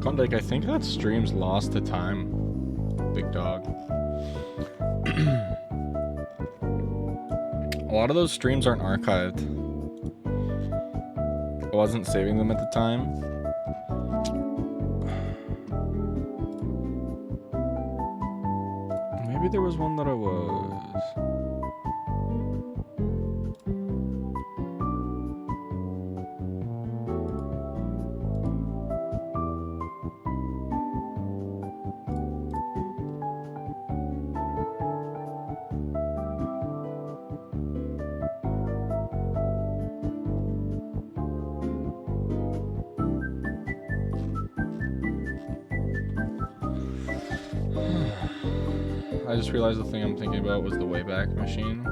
Klondike, I think that stream's lost to time. Big dog. A lot of those streams aren't archived. I wasn't saving them at the time. Maybe there was one that I was. I just realized the thing I'm thinking about was the Wayback Machine.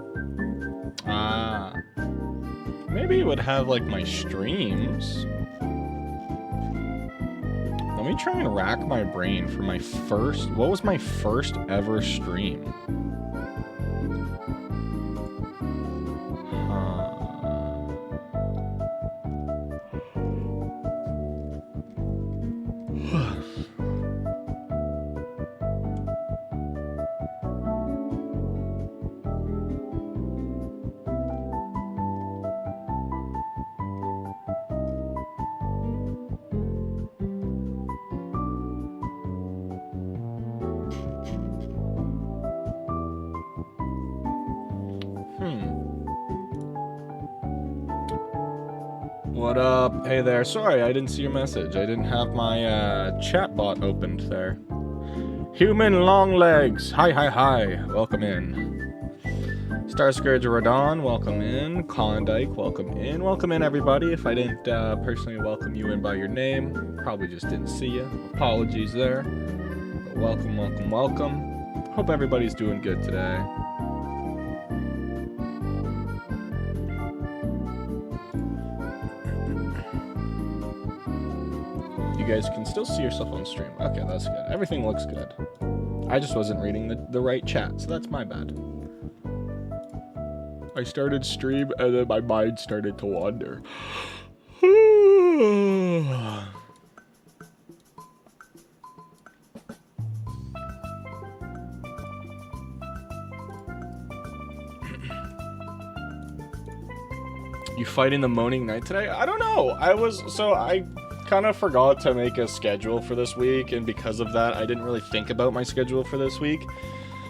Maybe it would have like my streams. Let me try and rack my brain for my first. What was my first ever stream? What up? Hey there. Sorry, I didn't see your message. I didn't have my chat bot opened there. Human long legs. Hi, hi, hi. Welcome in. Starscourge Radon, welcome in. Klondike, welcome in. Welcome in, everybody. If I didn't personally welcome you in by your name, probably just didn't see you. Apologies there. But welcome, welcome, welcome. Hope everybody's doing good today. You guys can still see yourself on stream. Okay, that's good. Everything looks good. I just wasn't reading the right chat, so that's my bad. I started stream and then my mind started to wander. You fighting the moaning night today? I don't know. I kind of forgot to make a schedule for this week, and because of that, I didn't really think about my schedule for this week.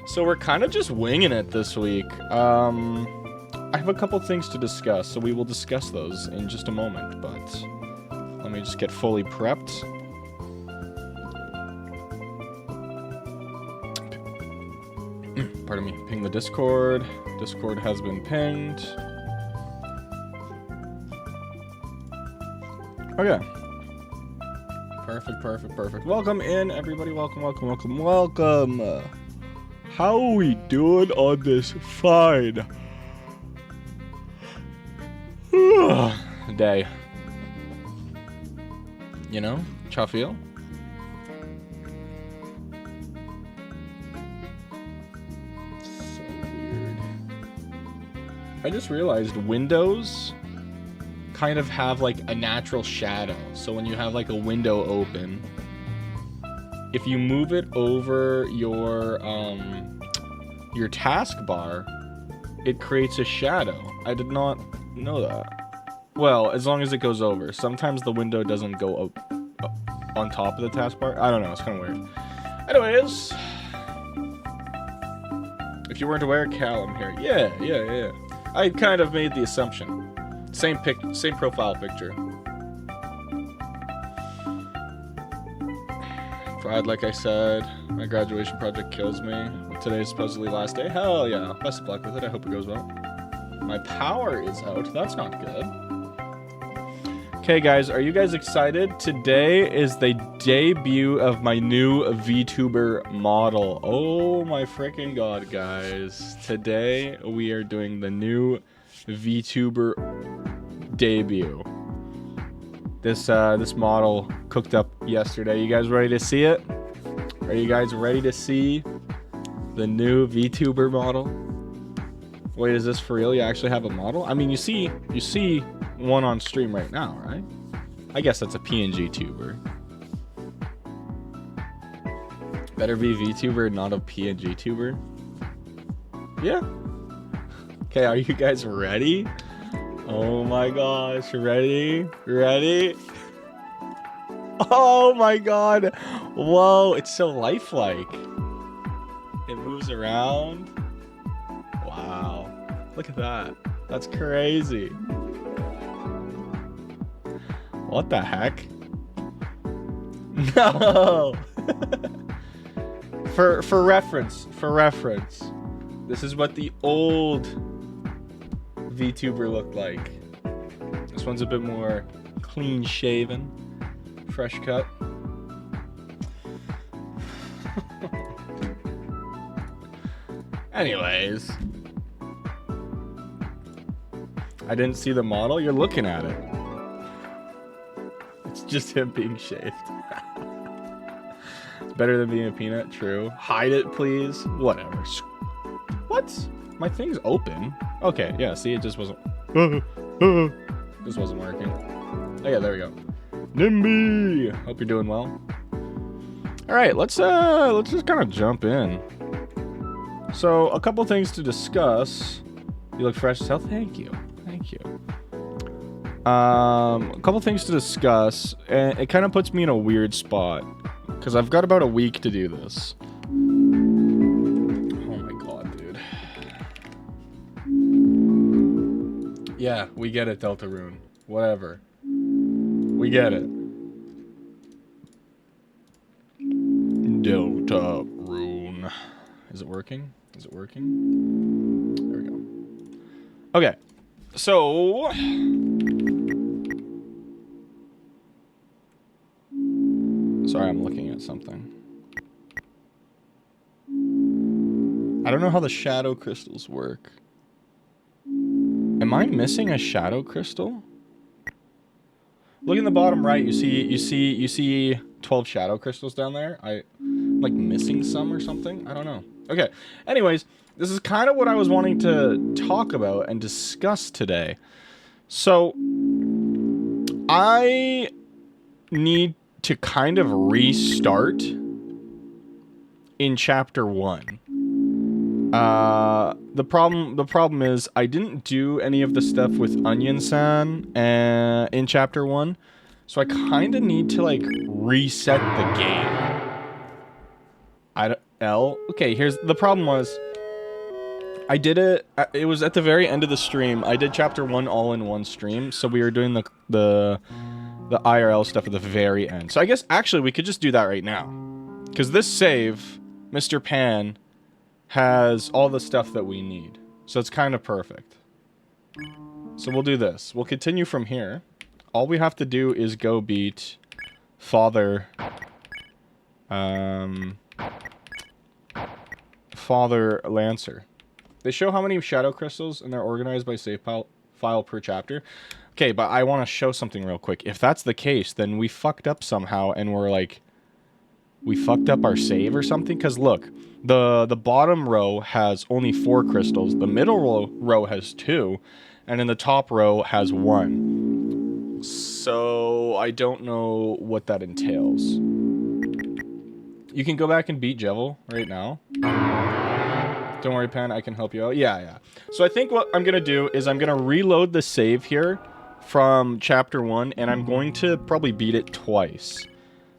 So we're kind of just winging it this week. I have a couple things to discuss, so we will discuss those in just a moment, but let me just get fully prepped. Pardon me. Ping the Discord. Discord has been pinged. Okay. Perfect, perfect, perfect. Welcome in, everybody. Welcome, welcome, welcome, welcome. How are we doing on this fine day? You know? Cha feel? So weird. I just realized Windows kind of have like a natural shadow. So when you have like a window open, if you move it over your taskbar, it creates a shadow. I did not know that. Well, as long as it goes over. Sometimes the window doesn't go up on top of the taskbar. I don't know, it's kind of weird. Anyways, if you weren't aware, Cal, I'm here. Yeah. I kind of made the assumption. Same profile picture. Fried, like I said, my graduation project kills me. Today's supposedly last day. Hell yeah. Best of luck with it. I hope it goes well. My power is out. That's not good. Okay, guys, are you guys excited? Today is the debut of my new VTuber model. Oh my freaking god, guys. Today we are doing the new VTuber debut. This model cooked up yesterday. You guys ready to see it? Are you guys ready to see the new VTuber model? Wait, is this for real? You actually have a model? I mean, you see one on stream right now, right? I guess that's a PNG tuber. Better be VTuber, not a PNG tuber. Yeah. Okay, are you guys ready? Oh my gosh, ready? Ready? Oh my god. Whoa, it's so lifelike. It moves around. Wow. Look at that. That's crazy. What the heck? No. For reference, this is what the old VTuber looked like. This one's a bit more clean shaven, fresh cut. Anyways, I didn't see the model. You're looking at it. It's just him being shaved. It's better than being a peanut. True. Hide it, please. Whatever. What? My thing's open. Okay, yeah, see, it just wasn't... This wasn't working. Oh yeah, there we go. Nimby! Hope you're doing well. Alright, let's just kind of jump in. So, a couple things to discuss. You look fresh as hell. Thank you. Thank you. A couple things to discuss, and it kind of puts me in a weird spot. Because I've got about a week to do this. Yeah, we get it, Deltarune. Whatever. We get it. Deltarune. Is it working? Is it working? There we go. Okay. So... Sorry, I'm looking at something. I don't know how the shadow crystals work. Am I missing a shadow crystal? Look in the bottom right. You see 12 shadow crystals down there. I'm like missing some or something. I don't know. Okay. Anyways, this is kind of what I was wanting to talk about and discuss today. So I need to kind of restart in chapter 1. The problem is I didn't do any of the stuff with Onion-san in chapter 1, so I kind of need to like reset the game. Okay, here's the problem was I did it. It was at the very end of the stream. I did chapter 1 all in one stream, so we were doing the IRL stuff at the very end. So I guess actually we could just do that right now, because this save, Mr. Pan, has all the stuff that we need. So it's kind of perfect. So we'll do this. We'll continue from here. All we have to do is go beat Father Lancer. They show how many shadow crystals and they're organized by save file per chapter. Okay, but I want to show something real quick. If that's the case, then we fucked up somehow and we're like... We fucked up our save or something? Because look, the bottom row has only 4 crystals, the middle row has 2, and in the top row has 1. So I don't know what that entails. You can go back and beat Jevil right now. Don't worry, Pan, I can help you out. Yeah. So I think what I'm going to do is I'm going to reload the save here from chapter 1, and I'm going to probably beat it twice.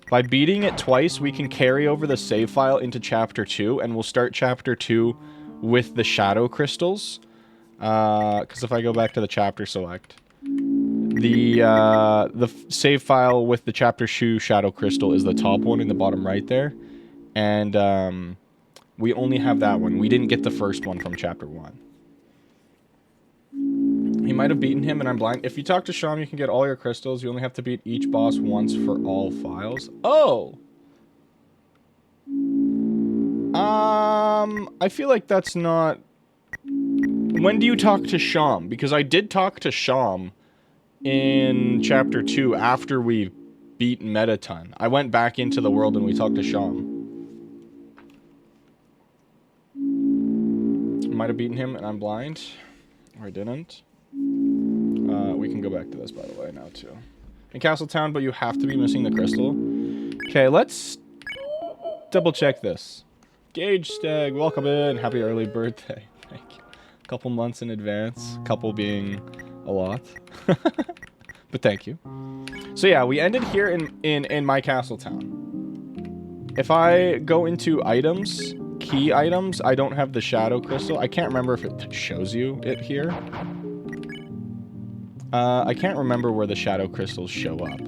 By beating it twice, we can carry over the save file into chapter 2, and we'll start chapter 2 with the shadow crystals. Because if I go back to the chapter select, the save file with the chapter 2 shadow crystal is the top one in the bottom right there. And we only have that one. We didn't get the first one from chapter 1. He might have beaten him and I'm blind. If you talk to Sham, you can get all your crystals. You only have to beat each boss once for all files. Oh! I feel like that's not... When do you talk to Sham? Because I did talk to Sham in chapter 2 after we beat Metaton. I went back into the world and we talked to Sham. Might have beaten him and I'm blind. Or I didn't. We can go back to this, by the way, now, too. In Castletown, but you have to be missing the crystal. Okay, let's double check this. Gage Stag, welcome in. Happy early birthday. Thank you. A couple months in advance. Couple being a lot. But thank you. So yeah, we ended here in my Castletown. If I go into items, key items, I don't have the shadow crystal. I can't remember if it shows you it here. I can't remember where the shadow crystals show up.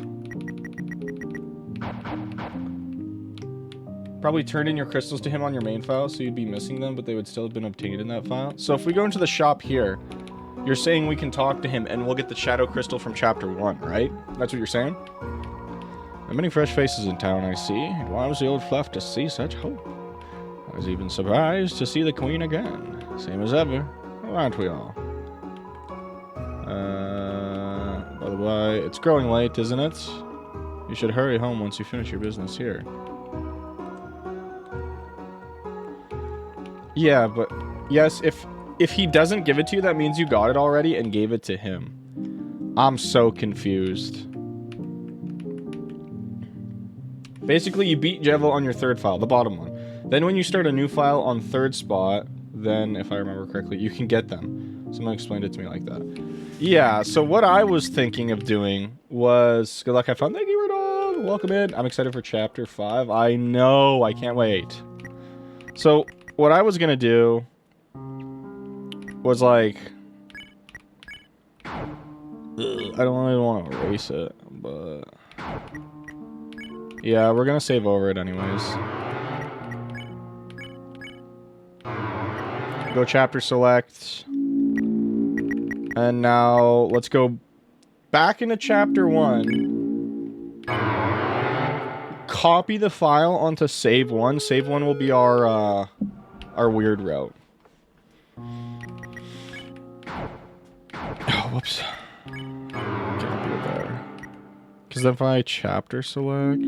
Probably turned in your crystals to him on your main file, so you'd be missing them, but they would still have been obtained in that file. So if we go into the shop here, you're saying we can talk to him and we'll get the shadow crystal from chapter 1, right? That's what you're saying? There are many fresh faces in town, I see. It warms the old fluff to see such hope. I was even surprised to see the queen again. Same as ever, aren't we all? By the way, it's growing late, isn't it? You should hurry home once you finish your business here. Yeah, but yes, if he doesn't give it to you, that means you got it already and gave it to him. I'm so confused. Basically, you beat Jevil on your 3rd file, the bottom one. Then when you start a new file on 3rd spot, then, if I remember correctly, you can get them. Someone explained it to me like that. Yeah, so what I was thinking of doing was... Good luck, have fun. Thank you, Redog. Welcome in. I'm excited for chapter 5. I know, I can't wait. So, what I was gonna do... was like... I don't really want to erase it, but... Yeah, we're gonna save over it anyways. Go chapter select. And now, let's go back into chapter 1. Copy the file onto save 1. Save 1 will be our weird route. Oh, whoops. Can't do it there. Because if I chapter select...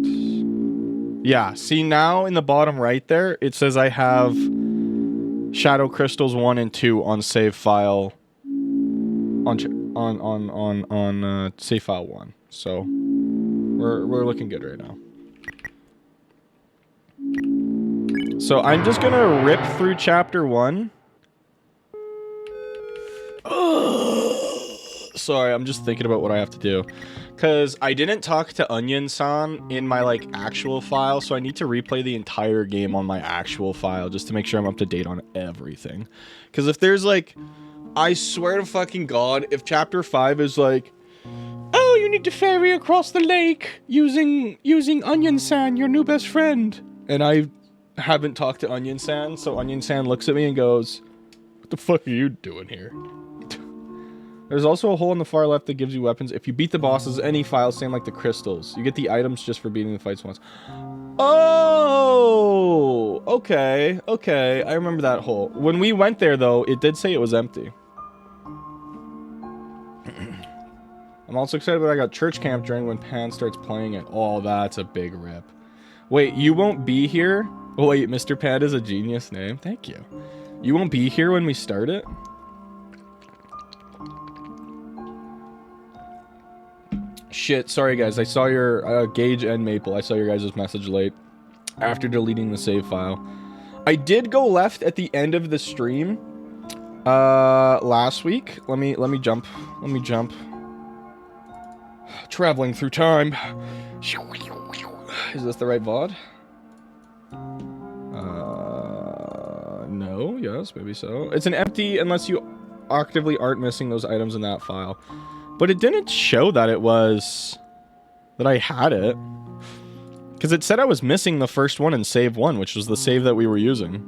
Yeah, see now in the bottom right there, it says I have Shadow Crystals 1 and 2 on save file... on save file 1. So, we're looking good right now. So, I'm just gonna rip through chapter 1. Sorry, I'm just thinking about what I have to do. Because I didn't talk to Onion-san in my, like, actual file, so I need to replay the entire game on my actual file just to make sure I'm up to date on everything. Because if there's, like... I swear to fucking God, if chapter 5 is like... Oh, you need to ferry across the lake using Onion-san, your new best friend. And I haven't talked to Onion-san, so Onion-san looks at me and goes... What the fuck are you doing here? There's also a hole in the far left that gives you weapons. If you beat the bosses, any file, same like the crystals. You get the items just for beating the fights once. Oh! Okay, okay. I remember that hole. When we went there, though, it did say it was empty. I'm also excited that I got church camp during when Pan starts playing it. Oh, that's a big rip. Wait, you won't be here? Oh, wait, Mr. Pan is a genius name. Thank you. You won't be here when we start it? Shit, sorry guys, I saw your, Gage and Maple, I saw your guys' message late. After deleting the save file. I did go left at the end of the stream, last week. Let me jump. Traveling through time. Is this the right VOD? No, yes, maybe so. It's an empty unless you actively aren't missing those items in that file. But it didn't show that it was... that I had it. Because it said I was missing the first one in save 1, which was the save that we were using.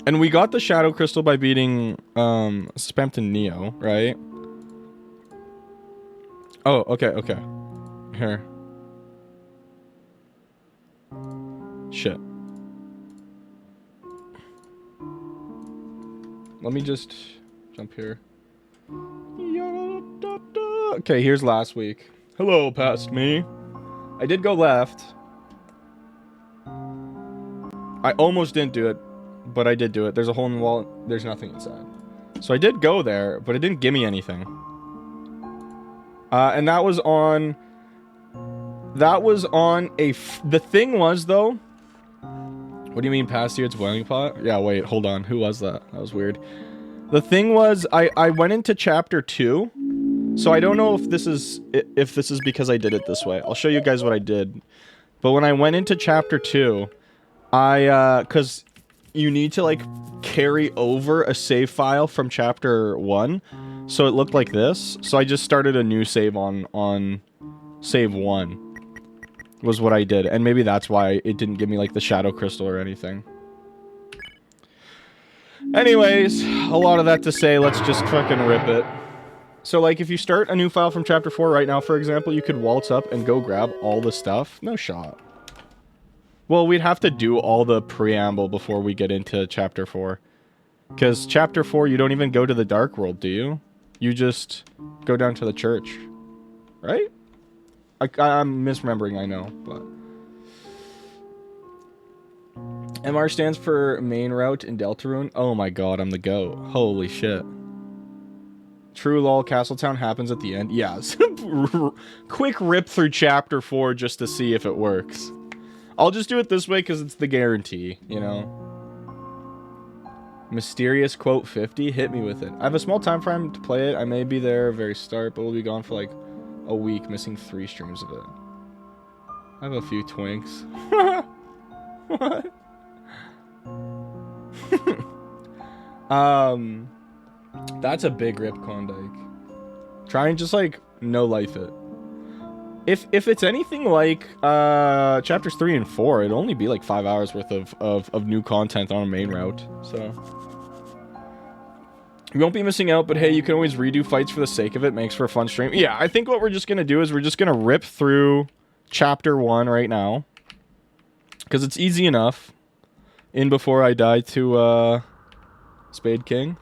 And we got the Shadow Crystal by beating, Spampton Neo, right? Oh, okay, okay. Here. Shit. Let me just jump here. Okay, here's last week. Hello, past me. I did go left. I almost didn't do it, but I did do it. There's a hole in the wall. There's nothing inside. So I did go there, but it didn't give me anything. And that was on... The thing was, though... What do you mean past year's boiling pot? Yeah, wait, hold on. Who was that? That was weird. The thing was, I went into chapter 2. So I don't know if this is because I did it this way. I'll show you guys what I did. But when I went into chapter 2, cause you need to like carry over a save file from chapter 1. So it looked like this. So I just started a new save on save 1. Was what I did. And maybe that's why it didn't give me like the shadow crystal or anything. Anyways, a lot of that to say, let's just fucking rip it. So, like, if you start a new file from Chapter 4 right now, for example, you could waltz up and go grab all the stuff. No shot. Well, we'd have to do all the preamble before we get into Chapter 4. Because Chapter 4, you don't even go to the Dark World, do you? You just go down to the church. Right? I'm misremembering, I know, but... MR stands for main route in Deltarune. Oh my god, I'm the GOAT. Holy shit. True lol, Castletown happens at the end. Yes. Quick rip through chapter 4 just to see if it works. I'll just do it this way because it's the guarantee, you know? Mysterious quote 50, hit me with it. I have a small time frame to play it. I may be there very start, but we'll be gone for like a week, missing 3 streams of it. I have a few twinks. What? That's a big rip, Klondike. Try and just like no life it. If it's anything like chapters 3 and 4, it'd only be like 5 hours worth of new content on a main route. So you won't be missing out, but hey, you can always redo fights for the sake of it. Makes for a fun stream. Yeah, I think what we're just gonna do is we're just gonna rip through chapter 1 right now. Because it's easy enough. In before I die to Spade King.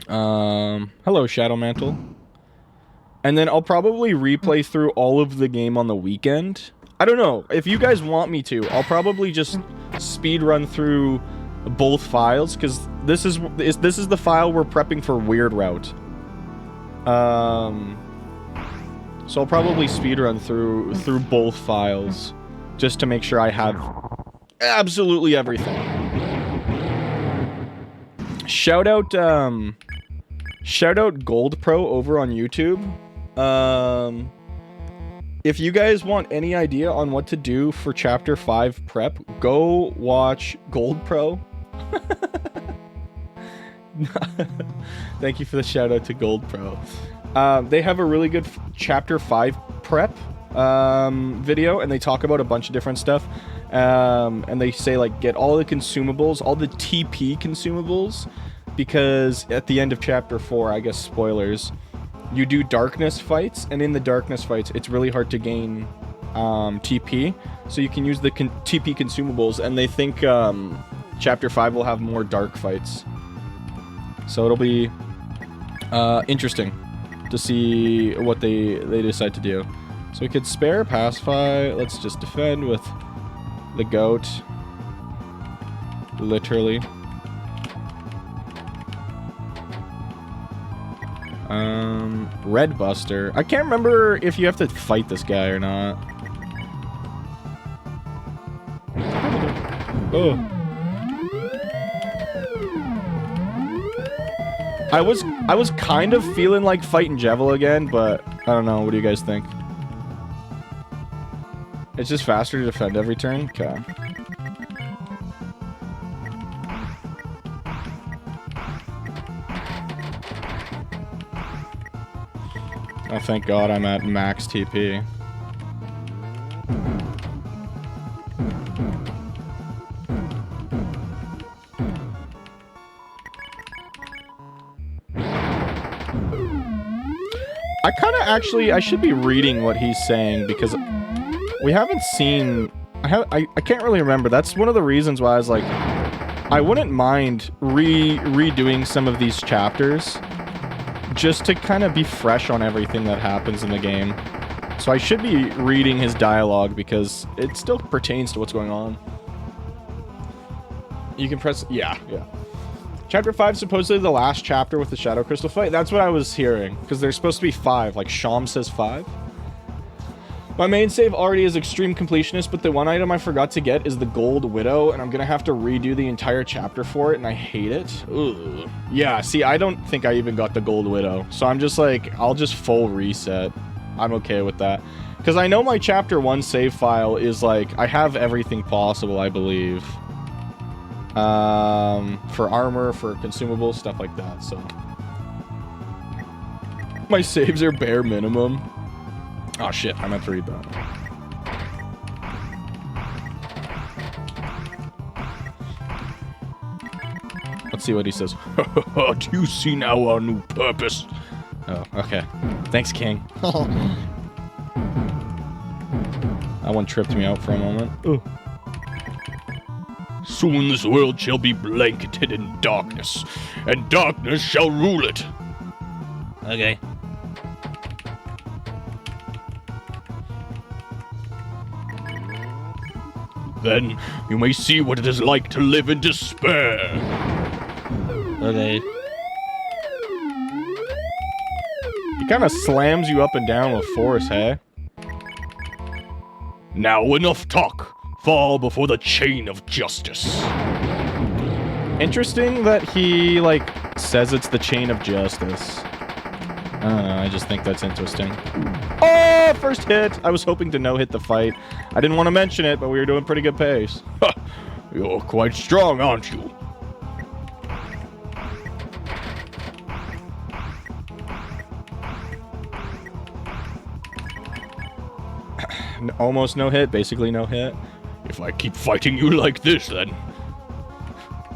Hello, Shadow Mantle. And then I'll probably replay through all of the game on the weekend. I don't know. If you guys want me to, I'll probably just speed run through both files, because this is the file we're prepping for Weird Route. So I'll probably speed run through both files just to make sure I have absolutely everything. Shout out Gold Pro over on YouTube. If you guys want any idea on what to do for Chapter 5 prep, go watch Gold Pro. Thank you for the shout out to Gold Pro. They have a really good Chapter 5 prep video, and they talk about a bunch of different stuff. And they say, like, get all the consumables, all the TP consumables, because at the end of Chapter 4, I guess spoilers, you do darkness fights, and in the darkness fights, it's really hard to gain TP, so you can use the TP consumables, and they think Chapter 5 will have more dark fights. So it'll be interesting to see what they decide to do. So we could spare pacify. Let's just defend with the goat. Literally. Red Buster. I can't remember if you have to fight this guy or not. Oh. I was kind of feeling like fighting Jevil again, but I don't know. What do you guys think? It's just faster to defend every turn? Okay. Oh, thank God I'm at max TP. I should be reading what he's saying, because we haven't seen... I can't really remember. That's one of the reasons why I was like... I wouldn't mind redoing some of these chapters just to kind of be fresh on everything that happens in the game. So I should be reading his dialogue because it still pertains to what's going on. You can press... Yeah. Chapter 5 is supposedly the last chapter with the Shadow Crystal fight. That's what I was hearing, because there's supposed to be 5. Like, Sham says 5. My main save already is Extreme Completionist, but the one item I forgot to get is the Gold Widow, and I'm gonna have to redo the entire chapter for it, and I hate it. Ugh. Yeah, see, I don't think I even got the Gold Widow, so I'm just like, I'll just full reset. I'm okay with that. Because I know my Chapter 1 save file is like, I have everything possible, I believe. For armor, for consumables, stuff like that, so. My saves are bare minimum. Oh shit, I meant to read that. Let's see what he says. Do you see now our new purpose? Oh, okay. Thanks, King. That one tripped me out for a moment. Ooh. Soon this world shall be blanketed in darkness, and darkness shall rule it. Okay. Then you may see what it is like to live in despair. Okay. He kind of slams you up and down with force, hey? Now enough talk. Fall before the chain of justice. Interesting that he, like, says it's the chain of justice. I don't know, I just think that's interesting. Oh, first hit! I was hoping to no-hit the fight. I didn't want to mention it, but we were doing pretty good pace. You're quite strong, aren't you? Almost no hit, basically no hit. If I keep fighting you like this, then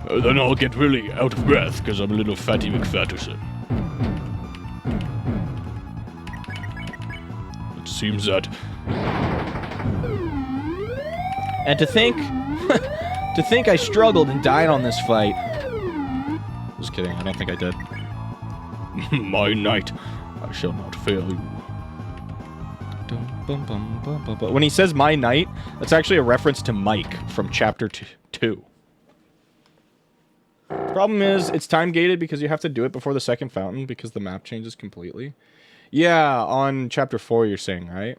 I'll get really out of breath, because I'm a little fatty McFatterson. It seems that... And to think... to think I struggled and died on this fight. Just kidding, I don't think I did. My knight, I shall not fail you. When he says my knight, that's actually a reference to Mike from chapter 2. Problem is, it's time gated because you have to do it before the second fountain because the map changes completely. Yeah, on chapter 4 you're saying, right?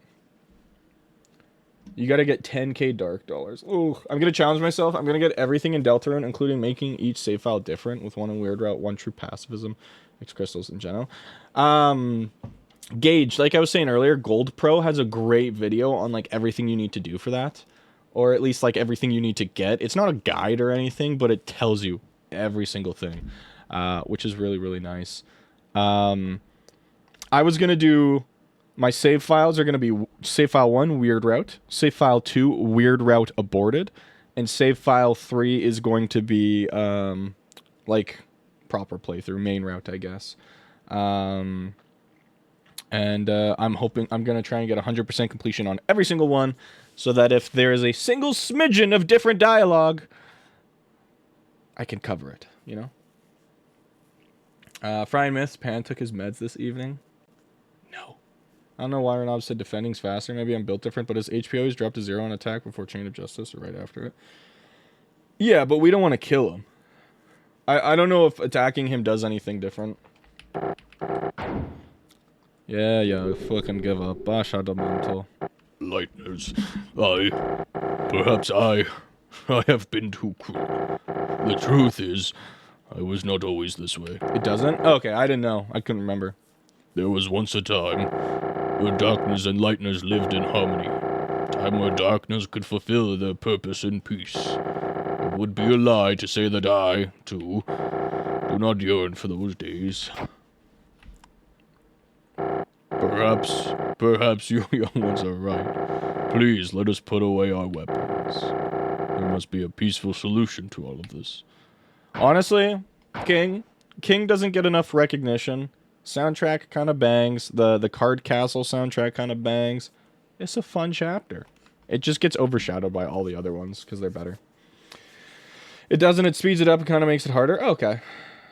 You gotta get 10k dark dollars. Ooh, I'm gonna challenge myself. I'm gonna get everything in Deltarune, including making each save file different, with one in Weird Route, one true pacifism, X crystals in general. Gage, like I was saying earlier, Gold Pro has a great video on like everything you need to do for that. Or at least like everything you need to get. It's not a guide or anything, but it tells you every single thing. Which is really, really nice. I was gonna do... My save files are gonna be save file 1, Weird Route. Save file 2, Weird Route Aborted. And save file 3 is going to be, like, proper playthrough, main route, I guess. And I'm hoping I'm going to try and get 100% completion on every single one, so that if there is a single smidgen of different dialogue, I can cover it, you know? Frying Myths, Pan took his meds this evening. No. I don't know why Renab said defending's faster. Maybe I'm built different, but his HP always dropped to 0 on attack before Chain of Justice or right after it. Yeah, but we don't want to kill him. I don't know if attacking him does anything different. Yeah, fucking give up. Bash out the mental. Lightners, perhaps I have been too cruel. The truth is, I was not always this way. It doesn't? Okay, I didn't know. I couldn't remember. There was once a time where darkness and lightness lived in harmony. A time where darkness could fulfill their purpose in peace. It would be a lie to say that I, too, do not yearn for those days. Perhaps you young ones are right. Please, let us put away our weapons. There must be a peaceful solution to all of this. Honestly, King doesn't get enough recognition. Soundtrack kind of bangs. The Card Castle soundtrack kind of bangs. It's a fun chapter. It just gets overshadowed by all the other ones, because they're better. It doesn't. It speeds it up and kind of makes it harder. Oh, okay.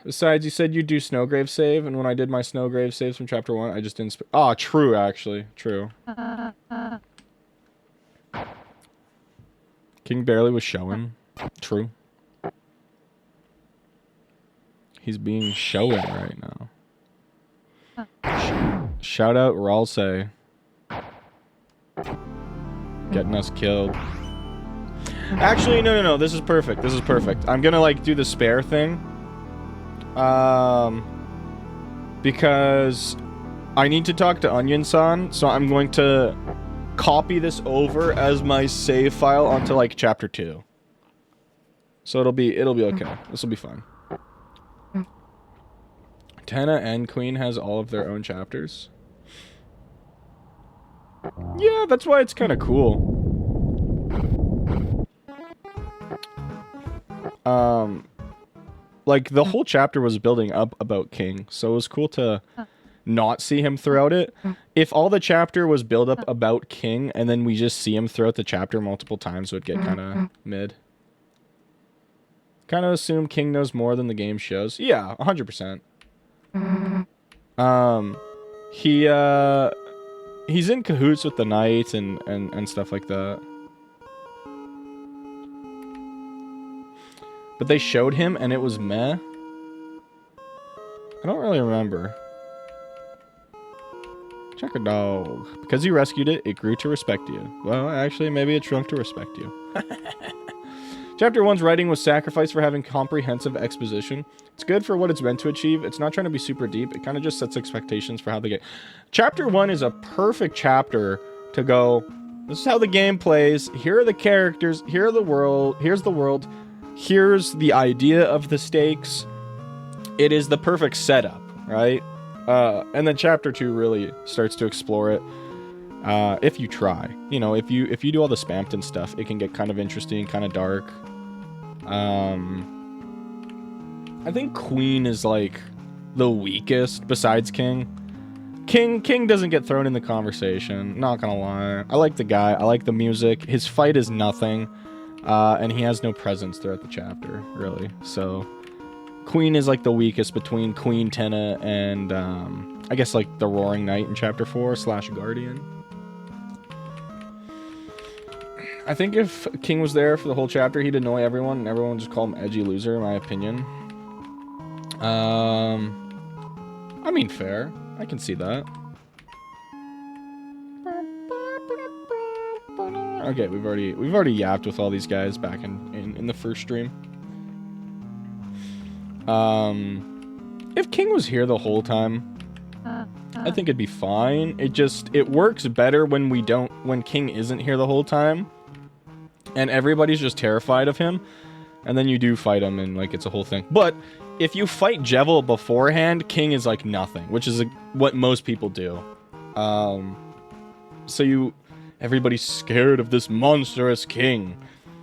Besides, you said you'd do Snowgrave save, and when I did my Snowgrave saves from Chapter 1, I just didn't... Oh, true, actually. True. King barely was showing. True. He's being shown right now. Shout out Ralsei. Getting us killed. Actually, no. This is perfect. This is perfect. I'm gonna, like, do the spare thing. Because I need to talk to Onion-san, so I'm going to copy this over as my save file onto, like, Chapter 2. So it'll be okay. This will be fine. Tenna and Queen has all of their own chapters. Yeah, that's why it's kind of cool. Like, the whole chapter was building up about King, so it was cool to not see him throughout it. If all the chapter was build up about King, and then we just see him throughout the chapter multiple times, it would get kind of mid. Kind of assume King knows more than the game shows. Yeah, 100%. He's in cahoots with the knight and stuff like that. But they showed him and it was meh. I don't really remember. Check a dog. Because you rescued it, it grew to respect you. Well, actually, maybe it shrunk to respect you. Chapter 1's writing was sacrificed for having comprehensive exposition. It's good for what it's meant to achieve. It's not trying to be super deep. It kind of just sets expectations for how the game... Chapter 1 is a perfect chapter to go, this is how the game plays. Here are the characters. Here are the world. Here's the world. Here's the idea of the stakes. It is the perfect setup, right? And then Chapter 2 really starts to explore it. If you try. You know, if you do all the Spamton stuff, it can get kind of interesting, kind of dark. I think Queen is, like, the weakest besides King. King doesn't get thrown in the conversation, not gonna lie. I like the guy, I like the music. His fight is nothing, and he has no presence throughout the chapter, really. So, Queen is, like, the weakest between Queen, Tenna, and, I guess, like, the Roaring Knight in Chapter 4 / Guardian. I think if King was there for the whole chapter, he'd annoy everyone, and everyone would just call him edgy loser, in my opinion. I mean, fair. I can see that. Okay, we've already yapped with all these guys back in the first stream. If King was here the whole time, I think it'd be fine. It works better when King isn't here the whole time. And everybody's just terrified of him. And then you do fight him and, like, it's a whole thing. But if you fight Jevil beforehand, King is, like, nothing. Which is what most people do. Everybody's scared of this monstrous King.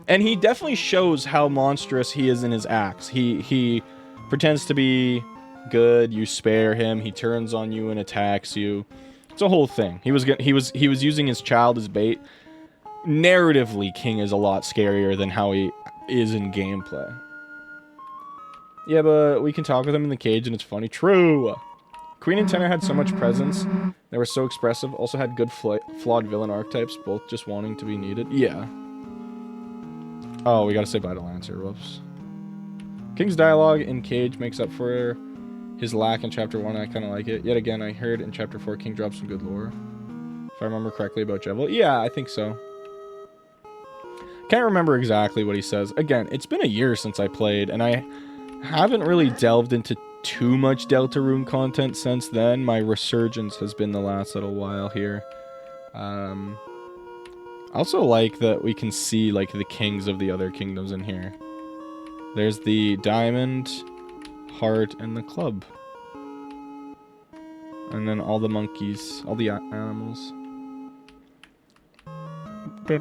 And he definitely shows how monstrous he is in his acts. He pretends to be good, you spare him, he turns on you and attacks you. It's a whole thing. He was using his child as bait. Narratively, King is a lot scarier than how he is in gameplay. Yeah, but we can talk with him in the cage and it's funny. True! Queen and Tenna had so much presence. They were so expressive. Also had good flawed villain archetypes, both just wanting to be needed. Yeah. Oh, we gotta say bye to Lancer. Whoops. King's dialogue in Cage makes up for his lack in Chapter 1. I kind of like it. Yet again, I heard in Chapter 4, King dropped some good lore. If I remember correctly about Jevil. Yeah, I think so. Can't remember exactly what he says. Again, it's been a year since I played, and I haven't really delved into too much Deltarune content since then. My resurgence has been the last little while here. I also like that we can see, like, the kings of the other kingdoms in here. There's the diamond, heart, and the club. And then all the monkeys, all the animals. He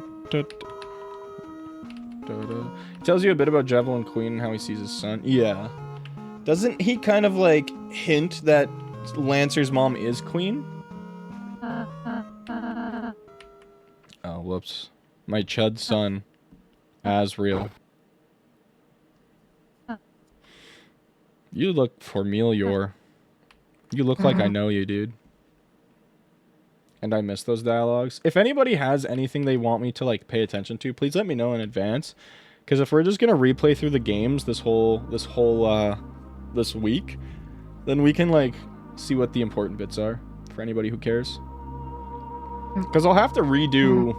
tells you a bit about Jevil and Queen and how he sees his son. Yeah. Doesn't he kind of, like, hint that Lancer's mom is Queen? Oh, whoops. My chud son. Asriel. You look familiar. You look like I know you, dude. And I miss those dialogues. If anybody has anything they want me to, like, pay attention to, please let me know in advance. Because if we're just gonna replay through the games this week, then we can, like, see what the important bits are for anybody who cares. Because I'll have to redo...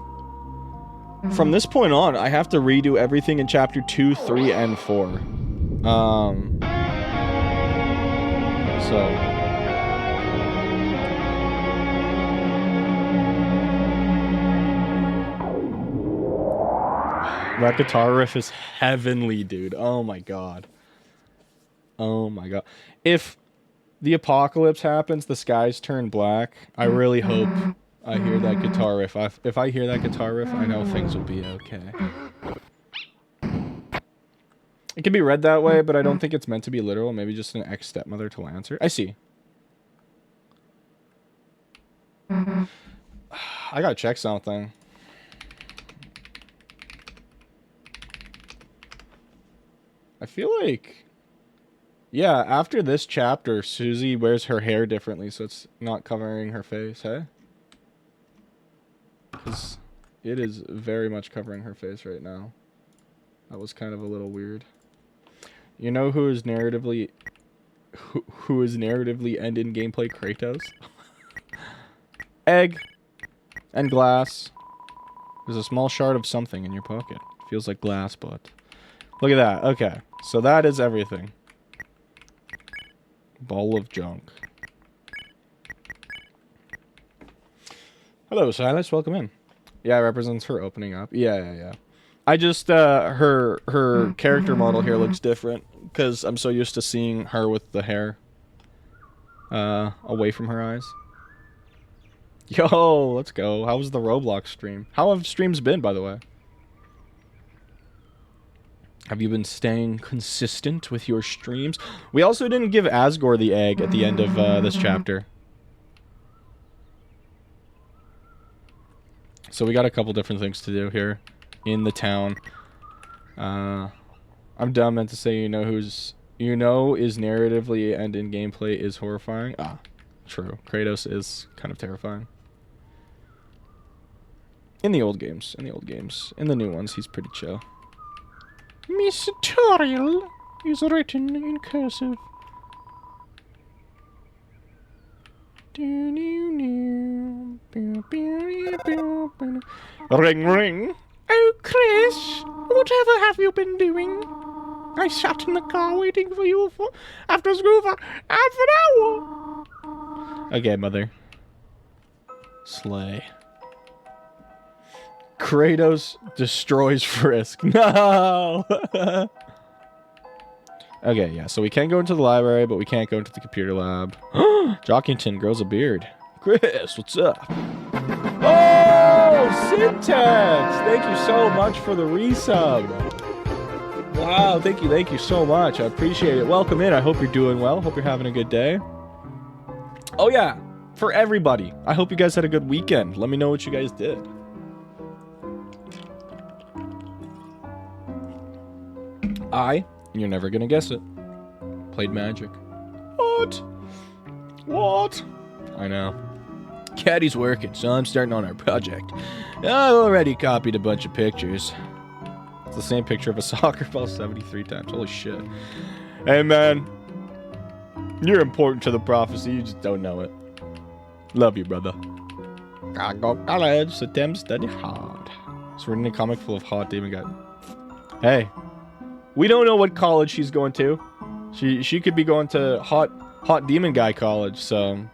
From this point on, I have to redo everything in Chapter 2, 3, and 4. So... That guitar riff is heavenly, dude. Oh my god. Oh my god. If the apocalypse happens, the skies turn black, I really hope I hear that guitar riff. If I hear that guitar riff, I know things will be okay. It can be read that way, but I don't think it's meant to be literal. Maybe just an ex-stepmother to Lancer. I see. I gotta check something. I feel like... Yeah, after this chapter, Susie wears her hair differently, so it's not covering her face, hey? Because it is very much covering her face right now. That was kind of a little weird. You know who is narratively... Who is narratively and in gameplay Kratos? Egg. And glass. There's a small shard of something in your pocket. Feels like glass, but... Look at that. Okay. So that is everything. Ball of junk. Hello, Silas. Welcome in. Yeah, it represents her opening up. Yeah. I just, her character model here looks different because I'm so used to seeing her with the hair away from her eyes. Yo, let's go. How was the Roblox stream? How have streams been, by the way? Have you been staying consistent with your streams? We also didn't give Asgore the egg at the end of this chapter. So we got a couple different things to do here in the town. I'm dumb meant to say is narratively and in gameplay is horrifying. Ah, true. Kratos is kind of terrifying. In the old games. In the new ones, he's pretty chill. Miss Tutorial is written in cursive. Ring, ring. Oh, Chris, whatever have you been doing? I sat in the car waiting for you after school for half an hour. Okay, mother. Slay. Kratos destroys Frisk. No! Okay, yeah, so we can go into the library, but we can't go into the computer lab. Jockington grows a beard. Chris, what's up? Oh, Syntax! Thank you so much for the resub. Wow, thank you so much. I appreciate it. Welcome in. I hope you're doing well. Hope you're having a good day. Oh, yeah, for everybody. I hope you guys had a good weekend. Let me know what you guys did. You're never gonna guess it, played Magic. What? I know. Caddy's working, so I'm starting on our project. I've already copied a bunch of pictures. It's the same picture of a soccer ball 73 times. Holy shit. Hey, man. You're important to the prophecy, you just don't know it. Love you, brother. Gotta go to college, so damn study hard. It's written in a comic full of hot demon guys. Hey. We don't know what college she's going to. She could be going to hot demon guy college, so...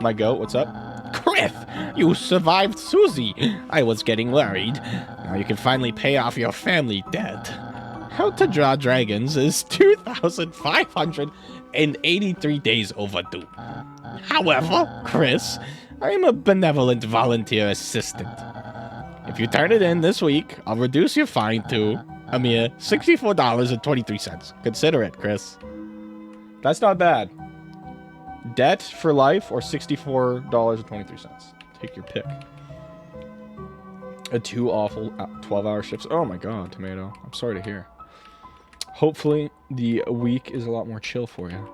My goat, what's up? Chris, you survived Susie. I was getting worried. Now you can finally pay off your family debt. How to Draw Dragons is 2,583 days overdue. However, Chris, I am a benevolent volunteer assistant. If you turn it in this week, I'll reduce your fine to... a mere $64.23. Consider it, Chris. That's not bad. Debt for life or $64.23. Take your pick. A 2 awful 12-hour shifts. Oh my god, Tomato. I'm sorry to hear. Hopefully, the week is a lot more chill for you.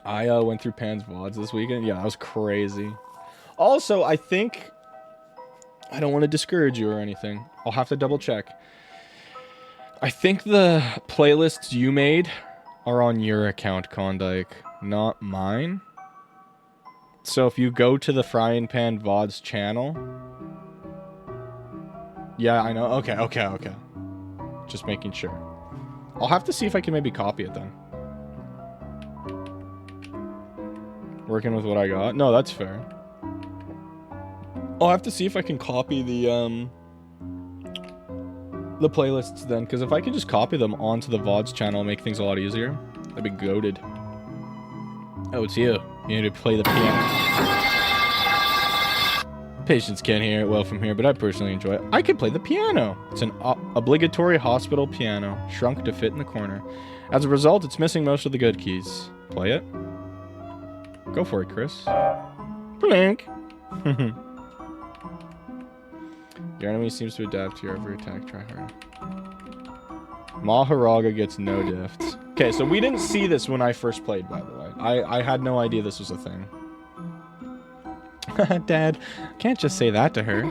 I went through Pan's VODs this weekend. Yeah, that was crazy. Also, I think... I don't want to discourage you or anything. I'll have to double check. I think the playlists you made are on your account, Klondike, not mine. So if you go to the Frying Pan VODs channel... Yeah, I know. Okay. Just making sure. I'll have to see if I can maybe copy it then. Working with what I got? No, that's fair. I'll have to see if I can copy the playlists then, because if I can just copy them onto the VODs channel and make things a lot easier, that'd be goated. Oh, it's you. You need to play the piano. Patients can't hear it well from here, but I personally enjoy it. I could play the piano. It's an obligatory hospital piano, shrunk to fit in the corner. As a result, it's missing most of the good keys. Play it. Go for it, Chris. Blink. Your enemy seems to adapt to your every attack. Try hard. Maharaga gets no diffs. Okay, so we didn't see this when I first played, by the way. I had no idea this was a thing. Dad, can't just say that to her.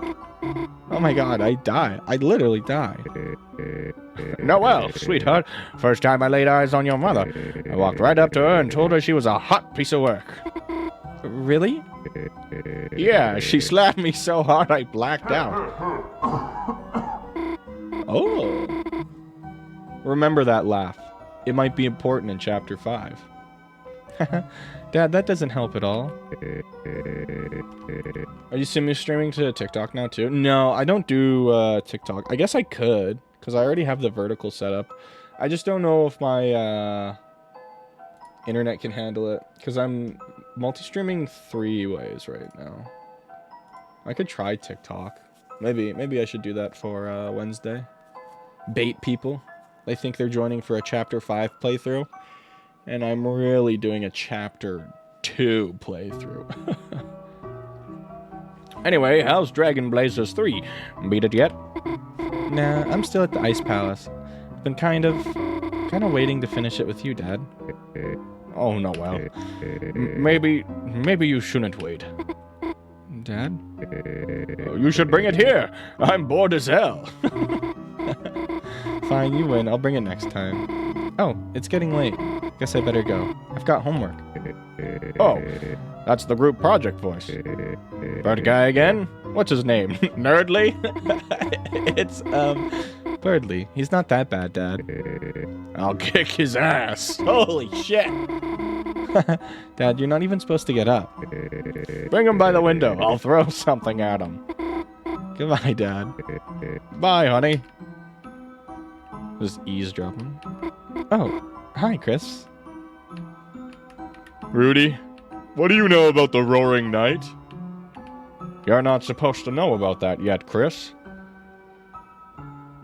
Oh my god, I die. I literally die. Noelle, sweetheart. First time I laid eyes on your mother. I walked right up to her and told her she was a hot piece of work. Really? Yeah, she slapped me so hard I blacked out. Oh. Remember that laugh. It might be important in Chapter 5. Dad, that doesn't help at all. Are you streaming to TikTok now too? No, I don't do TikTok. I guess I could, because I already have the vertical set up. I just don't know if my internet can handle it, because I'm multi-streaming 3 ways right now. I could try TikTok. Maybe I should do that for Wednesday. Bait people. They think they're joining for a Chapter 5 playthrough. And I'm really doing a Chapter 2 playthrough. Anyway, how's Dragon Blazers 3? Beat it yet? Nah, I'm still at the Ice Palace. I've been kind of waiting to finish it with you, Dad. Oh, no, well. Maybe you shouldn't wait. Dad? You should bring it here. I'm bored as hell. Fine, you win. I'll bring it next time. Oh, it's getting late. Guess I better go. I've got homework. Oh, that's the group project voice. Bird guy again? What's his name? Nerdly? It's, Birdly. He's not that bad, Dad. I'll kick his ass. Holy shit. Dad, you're not even supposed to get up. Bring him by the window. I'll throw something at him. Goodbye, Dad. Bye, honey. Just eavesdropping. Oh, hi, Chris. Rudy, what do you know about the Roaring Night? You're not supposed to know about that yet, Chris.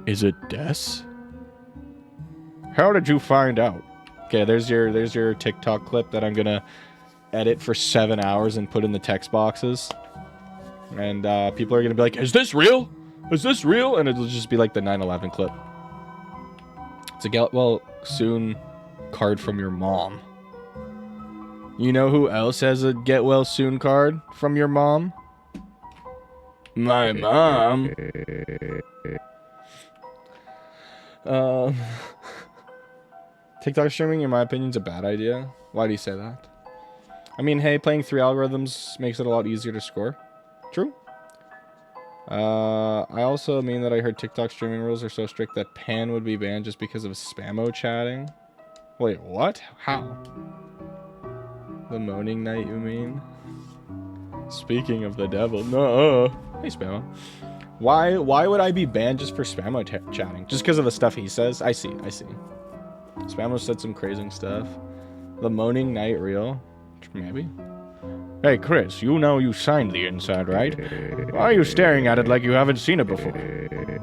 Is it Des? How did you find out? Okay, there's your TikTok clip that I'm gonna edit for 7 hours and put in the text boxes. And people are gonna be like, is this real? Is this real? And it'll just be like the 9/11 clip. It's a get well soon card from your mom. You know who else has a get well soon card from your mom? My mom. TikTok streaming, in my opinion, is a bad idea. Why do you say that? I mean, hey, playing 3 algorithms makes it a lot easier to score. True. I also mean that I heard TikTok streaming rules are so strict that Pan would be banned just because of spammo chatting. Wait, what? How? The moaning night, you mean? Speaking of the devil, no. Hey, Spammo. Why would I be banned just for Spammo chatting? Just because of the stuff he says? I see. Spammo said some crazy stuff. The moaning night real? Maybe. Hey, Chris, you know you signed the inside, right? Why are you staring at it like you haven't seen it before?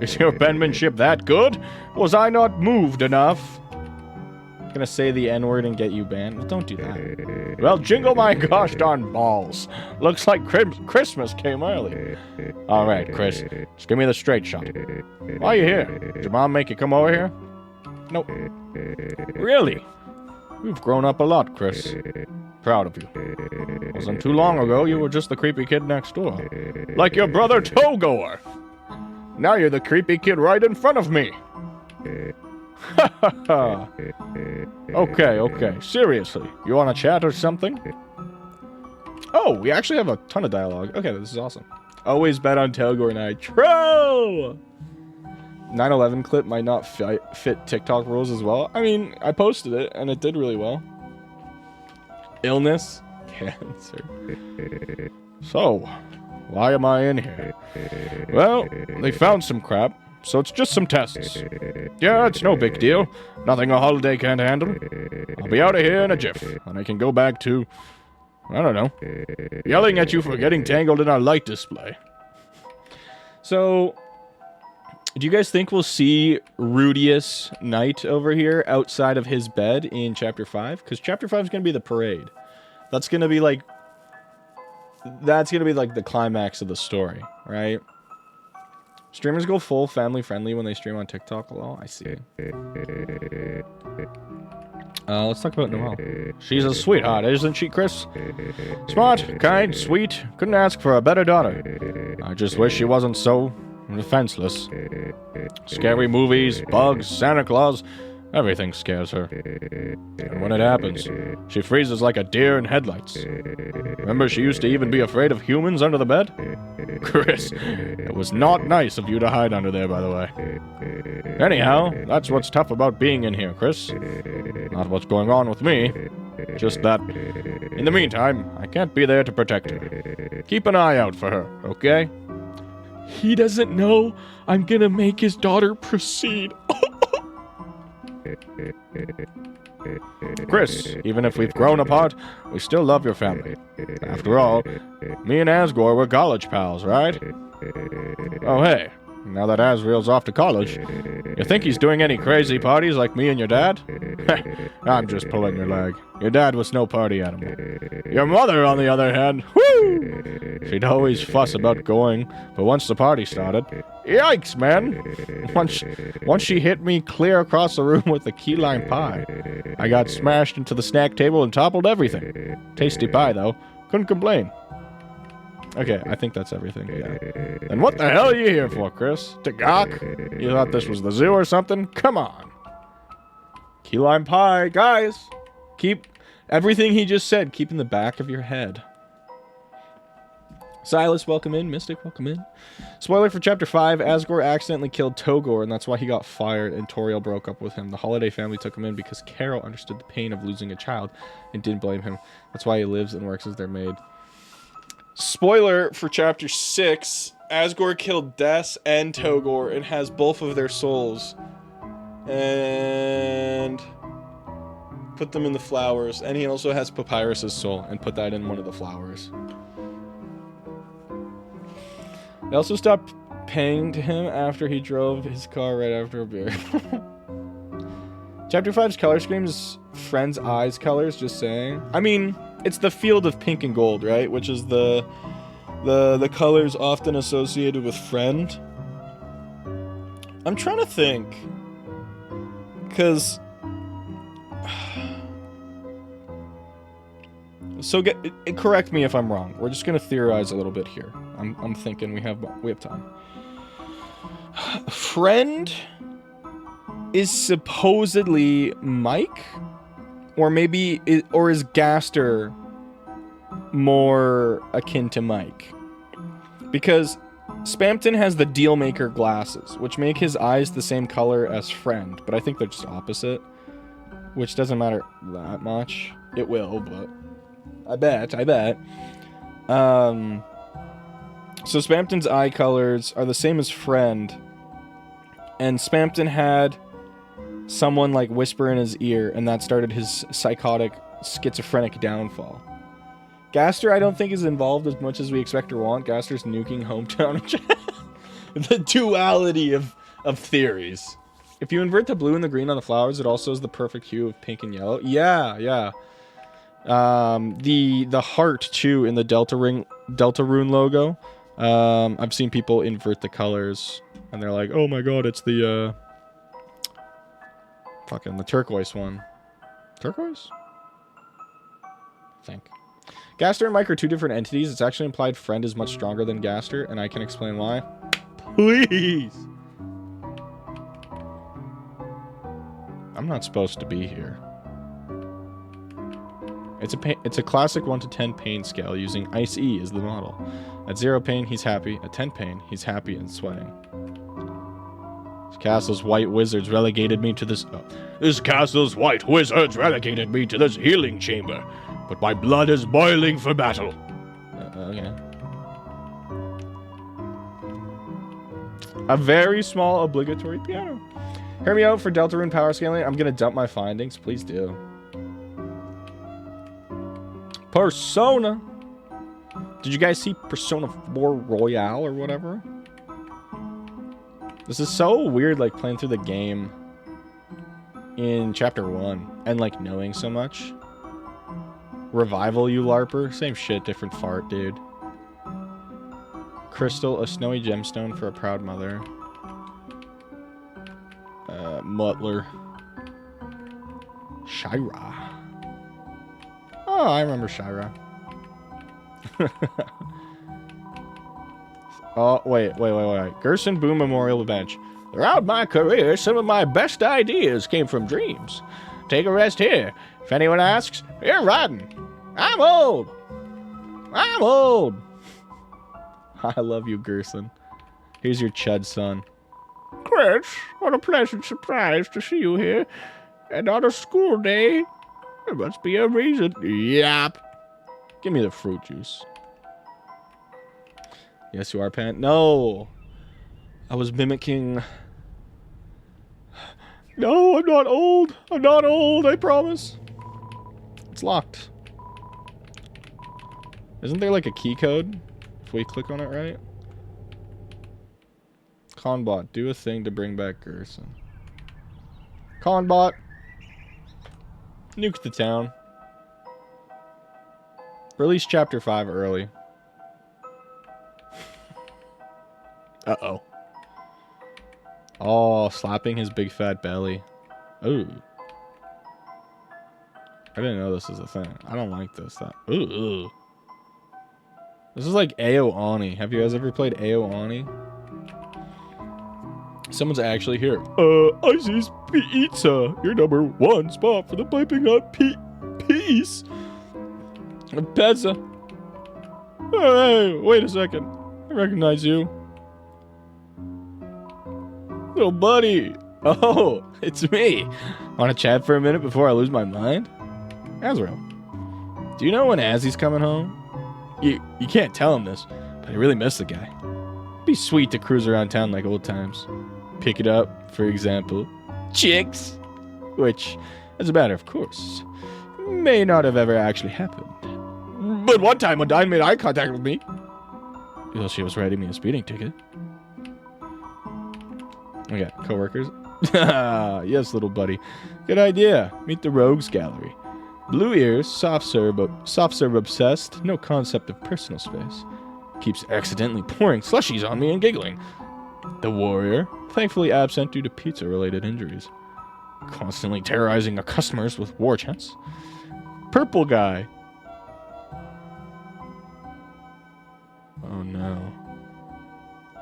Is your penmanship that good? Was I not moved enough? Gonna say the N-word and get you banned. Well, don't do that. Well, jingle my gosh darn balls. Looks like Christmas came early. All right, Chris. Just give me the straight shot. Why are you here? Did your mom make you come over here? Nope. Really? You've grown up a lot, Chris. Proud of you. Wasn't too long ago, you were just the creepy kid next door. Like your brother Togor. Now you're the creepy kid right in front of me. Okay. Seriously, you want to chat or something? Oh, we actually have a ton of dialogue. Okay, this is awesome. Always bet on Togor and I. True! 9/11 clip might not fit TikTok rules as well. I mean, I posted it, and it did really well. Illness? Cancer. So, why am I in here? Well, they found some crap, so it's just some tests. Yeah, it's no big deal. Nothing a holiday can't handle. I'll be out of here in a jiff, and I can go back to, I don't know, yelling at you for getting tangled in our light display. So, do you guys think we'll see Rudius Knight over here outside of his bed in Chapter 5? Because Chapter 5 is going to be the parade. That's going to be like the climax of the story, right? Streamers go full family friendly when they stream on TikTok. Oh, I see. Let's talk about Noelle. She's a sweetheart, isn't she, Chris? Smart, kind, sweet. Couldn't ask for a better daughter. I just wish she wasn't so defenseless. Scary movies, bugs, Santa Claus, everything scares her. And when it happens, she freezes like a deer in headlights. Remember she used to even be afraid of humans under the bed? Chris, it was not nice of you to hide under there, by the way. Anyhow, that's what's tough about being in here, Chris. Not what's going on with me. Just that, in the meantime, I can't be there to protect her. Keep an eye out for her, okay? He doesn't know I'm gonna make his daughter proceed. Chris, even if we've grown apart, we still love your family. After all, me and Asgore were college pals, right? Oh hey, now that Asriel's off to college, you think he's doing any crazy parties like me and your dad? I'm just pulling your leg. Your dad was no party animal. Your mother, on the other hand, whoo! She'd always fuss about going, but once the party started, yikes, man! Once she hit me clear across the room with a key lime pie. I got smashed into the snack table and toppled everything. Tasty pie, though. Couldn't complain. Okay, I think that's everything. Yeah. And what the hell are you here for, Chris? To gawk? You thought this was the zoo or something? Come on. Key lime pie. Guys, keep everything he just said, keep in the back of your head. Silas, welcome in. Mystic, welcome in. Spoiler for Chapter 5, Asgore accidentally killed Togor, and that's why he got fired, and Toriel broke up with him. The Holiday family took him in because Carol understood the pain of losing a child and didn't blame him. That's why he lives and works as their maid. Spoiler for Chapter 6, Asgore killed Des and Togor and has both of their souls. And put them in the flowers. And he also has Papyrus's soul and put that in one of the flowers. They also stopped paying to him after he drove his car right after a beer. Chapter 5's color scheme is Friend's Eyes colors, just saying. I mean, it's the field of pink and gold, right? Which is the colors often associated with Friend. I'm trying to think. Because... So correct me if I'm wrong. We're just gonna theorize a little bit here. I'm thinking we have time. Friend is supposedly Mike, or maybe is Gaster more akin to Mike? Because Spampton has the Dealmaker glasses, which make his eyes the same color as Friend, but I think they're just opposite, which doesn't matter that much. It will, but I bet. So Spampton's eye colors are the same as Friend, and Spampton had someone like whisper in his ear, and that started his psychotic, schizophrenic downfall. Gaster, I don't think, is involved as much as we expect or want. Gaster's nuking hometown. The duality of theories. If you invert the blue and the green on the flowers, it also is the perfect hue of pink and yellow. Yeah, yeah. The heart too in the Deltarune logo. I've seen people invert the colors, and they're like, "Oh my god, it's the fucking the turquoise one." Turquoise? I think. Gaster and Mike are two different entities. It's actually implied friend is much stronger than Gaster, and I can explain why. Please! I'm not supposed to be here. It's a classic 1 to 10 pain scale using Ice E as the model. At 0 pain, he's happy. At 10 pain, he's happy and sweating. This castle's white wizards relegated me to this... This castle's white wizards relegated me to this healing chamber, but my blood is boiling for battle. Okay. A very small obligatory piano. Hear me out for Deltarune power scaling. I'm gonna dump my findings. Please do. Persona. Did you guys see Persona 4 Royale or whatever? This is so weird, like, playing through the game in Chapter 1 and, like, knowing so much. Revival, you LARPer. Same shit, different fart, dude. Crystal, a snowy gemstone for a proud mother. Mutler. Shira. Oh, I remember Shira. Oh, wait. Gerson Boom Memorial Bench. Throughout my career, some of my best ideas came from dreams. Take a rest here. If anyone asks, you're rotten. I'm old. I'm old. I love you, Gerson. Here's your chud son. Chris, what a pleasant surprise to see you here. And on a school day, there must be a reason. Yep. Give me the fruit juice. Yes, you are, Pant. No. I was mimicking... No, I'm not old. I'm not old, I promise. It's locked. Isn't there like a key code? If we click on it right? Conbot, do a thing to bring back Gerson. Conbot. Nuke the town. Release Chapter 5 early. Uh-oh. Oh, slapping his big fat belly. Ooh. I didn't know this was a thing. I don't like this. Ooh. This is like Ao Ani. Have you guys ever played Ao Ani? Someone's actually here. Icy's Pizza. Your number one spot for the piping hot piece. Pizza. Hey, wait a second. I recognize you. Little buddy. Oh, it's me. Want to chat for a minute before I lose my mind? Azrael. Do you know when Azzy's coming home? You can't tell him this, but I really miss the guy. It'd be sweet to cruise around town like old times. Pick it up, for example, chicks. Which, as a matter of course, may not have ever actually happened. But one time when Diane made eye contact with me, well, she was writing me a speeding ticket. Okay, co-workers. Yes, little buddy. Good idea. Meet the Rogues Gallery. Blue ears, soft serve obsessed, no concept of personal space. Keeps accidentally pouring slushies on me and giggling. The warrior, thankfully absent due to pizza-related injuries. Constantly terrorizing our customers with war chants. Purple guy. Oh no.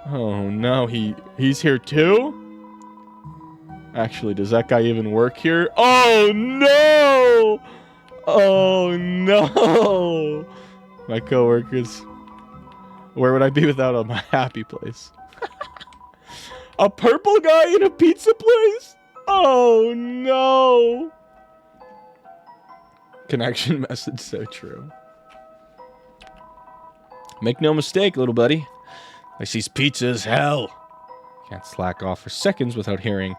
Oh no, he's here too? Actually, does that guy even work here? Oh no! Oh no! My coworkers. Where would I be without my happy place? A purple guy in a pizza place? Oh no! Connection message so true. Make no mistake, little buddy. Icy's pizza is hell. Can't slack off for seconds without hearing,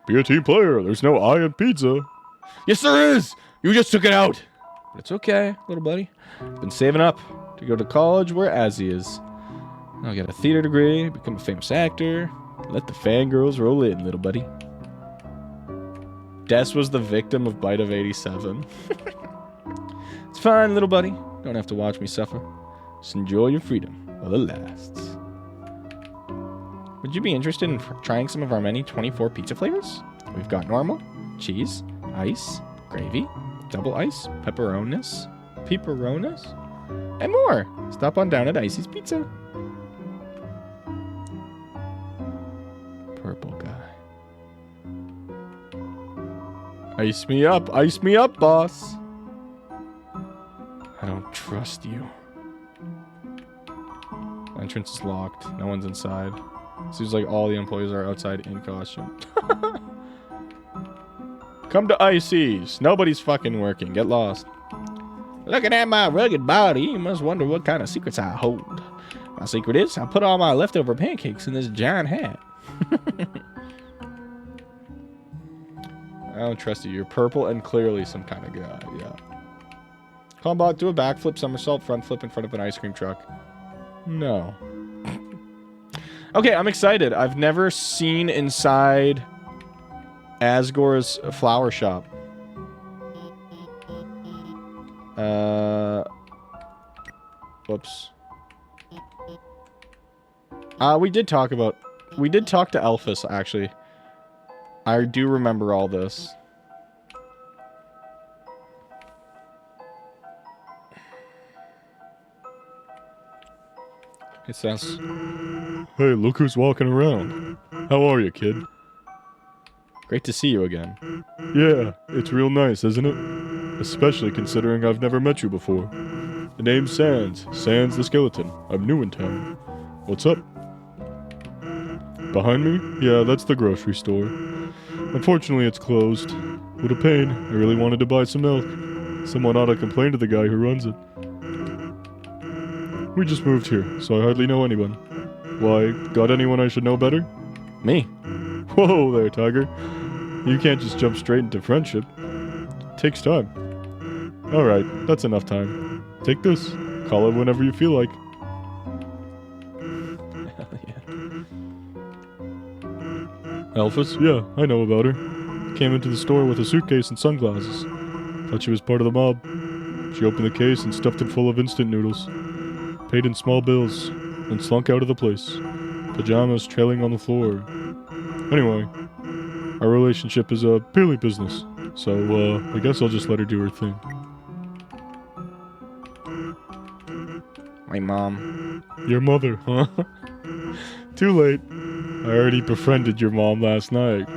be a team player, there's no I in pizza. Yes, there is! You just took it out! But it's okay, little buddy. Been saving up to go to college where Azzy is. I'll get a theater degree, become a famous actor. Let the fangirls roll in, little buddy. Des was the victim of Bite of 87. It's fine, little buddy. Don't have to watch me suffer. Just enjoy your freedom while it lasts. Would you be interested in trying some of our many 24 pizza flavors? We've got normal, cheese, ice, gravy, double ice, pepperonis, and more. Stop on down at Icy's Pizza. Purple guy. Ice me up, boss. I don't trust you. Entrance is locked. No one's inside. Seems like all the employees are outside in costume. Come to Icy's. Nobody's fucking working. Get lost. Looking at my rugged body, you must wonder what kind of secrets I hold. My secret is I put all my leftover pancakes in this giant hat. I don't trust you. You're purple and clearly some kind of guy. Yeah. Combat, do a backflip, somersault, front flip in front of an ice cream truck. No. Okay, I'm excited. I've never seen inside Asgore's flower shop. Whoops. We did talk to Elphys, actually. I do remember all this. It says, "Hey, look who's walking around. How are you, kid? Great to see you again." "Yeah, it's real nice, isn't it? Especially considering I've never met you before. The name's Sans. Sans the Skeleton. I'm new in town. What's up?" "Behind me? Yeah, that's the grocery store. Unfortunately, it's closed. What a pain. I really wanted to buy some milk. Someone ought to complain to the guy who runs it. We just moved here, so I hardly know anyone. Why, got anyone I should know better?" "Me." "Whoa there, Tiger. You can't just jump straight into friendship. It takes time." "Alright, that's enough time. Take this. Call it whenever you feel like." Hell yeah. "Elphys? Yeah, I know about her. Came into the store with a suitcase and sunglasses. Thought she was part of the mob. She opened the case and stuffed it full of instant noodles. Paid in small bills, and slunk out of the place. Pajamas trailing on the floor. Anyway, our relationship is purely business, so I guess I'll just let her do her thing." My mom. "Your mother, huh?" "Too late. I already befriended your mom last night."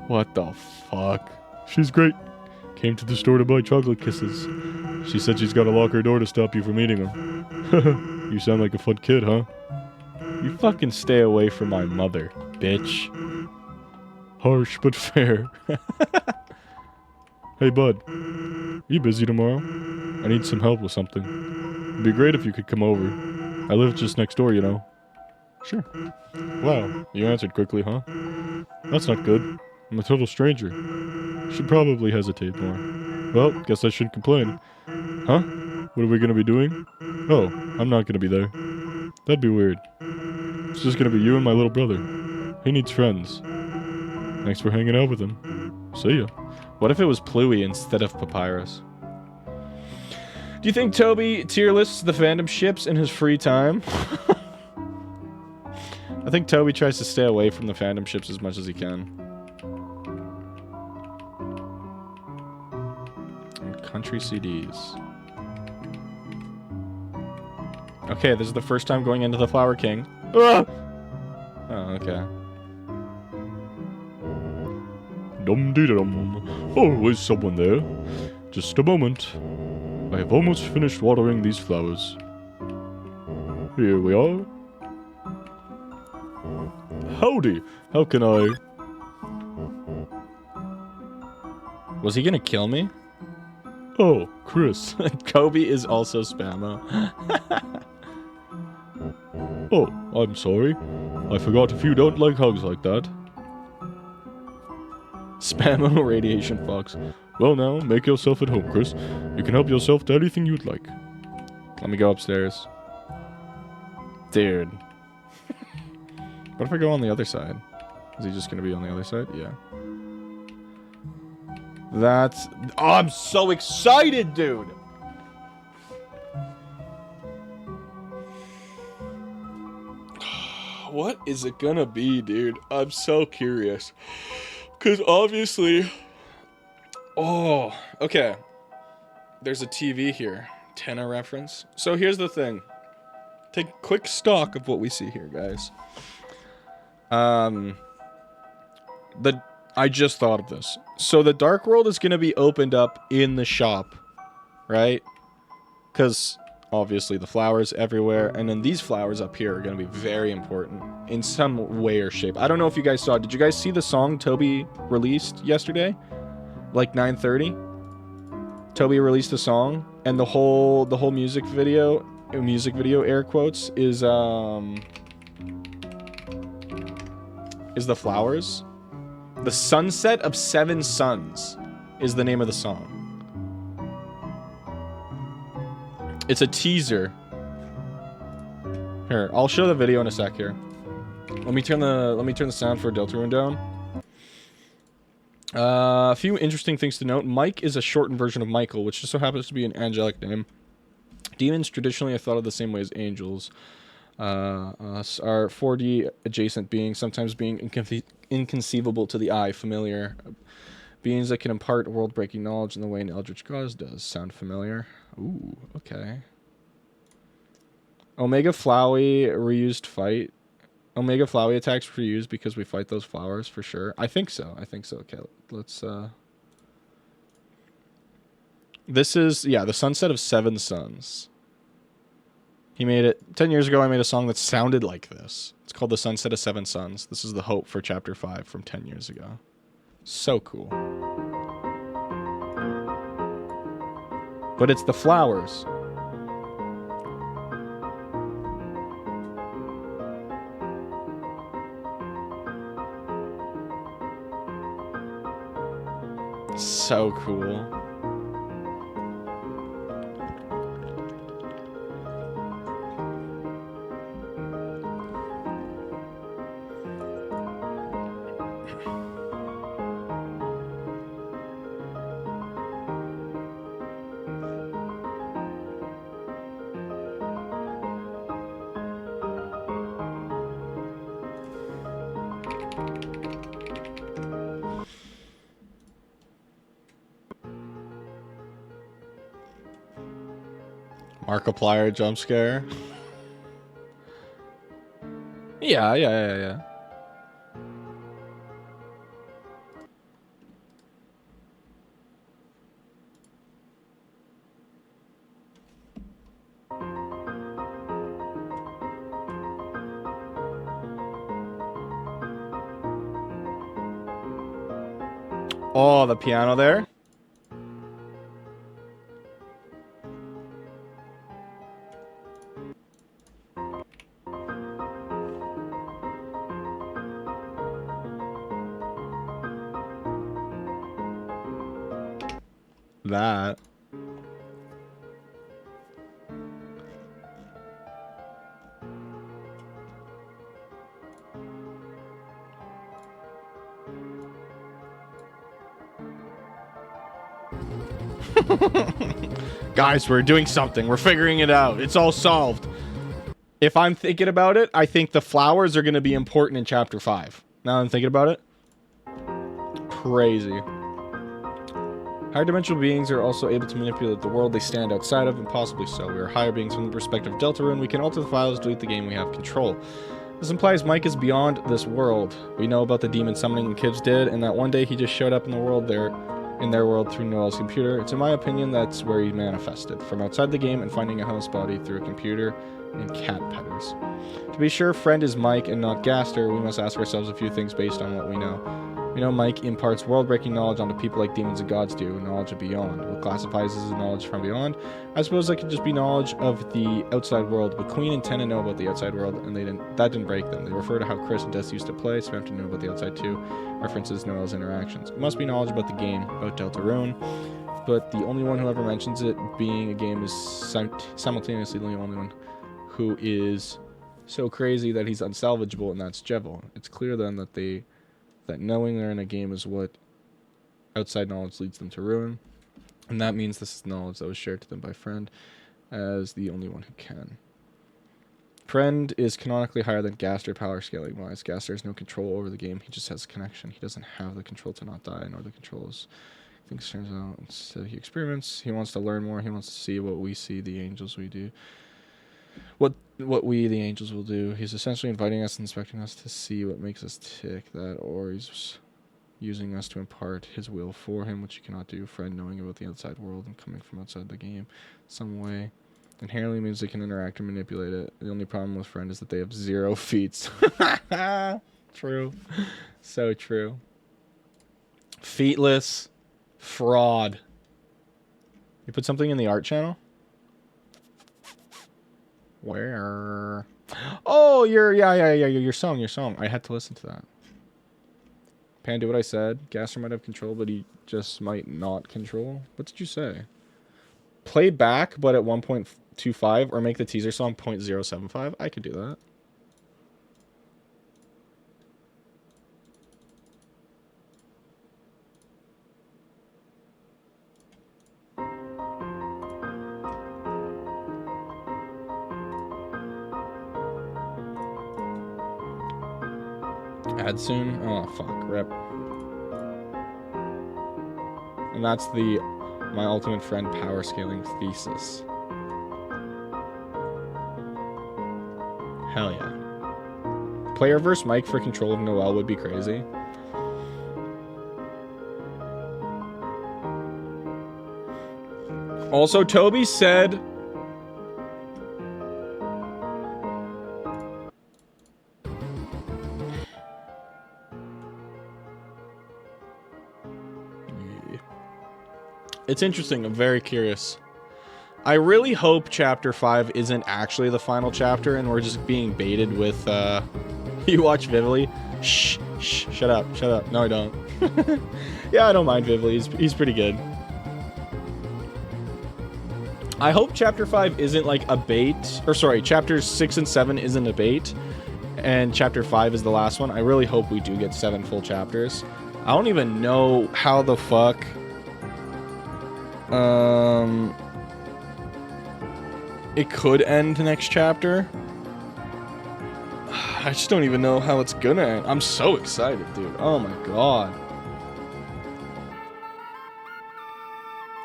What the fuck? "She's great. Came to the store to buy chocolate kisses. She said she's gotta lock her door to stop you from eating them." "You sound like a fun kid, huh?" You fucking stay away from my mother, bitch. Harsh but fair. Hey, bud. You busy tomorrow? I need some help with something. It'd be great if you could come over. I live just next door, you know. Sure. Wow, you answered quickly, huh? That's not good. I'm a total stranger. Should probably hesitate more. Well, guess I shouldn't complain. Huh? What are we gonna be doing? Oh, I'm not gonna be there. That'd be weird. It's just gonna be you and my little brother. He needs friends. Thanks for hanging out with him. See ya. What if it was Pluie instead of Papyrus? Do you think Toby tier lists the fandom ships in his free time? I think Toby tries to stay away from the fandom ships as much as he can. And country CDs. Okay, this is the first time going into the Flower King. Ah! Oh, okay. Dum-dee-dum. Always someone there. Just a moment. I have almost finished watering these flowers. Here we are. Howdy. How can I... Was he gonna kill me? Oh, Chris. Kobe is also Spammo. Oh, I'm sorry. I forgot if you don't like hugs like that. Spammo Radiation Fox. Well now, make yourself at home, Chris. You can help yourself to anything you'd like. Let me go upstairs. Dude. What if I go on the other side? Is he just gonna be on the other side? Yeah. That's... Oh, I'm so excited, dude! What is it gonna be, dude? I'm so curious. Because obviously... Oh, okay. There's a TV here. Tenna reference. So here's the thing. Take quick stock of what we see here, guys. I just thought of this. So the Dark World is gonna be opened up in the shop, right? Because... obviously the flowers everywhere, and then these flowers up here are going to be very important in some way or shape. I don't know if you guys saw, did you guys see the song Toby released yesterday? Like 9:30? Toby released a song, and the whole music video air quotes is the flowers. The Sunset of Seven Suns is the name of the song. It's a teaser. Here, I'll show the video in a sec here. Let me turn the sound for Deltarune down. A few interesting things to note. Mike is a shortened version of Michael, which just so happens to be an angelic name. Demons traditionally are thought of the same way as angels. Are 4D adjacent beings, sometimes being inconceivable to the eye, familiar. Beings that can impart world-breaking knowledge in the way an eldritch goddess does. Sound familiar? Ooh, okay. Omega Flowey reused fight. Omega Flowey attacks reused because we fight those flowers for sure. I think so. Okay, let's this is, yeah, the Sunset of Seven Suns. He made it 10 years ago. I made a song that sounded like this. It's called The Sunset of Seven Suns. This is the hope for chapter 5 from 10 years ago. So cool. But it's the flowers. So cool. Markiplier jump scare. Yeah. Oh, the piano there. That. Guys, we're doing something. We're figuring it out. It's all solved. If I'm thinking about it, I think the flowers are going to be important in chapter 5. Now I'm thinking about it. Crazy. Higher dimensional beings are also able to manipulate the world they stand outside of, and possibly so. We are higher beings from the perspective of Deltarune. We can alter the files, delete the game, we have control. This implies Mike is beyond this world. We know about the demon summoning the kids did, and that one day he just showed up in the world there, in their world through Noel's computer. It's in my opinion that's where he manifested, from outside the game and finding a host body through a computer and cat petters. To be sure friend is Mike and not Gaster, we must ask ourselves a few things based on what we know. We know Mike imparts world-breaking knowledge onto people like demons and gods do, knowledge of beyond. What classifies as knowledge from beyond? I suppose that could just be knowledge of the outside world, but Queen and Tenna know about the outside world, and that didn't break them. They refer to how Chris and Des used to play, so we have to know about the outside too. References Noel's interactions. It must be knowledge about the game, about Deltarune, but the only one who ever mentions it being a game is simultaneously the only one who is so crazy that he's unsalvageable, and that's Jevil. It's clear then that they that knowing they're in a game is what outside knowledge leads them to ruin. And that means this is knowledge that was shared to them by friend as the only one who can. Friend is canonically higher than Gaster power scaling wise. Gaster has no control over the game. He just has a connection. He doesn't have the control to not die, nor the controls. Things turns out. Instead, he experiments. He wants to learn more. He wants to see what we see, the angels we do. What we, the angels, will do. He's essentially inviting us and inspecting us to see what makes us tick. That, or he's using us to impart his will for him, which you cannot do. Friend knowing about the outside world and coming from outside the game some way inherently means they can interact and manipulate it. The only problem with friend is that they have 0 feats. True. So true. Feetless fraud. You put something in the art channel? Where? Oh, your song. I had to listen to that. Pan, do what I said. Gasser might have control, but he just might not control. What did you say? Play back, but at 1.25, or make the teaser song 0.075. I could do that. Ad soon? Oh, fuck. Rip. And that's the My Ultimate Friend power scaling thesis. Hell yeah. Player versus Mike for control of Noelle would be crazy. Also, Toby said... It's interesting. I'm very curious. I really hope Chapter 5 isn't actually the final chapter and we're just being baited with, You watch Vivly? Shh, shut up. No, I don't. Yeah, I don't mind Vivly. He's pretty good. I hope Chapter 5 isn't like a bait. Or sorry, Chapters 6 and 7 isn't a bait. And Chapter 5 is the last one. I really hope we do get 7 full chapters. I don't even know how the fuck... It could end next chapter. I just don't even know how it's gonna end. I'm so excited, dude. Oh my god.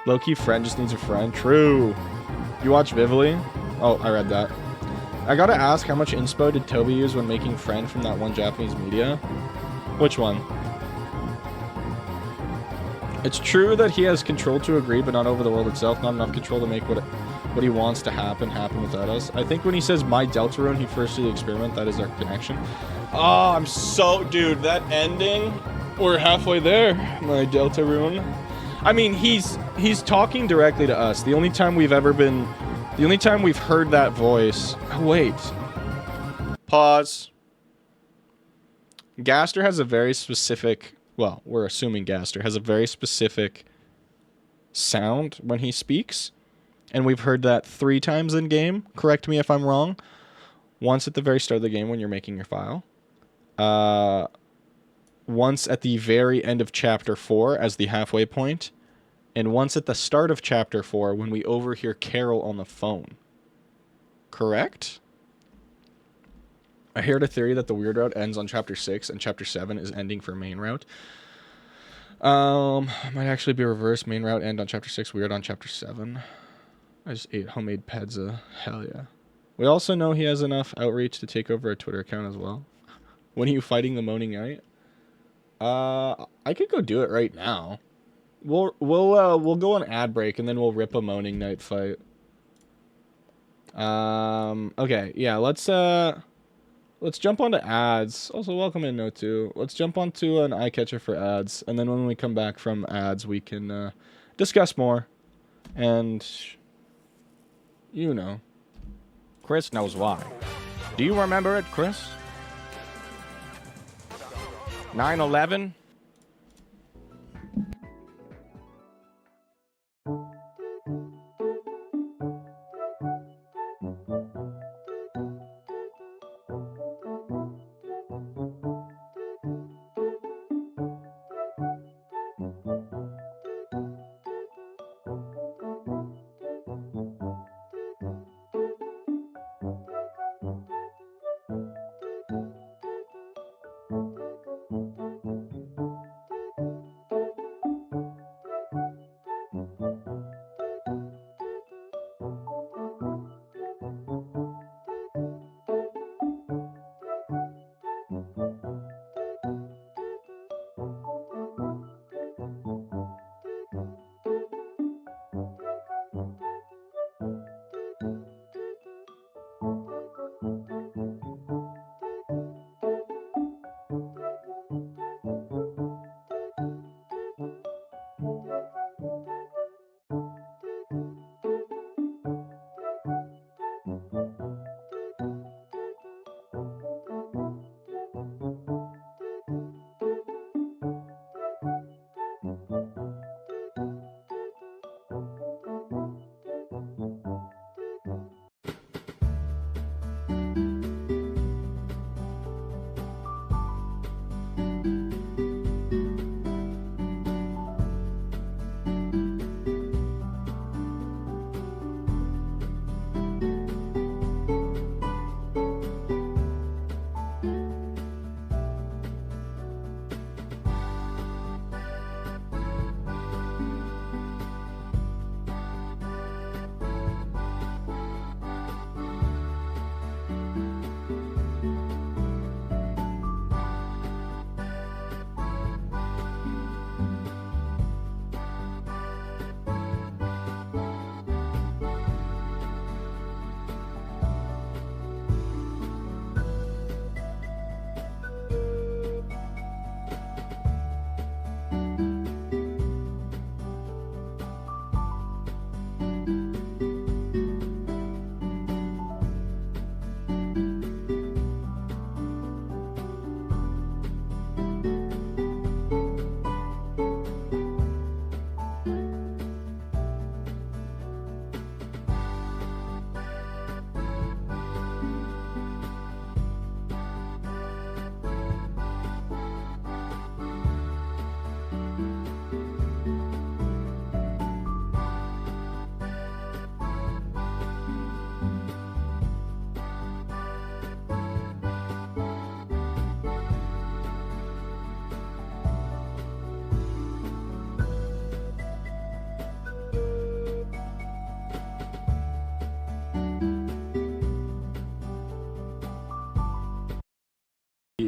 Low-key friend just needs a friend. True. You watch Vivly? Oh, I read that. I gotta ask, how much inspo did Toby use when making friend from that one Japanese media? Which one? It's true that he has control to agree, but not over the world itself. Not enough control to make what he wants to happen without us. I think when he says my Deltarune, he first did the experiment. That is our connection. Oh, I'm so... Dude, that ending... We're halfway there. My Deltarune. I mean, he's talking directly to us. The only time we've ever been... The only time we've heard that voice... Oh, wait. Pause. Gaster has a very specific... Well, we're assuming Gaster has a very specific sound when he speaks. And we've heard that 3 times in game. Correct me if I'm wrong. Once at the very start of the game when you're making your file. Once at the very end of Chapter 4 as the halfway point. And once at the start of Chapter 4 when we overhear Carol on the phone. Correct? I heard a theory that the weird route ends on Chapter 6 and Chapter 7 is ending for main route. Might actually be reversed. Main route end on Chapter 6, weird on Chapter 7. I just ate homemade pizza. Hell yeah. We also know he has enough outreach to take over a Twitter account as well. When are you fighting the Moaning Knight? I could go do it right now. We'll go on ad break and then we'll rip a Moaning Knight fight. Okay, yeah, let's jump onto ads. Also, welcome in, No2. Let's jump onto an eye catcher for ads, and then when we come back from ads, we can discuss more. And you know, Chris knows why. Do you remember it, Chris? 9/11?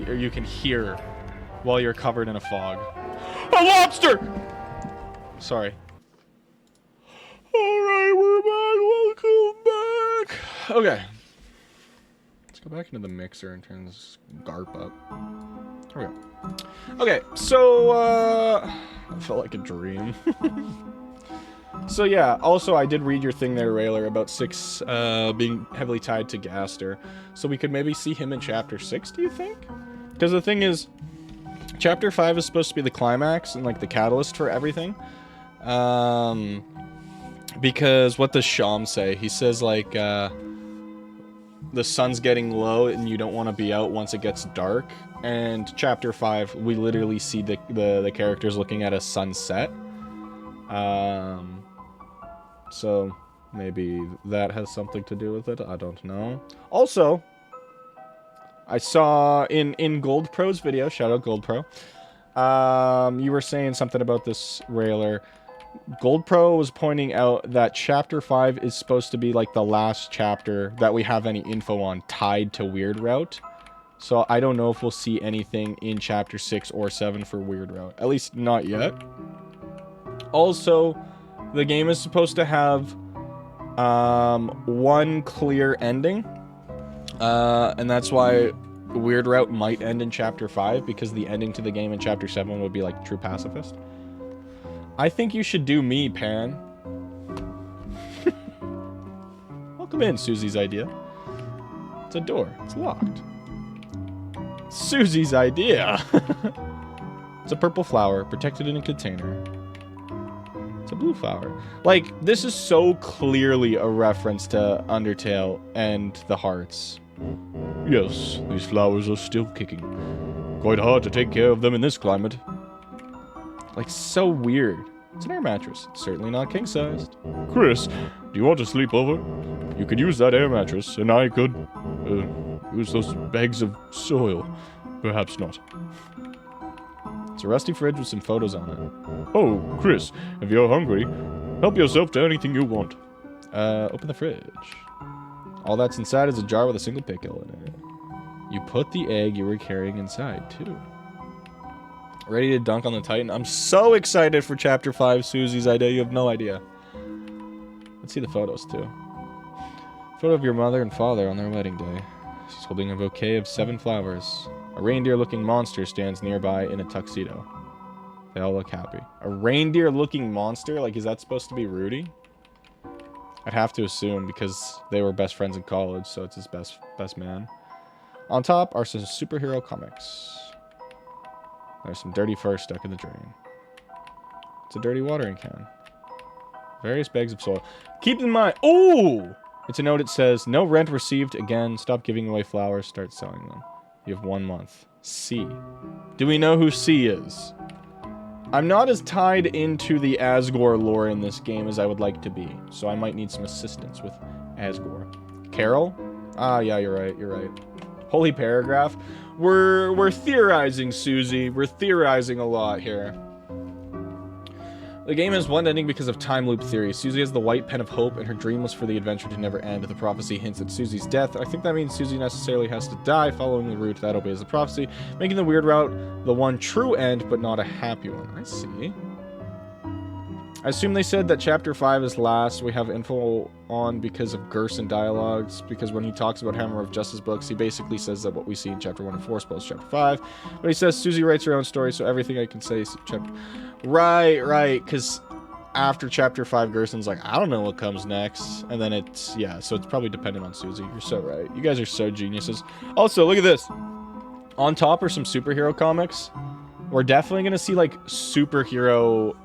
or you can hear while you're covered in a fog. A lobster! Sorry. Alright, we're back. Welcome back. Okay. Let's go back into the mixer and turn this garp up. There we go. Okay, so, I felt like a dream. So yeah, also I did read your thing there, Railer, about 6 being heavily tied to Gaster. So we could maybe see him in Chapter 6, do you think? Because the thing is, Chapter 5 is supposed to be the climax and, like, the catalyst for everything. Because what does Sham say? He says, like, the sun's getting low and you don't want to be out once it gets dark. And Chapter 5, we literally see the characters looking at a sunset. So maybe that has something to do with it. I don't know. Also, I saw in Gold Pro's video, shout out Gold Pro, you were saying something about this, Railer. Gold Pro was pointing out that Chapter 5 is supposed to be like the last chapter that we have any info on tied to Weird Route. So I don't know if we'll see anything in Chapter 6 or 7 for Weird Route. At least not yet. Also, the game is supposed to have one clear ending. And that's why Weird Route might end in Chapter 5, because the ending to the game in Chapter 7 would be like True Pacifist. I think you should do me, Pan. Welcome in, Susie's idea. It's a door. It's locked. Susie's idea. It's a purple flower, protected in a container. It's a blue flower. Like, this is so clearly a reference to Undertale and the hearts. Yes, these flowers are still kicking. Quite hard to take care of them in this climate. Like, so weird. It's an air mattress. It's certainly not king-sized. Chris, do you want to sleep over? You could use that air mattress, and I could, use those bags of soil. Perhaps not. It's a rusty fridge with some photos on it. Oh, Chris, if you're hungry, help yourself to anything you want. Open the fridge. All that's inside is a jar with a single pickle in it. You put the egg you were carrying inside, too. Ready to dunk on the Titan? I'm so excited for Chapter 5, Susie's idea. You have no idea. Let's see the photos, too. Photo of your mother and father on their wedding day. She's holding a bouquet of 7 flowers. A reindeer-looking monster stands nearby in a tuxedo. They all look happy. A reindeer-looking monster? Like, is that supposed to be Rudy? I'd have to assume, because they were best friends in college, so it's his best man. On top are some superhero comics. There's some dirty fur stuck in the drain. It's a dirty watering can. Various bags of soil. Keep in mind... Oh! It's a note that says, no rent received again. Stop giving away flowers. Start selling them. You have 1 month. C. Do we know who C is? I'm not as tied into the Asgore lore in this game as I would like to be. So I might need some assistance with Asgore. Carol? Ah, yeah, you're right. You're right. Holy paragraph. We're theorizing, Susie. We're theorizing a lot here. The game has one ending because of time loop theory. Susie has the white pen of hope, and her dream was for the adventure to never end. The prophecy hints at Susie's death. I think that means Susie necessarily has to die, following the route that obeys the prophecy, making the weird route the one true end, but not a happy one. I see. I assume they said that Chapter 5 is last. We have info on because of Gerson dialogues, because when he talks about Hammer of Justice books, he basically says that what we see in Chapter 1 and 4 spoils Chapter 5. But he says Susie writes her own story, so everything I can say is Chapter... Right, because after Chapter 5, Gerson's like, I don't know what comes next. And then it's, yeah, so it's probably dependent on Susie. You're so right. You guys are so geniuses. Also, look at this. On top are some superhero comics. We're definitely going to see, like, superhero...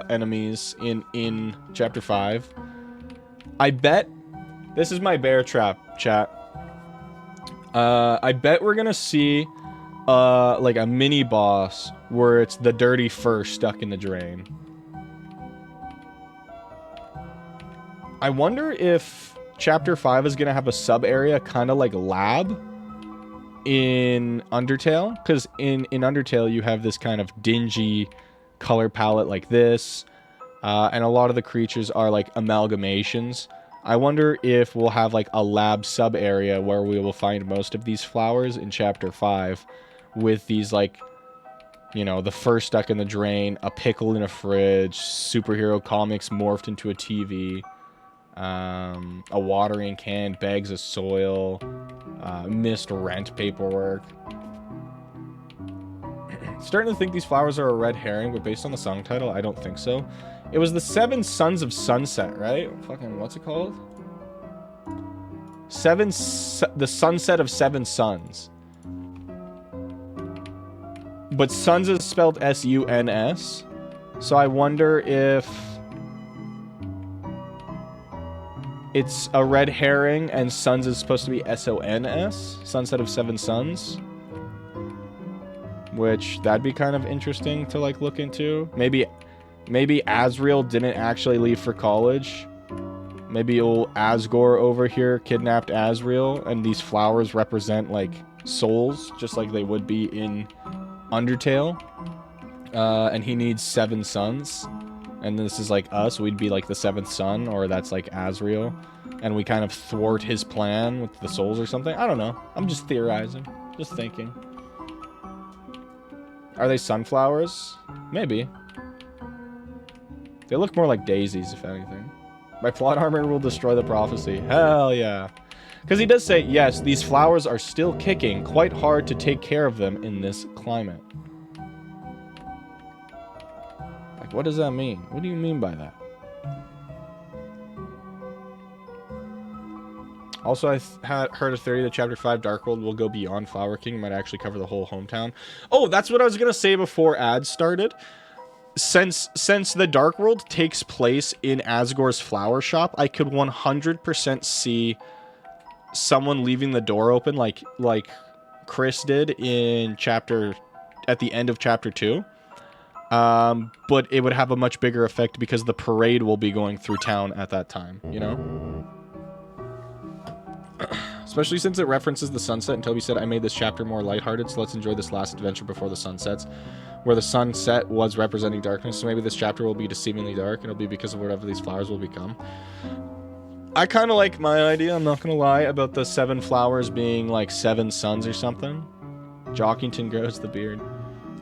enemies in Chapter 5. I bet this is my bear trap, chat. I bet we're gonna see like a mini boss where it's the dirty fur stuck in the drain. I wonder if Chapter 5 is gonna have a sub area kind of like Lab in Undertale, because in Undertale you have this kind of dingy color palette like this, and a lot of the creatures are like amalgamations I wonder if we'll have like a lab sub area where we will find most of these flowers in chapter 5 with these like, you know, the fur stuck in the drain, a pickle in a fridge, superhero comics morphed into a TV, a watering can, bags of soil, missed rent paperwork. Starting to think these flowers are a red herring, but based on the song title, I don't think so. It was the 7 Sons of Sunset, right? Fucking, what's it called? The Sunset of 7 Suns. But Suns is spelled S-U-N-S. So I wonder if it's a red herring and Suns is supposed to be S-O-N-S. Sunset of 7 Suns. Which, that'd be kind of interesting to, like, look into. Maybe Asriel didn't actually leave for college. Maybe old Asgore over here kidnapped Asriel, and these flowers represent, like, souls, just like they would be in Undertale. And he needs 7 sons. And this is, like, us. We'd be, like, the 7th son, or that's, like, Asriel. And we kind of thwart his plan with the souls or something. I don't know. I'm just theorizing. Just thinking. Are they sunflowers? Maybe. They look more like daisies, if anything. My plot armor will destroy the prophecy. Hell yeah. Because he does say, yes, these flowers are still kicking. Quite hard to take care of them in this climate. Like, what does that mean? What do you mean by that? Also, I had heard a theory that Chapter 5 Dark World will go beyond Flower King. It might actually cover the whole hometown. Oh, that's what I was going to say before ads started. Since the Dark World takes place in Asgore's flower shop, I could 100% see someone leaving the door open like Chris did in at the end of Chapter 2. But it would have a much bigger effect because the parade will be going through town at that time, you know? Especially since it references the sunset, and Toby said, I made this chapter more lighthearted, so let's enjoy this last adventure before the sun sets. Where the sunset was representing darkness, so maybe this chapter will be deceivingly dark, and it'll be because of whatever these flowers will become. I kind of like my idea, I'm not going to lie, about the 7 flowers being like 7 suns or something. Jockington grows the beard.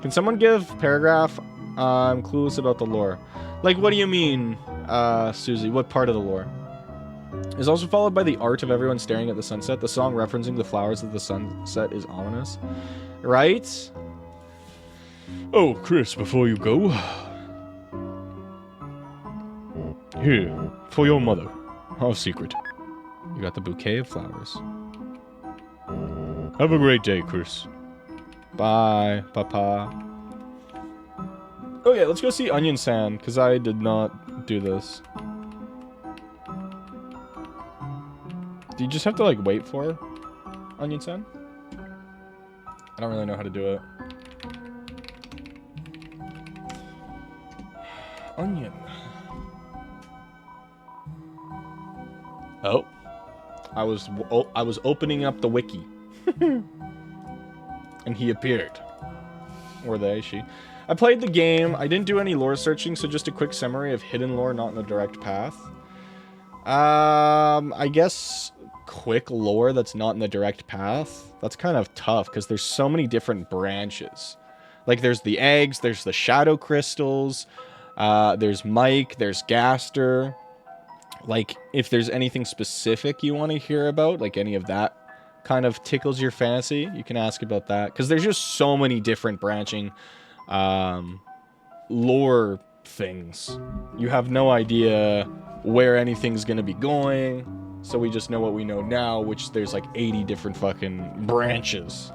Can someone give paragraph? I'm clueless about the lore. Like, what do you mean, Susie? What part of the lore? Is also followed by the art of everyone staring at the sunset. The song referencing the flowers of the sunset is ominous. Right? Oh, Chris, before you go. Here, for your mother. Our secret. You got the bouquet of flowers. Have a great day, Chris. Bye, Papa. Okay, let's go see Onion Sand, because I did not do this. Do you just have to, like, wait for Onion Sand? I don't really know how to do it. Onion. Oh. I was opening up the wiki. And he appeared. Or they, she. I played the game. I didn't do any lore searching, so just a quick summary of hidden lore not in the direct path. I guess quick lore that's not in the direct path. That's kind of tough because there's so many different branches. Like there's the eggs, there's the shadow crystals, there's Mike, there's Gaster. Like if there's anything specific you want to hear about, like any of that kind of tickles your fancy, you can ask about that. Because there's just so many different branching lore things. You have no idea where anything's gonna be going, so we just know what we know now, which there's like 80 different fucking branches.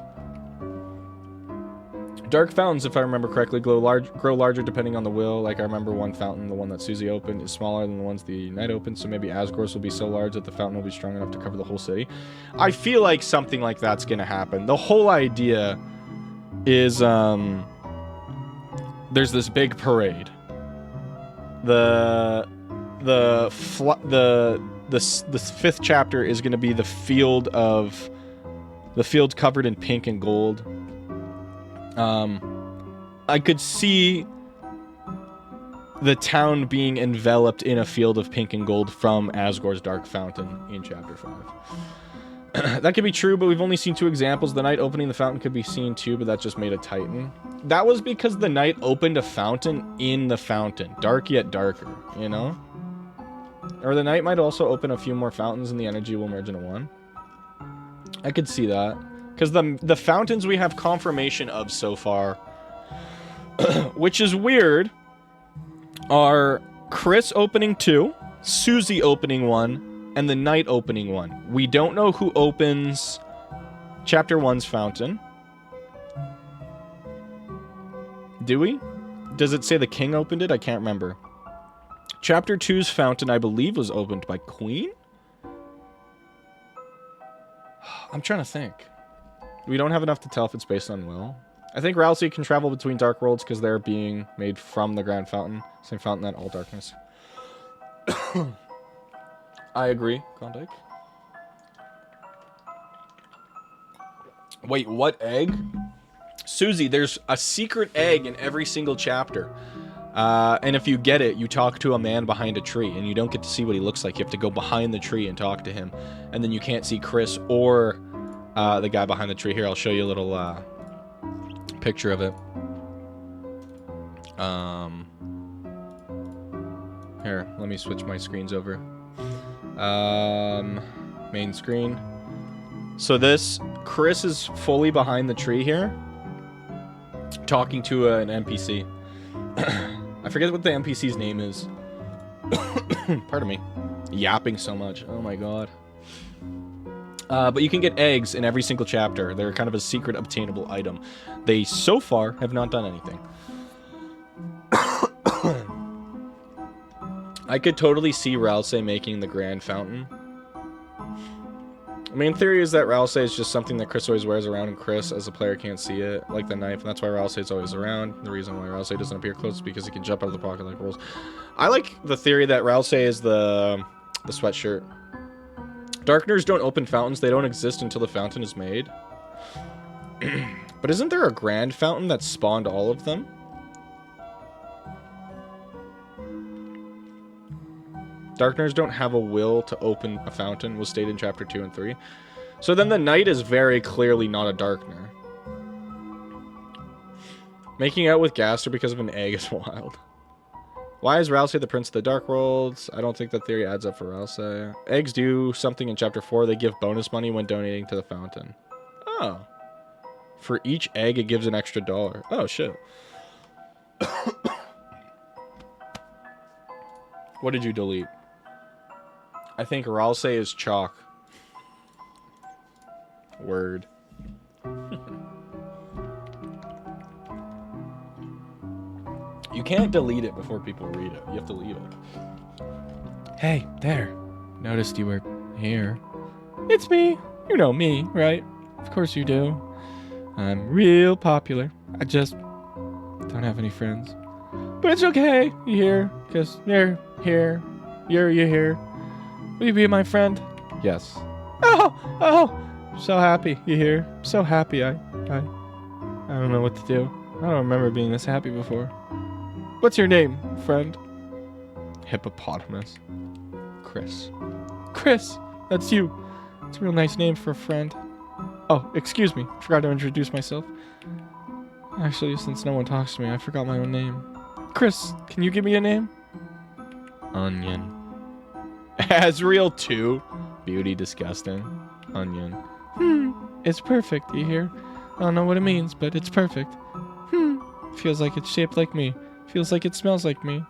Dark fountains, if I remember correctly, grow larger depending on the will. Like I remember one fountain, the one that Susie opened, is smaller than the ones the knight opened, so maybe Asgore's will be so large that the fountain will be strong enough to cover the whole city. I feel like something like that's gonna happen. The whole idea is there's this big parade. The 5th chapter is going to be the field covered in pink and gold. I could see the town being enveloped in a field of pink and gold from Asgore's Dark Fountain in Chapter 5. That could be true, but we've only seen 2 examples. The knight opening the fountain could be seen too, but that just made a Titan. That was because the knight opened a fountain in the fountain. Dark yet darker, you know? Or the knight might also open a few more fountains and the energy will merge into one. I could see that. Because the fountains we have confirmation of so far, which is weird, are Chris opening 2, Susie opening 1, and the knight opening 1. We don't know who opens Chapter 1's fountain. Do we? Does it say the king opened it? I can't remember. Chapter 2's fountain, I believe, was opened by Queen? I'm trying to think. We don't have enough to tell if it's based on will. I think Rousey can travel between dark worlds because they're being made from the Grand Fountain. Same fountain that all darkness. I agree, Klondike. Wait, what egg? Susie, there's a secret egg in every single chapter. And if you get it, you talk to a man behind a tree, and you don't get to see what he looks like. You have to go behind the tree and talk to him. And then you can't see Chris or the guy behind the tree. Here, I'll show you a little picture of it. Here, let me switch my screens over. Main screen. So this, Chris is fully behind the tree here, talking to an NPC. I forget what the NPC's name is. Pardon me. Yapping so much. Oh my god. But you can get eggs in every single chapter. They're kind of a secret obtainable item. They, so far, have not done anything. I could totally see Rousey making the Grand Fountain. The main theory is that Rousey is just something that Chris always wears around, and Chris, as a player, can't see it, like the knife, and that's why Rousey is always around. The reason why Rousey doesn't appear close is because he can jump out of the pocket like rolls. I like the theory that Rousey is the sweatshirt. Darkners don't open fountains. They don't exist until the fountain is made. But isn't there a Grand Fountain that spawned all of them? Darkners don't have a will to open a fountain, was stated in Chapter 2 and 3. So then the knight is very clearly not a Darkner. Making out with Gaster because of an egg is wild. Why is Rousey the Prince of the Dark Worlds? I don't think that theory adds up for Rousey. Eggs do something in Chapter 4. They give bonus money when donating to the fountain. Oh. For each egg, it gives an extra $1. Oh, shit. What did you delete? I think Rousey is chalk. Word. You can't delete it before people read it. You have to leave it. Hey, there. Noticed you were here. It's me. You know me, right? Of course you do. I'm real popular. I just don't have any friends. But it's okay. You here? Because you're here. You're here. Will you be my friend? Yes. Oh! So happy you're here. So happy. I don't know what to do. I don't remember being this happy before. What's your name, friend? Hippopotamus. Chris. Chris! That's you. It's a real nice name for a friend. Oh, excuse me. I forgot to introduce myself. Actually, since no one talks to me, I forgot my own name. Chris, can you give me a name? Onion. Azrael 2. Beauty disgusting. Onion. It's perfect, you hear? I don't know what it means, but it's perfect. Feels like it's shaped like me. Feels like it smells like me.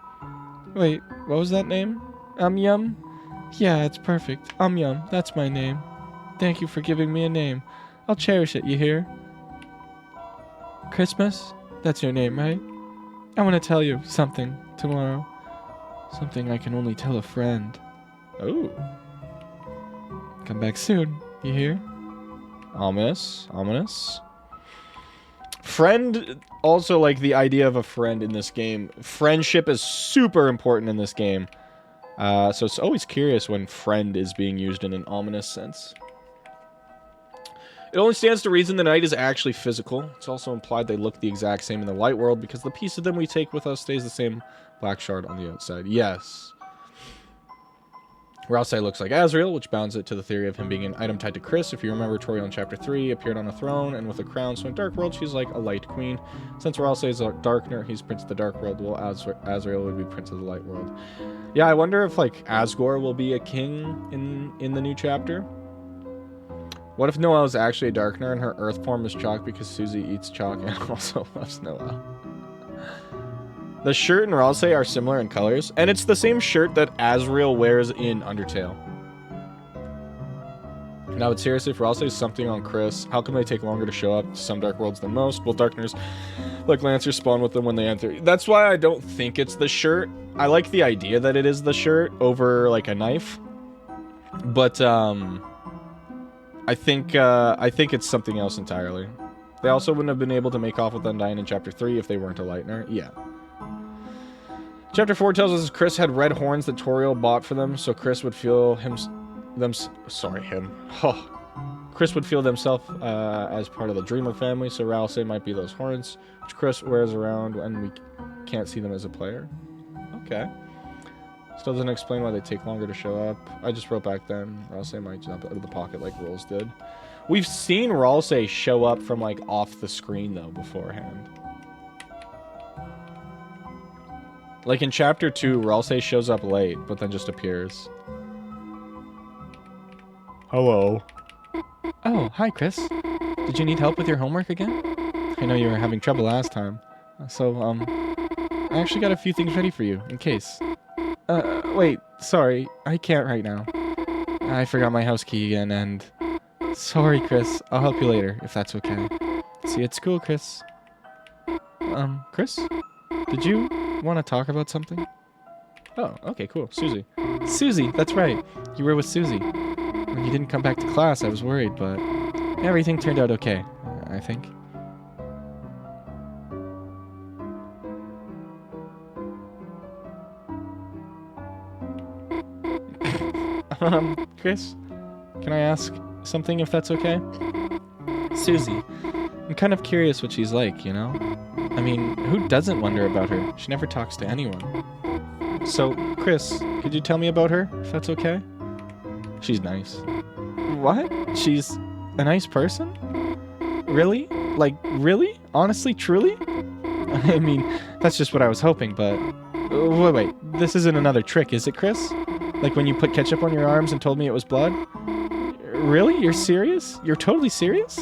Wait, what was that name? Yum? Yeah, it's perfect. Yum, that's my name. Thank you for giving me a name. I'll cherish it, you hear? Christmas? That's your name, right? I want to tell you something tomorrow. Something I can only tell a friend. Oh. Come back soon, you hear? Ominous. Ominous. Friend, also like the idea of a friend in this game. Friendship is super important in this game. So it's always curious when friend is being used in an ominous sense. It only stands to reason the night is actually physical. It's also implied they look the exact same in the light world because the piece of them we take with us stays the same black shard on the outside. Yes. Rousey looks like Azrael, which bounds it to the theory of him being an item tied to Chris. If you remember, Toriel in Chapter 3 appeared on a throne and with a crown, so in Dark World, she's like a light queen. Since Rousey is a Darkner, he's Prince of the Dark World, while Azrael would be Prince of the Light World. Yeah, I wonder if, like, Asgore will be a king in the new chapter. What if Noelle is actually a Darkner and her Earth form is Chalk because Susie eats Chalk and also loves Noelle? The shirt and Rousey are similar in colors, and it's the same shirt that Azrael wears in Undertale. Now, but seriously, if Rousey is something on Chris, how come they take longer to show up to some Dark Worlds than most? Well, Darkners, like Lancers, spawn with them when they enter. That's why I don't think it's the shirt. I like the idea that it is the shirt over, like, a knife. But, I think it's something else entirely. They also wouldn't have been able to make off with Undyne in Chapter 3 if they weren't a Lightner. Yeah. Chapter 4 tells us Chris had red horns that Toriel bought for them, so Chris would feel Chris would feel themselves as part of the Dreamer family, so Rousey might be those horns, which Chris wears around and we can't see them as a player. Okay. Still doesn't explain why they take longer to show up. I just wrote back then, Rousey might jump out of the pocket like Rolls did. We've seen Rousey show up from, like, off the screen, though, beforehand. Like in Chapter 2, Rousey shows up late, but then just appears. Hello. Oh, hi, Chris. Did you need help with your homework again? I know you were having trouble last time. So, I actually got a few things ready for you, in case. Wait, sorry. I can't right now. I forgot my house key again, and... Sorry, Chris. I'll help you later, if that's okay. See you at school, Chris. Chris? Did you want to talk about something? Oh, okay, cool. Susie. Susie, that's right. You were with Susie. When you didn't come back to class, I was worried, but everything turned out okay, I think. Chris, can I ask something if that's okay? Susie, I'm kind of curious what she's like, you know? I mean, who doesn't wonder about her? She never talks to anyone. So, Chris, could you tell me about her, if that's okay? She's nice. What? She's a nice person? Really? Like, really? Honestly? Truly? I mean, that's just what I was hoping, but... Wait, this isn't another trick, is it, Chris? Like when you put ketchup on your arms and told me it was blood? Really? You're serious? You're totally serious?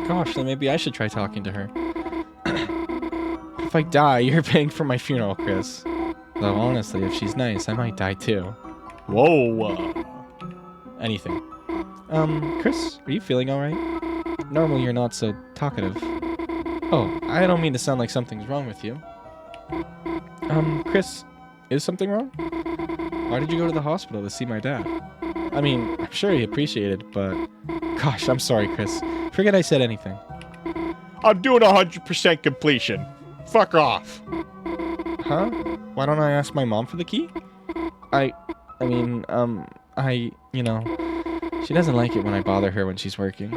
Gosh, then maybe I should try talking to her. If I die, you're paying for my funeral, Chris. Though honestly, if she's nice, I might die too. Whoa. Anything. Chris, are you feeling alright? Normally you're not so talkative. Oh, I don't mean to sound like something's wrong with you. Chris, is something wrong? Why did you go to the hospital to see my dad? I mean, I'm sure he appreciated it, but... Gosh, I'm sorry, Chris. Forget I said anything. I'm doing 100% completion. Fuck off. Huh? Why don't I ask my mom for the key? You know, she doesn't like it when I bother her when she's working.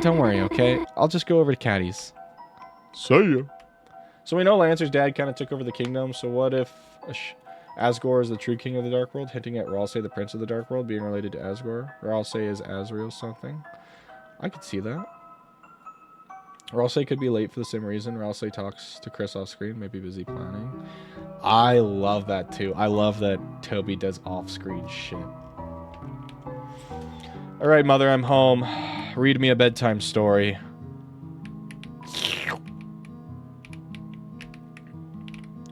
Don't worry, okay? I'll just go over to Caddy's. See ya. So we know Lancer's dad kind of took over the kingdom, so what if Asgore is the true king of the Dark World, hinting at Rousey, the prince of the Dark World, being related to Asgore? Rousey is Azrael something? I could see that. Rousey could be late for the same reason. Rousey talks to Chris off screen, maybe busy planning. I love that too. I love that Toby does off-screen shit. Alright, Mother, I'm home. Read me a bedtime story.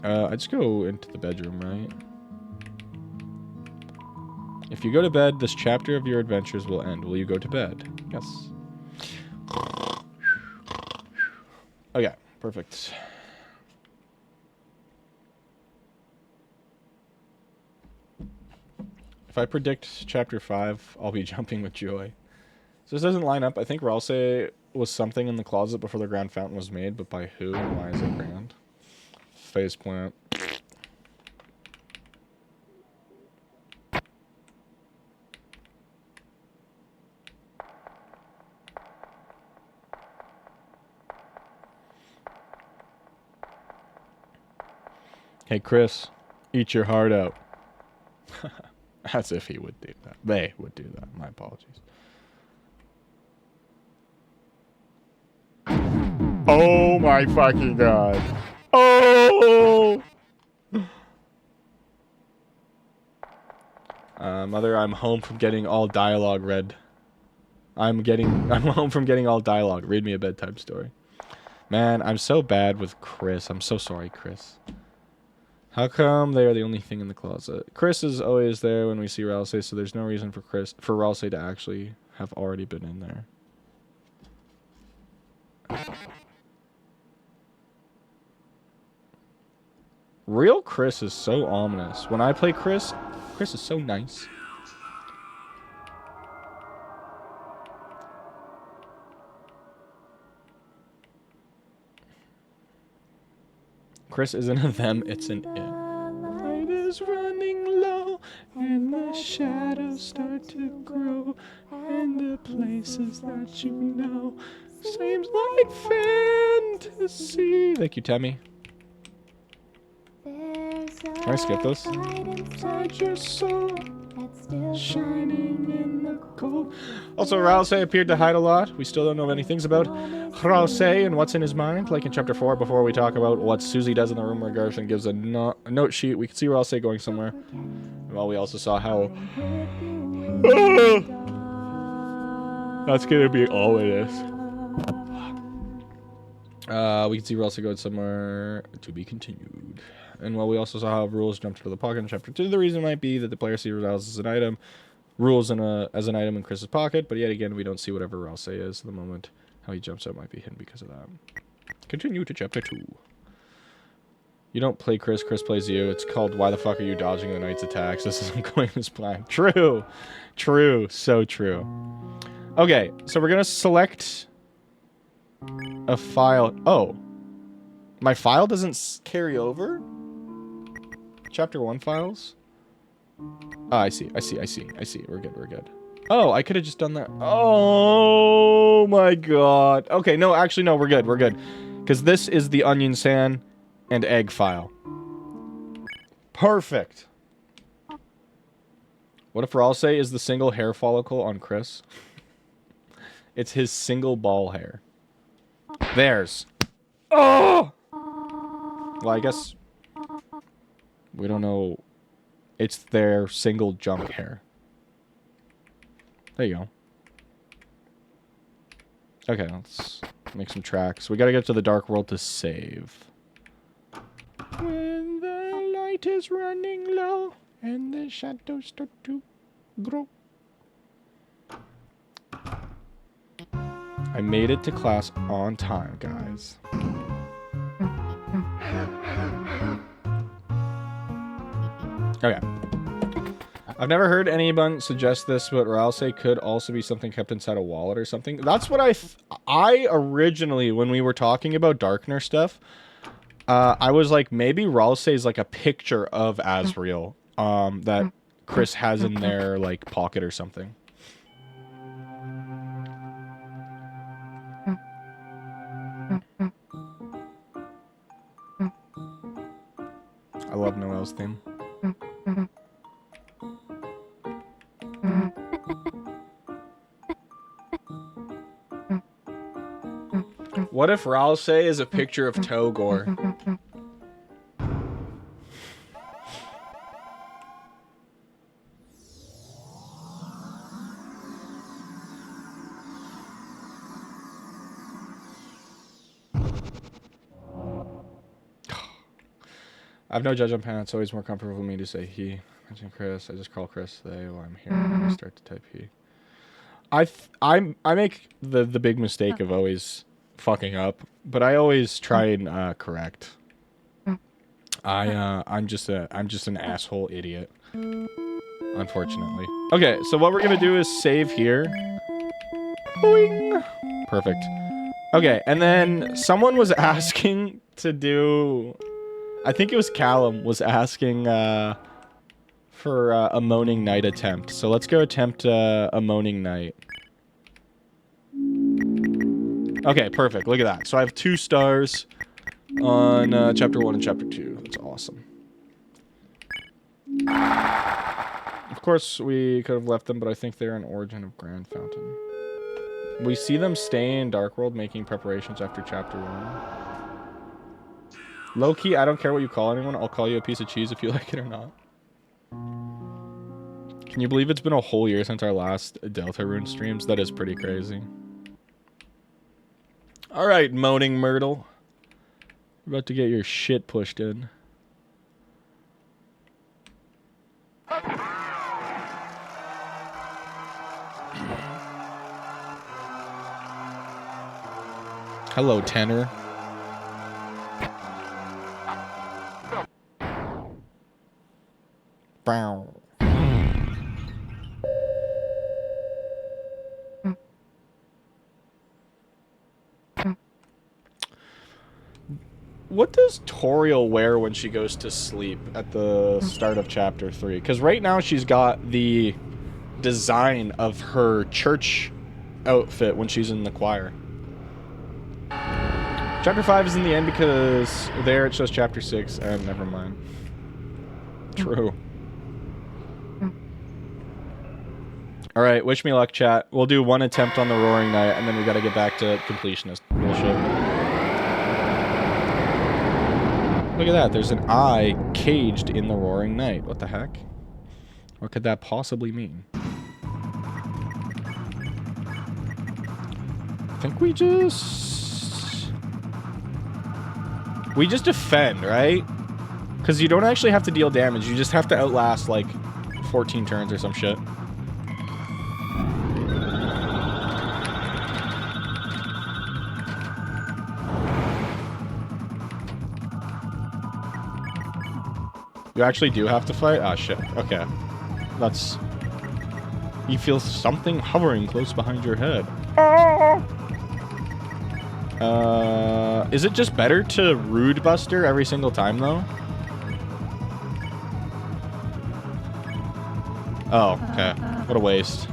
I just go into the bedroom, right? If you go to bed, this chapter of your adventures will end. Will you go to bed? Yes. Okay, perfect. If I predict chapter 5, I'll be jumping with joy. So this doesn't line up. I think Rousey was something in the closet before the Grand Fountain was made, but by who and why is it grand? Faceplant. Hey, Chris, eat your heart out. As if he would do that. They would do that. My apologies. Oh my fucking god. Oh! Mother, I'm home from getting all dialogue read. I'm home from getting all dialogue. Read me a bedtime story. Man, I'm so bad with Chris. I'm so sorry, Chris. How come they are the only thing in the closet? Chris is always there when we see Ralsei, so there's no reason for Ralsei to actually have already been in there. Real Chris is so ominous. When I play Chris, Chris is so nice. Chris isn't a them, it's an it. Light is running low, and the shadows start to grow, and the places that you know seems like fantasy. Thank you, Tammy. Can I skip this? Inside your soul, shining in the cold. Also, Ralsei appeared to hide a lot. We still don't know many things about Ralsei and what's in his mind. Like in Chapter 4, before we talk about what Susie does in the room where Garson gives a note sheet, we can see Ralsei going somewhere. Well, we also saw how... That's gonna be ominous. We can see Ralsei going somewhere to be continued. And while we also saw how rules jumped into the pocket in Chapter 2, the reason might be that the player sees Ralsei as an item, rules as an item in Chris's pocket, but yet again, we don't see whatever Ralsei is at the moment. How he jumps out might be hidden because of that. Continue to Chapter 2. You don't play Chris, Chris plays you. It's called Why the Fuck Are You Dodging the Knight's Attacks? This isn't going as planned. True. True. So true. Okay, so we're going to select a file. Oh. My file doesn't carry over? Chapter 1 files? Oh, I see. We're good. Oh, I could have just done that. Oh my god. Okay, no, actually, no, we're good. Because this is the onion sand and egg file. Perfect. What if Ralsei is the single hair follicle on Chris? It's his single ball hair. Theirs. Oh! Well, I guess... we don't know. It's their single junk hair. There you go. Okay, let's make some tracks. We gotta get to the dark world to save. When the light is running low and the shadows start to grow. I made it to class on time, guys. Okay. I've never heard anyone suggest this, but Ralsei could also be something kept inside a wallet or something. That's what I originally, when we were talking about Darkner stuff, I was like, maybe Ralsei is like a picture of Asriel that Chris has in their like pocket or something. I love Noel's theme. What if Ralsei is a picture of Togor? I have no judge on Pan. It's always more comfortable for me to say he. Mention Chris. I just call Chris they while I'm here. And I start to type he. I make the big mistake of always fucking up, but I always try and correct. I'm just an asshole idiot, unfortunately. Okay, so what we're gonna do is save here. Boing. Perfect. Okay, and then someone was asking to do. I think it was Callum was asking for a moaning night attempt. So let's go attempt a moaning night. Okay, perfect. Look at that. So I have 2 stars on Chapter 1 and Chapter 2. That's awesome. Of course, we could have left them, but I think they're an origin of Grand Fountain. We see them stay in Dark World making preparations after Chapter 1. Low-key, I don't care what you call anyone. I'll call you a piece of cheese if you like it or not. Can you believe it's been a whole year since our last Deltarune streams? That is pretty crazy. Alright, Moaning Myrtle. We're about to get your shit pushed in. Hello, Tenor. Bow. What does Toriel wear when she goes to sleep at the start of Chapter 3? Because right now she's got the design of her church outfit when she's in the choir. Chapter 5 is in the end because there it shows Chapter 6, and never mind. True. Alright, wish me luck, chat. We'll do one attempt on the Roaring Knight, and then we gotta get back to completionist bullshit. Look at that, there's an eye caged in the Roaring Knight. What the heck? What could that possibly mean? I think we just defend, right? Because you don't actually have to deal damage, you just have to outlast like 14 turns or some shit. You actually do have to fight? Ah, shit. Okay. That's... You feel something hovering close behind your head. Is it just better to Rude Buster every single time, though? Oh, okay. What a waste.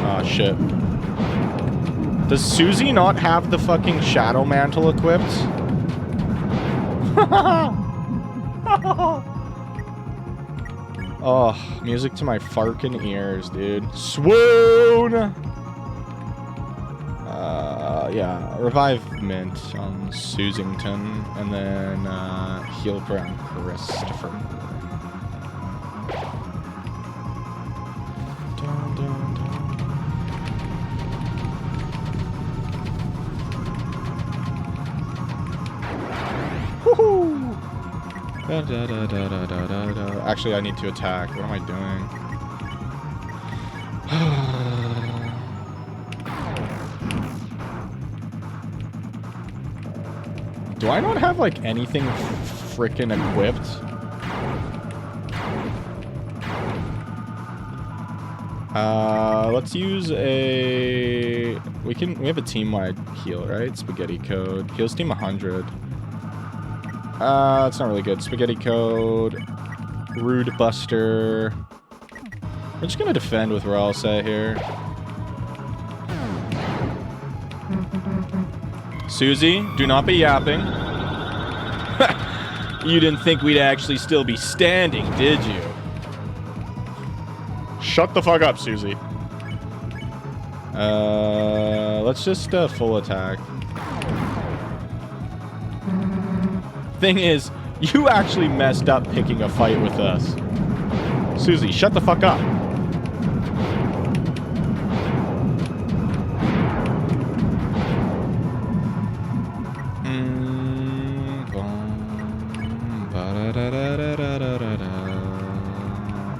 Oh, shit. Does Susie not have the fucking Shadow Mantle equipped? Oh, music to my farkin' ears, dude. Swoon! Yeah, Revive Mint on Susington, and then, Heal Brown Christopher. Dun, dun, dun. Woohoo! Da, da, da, da, da, da, da, da. Actually, I need to attack. What am I doing? Do I not have, like, anything frickin' equipped? Let's use a... We have a team-wide heal, right? Spaghetti Code. Heals team 100. It's not really good. Spaghetti Code. Rude Buster. We're just gonna defend with Royal Set here. Susie, do not be yapping. You didn't think we'd actually still be standing, did you? Shut the fuck up, Susie. Let's just full attack. Thing is, you actually messed up picking a fight with us. Susie, shut the fuck up.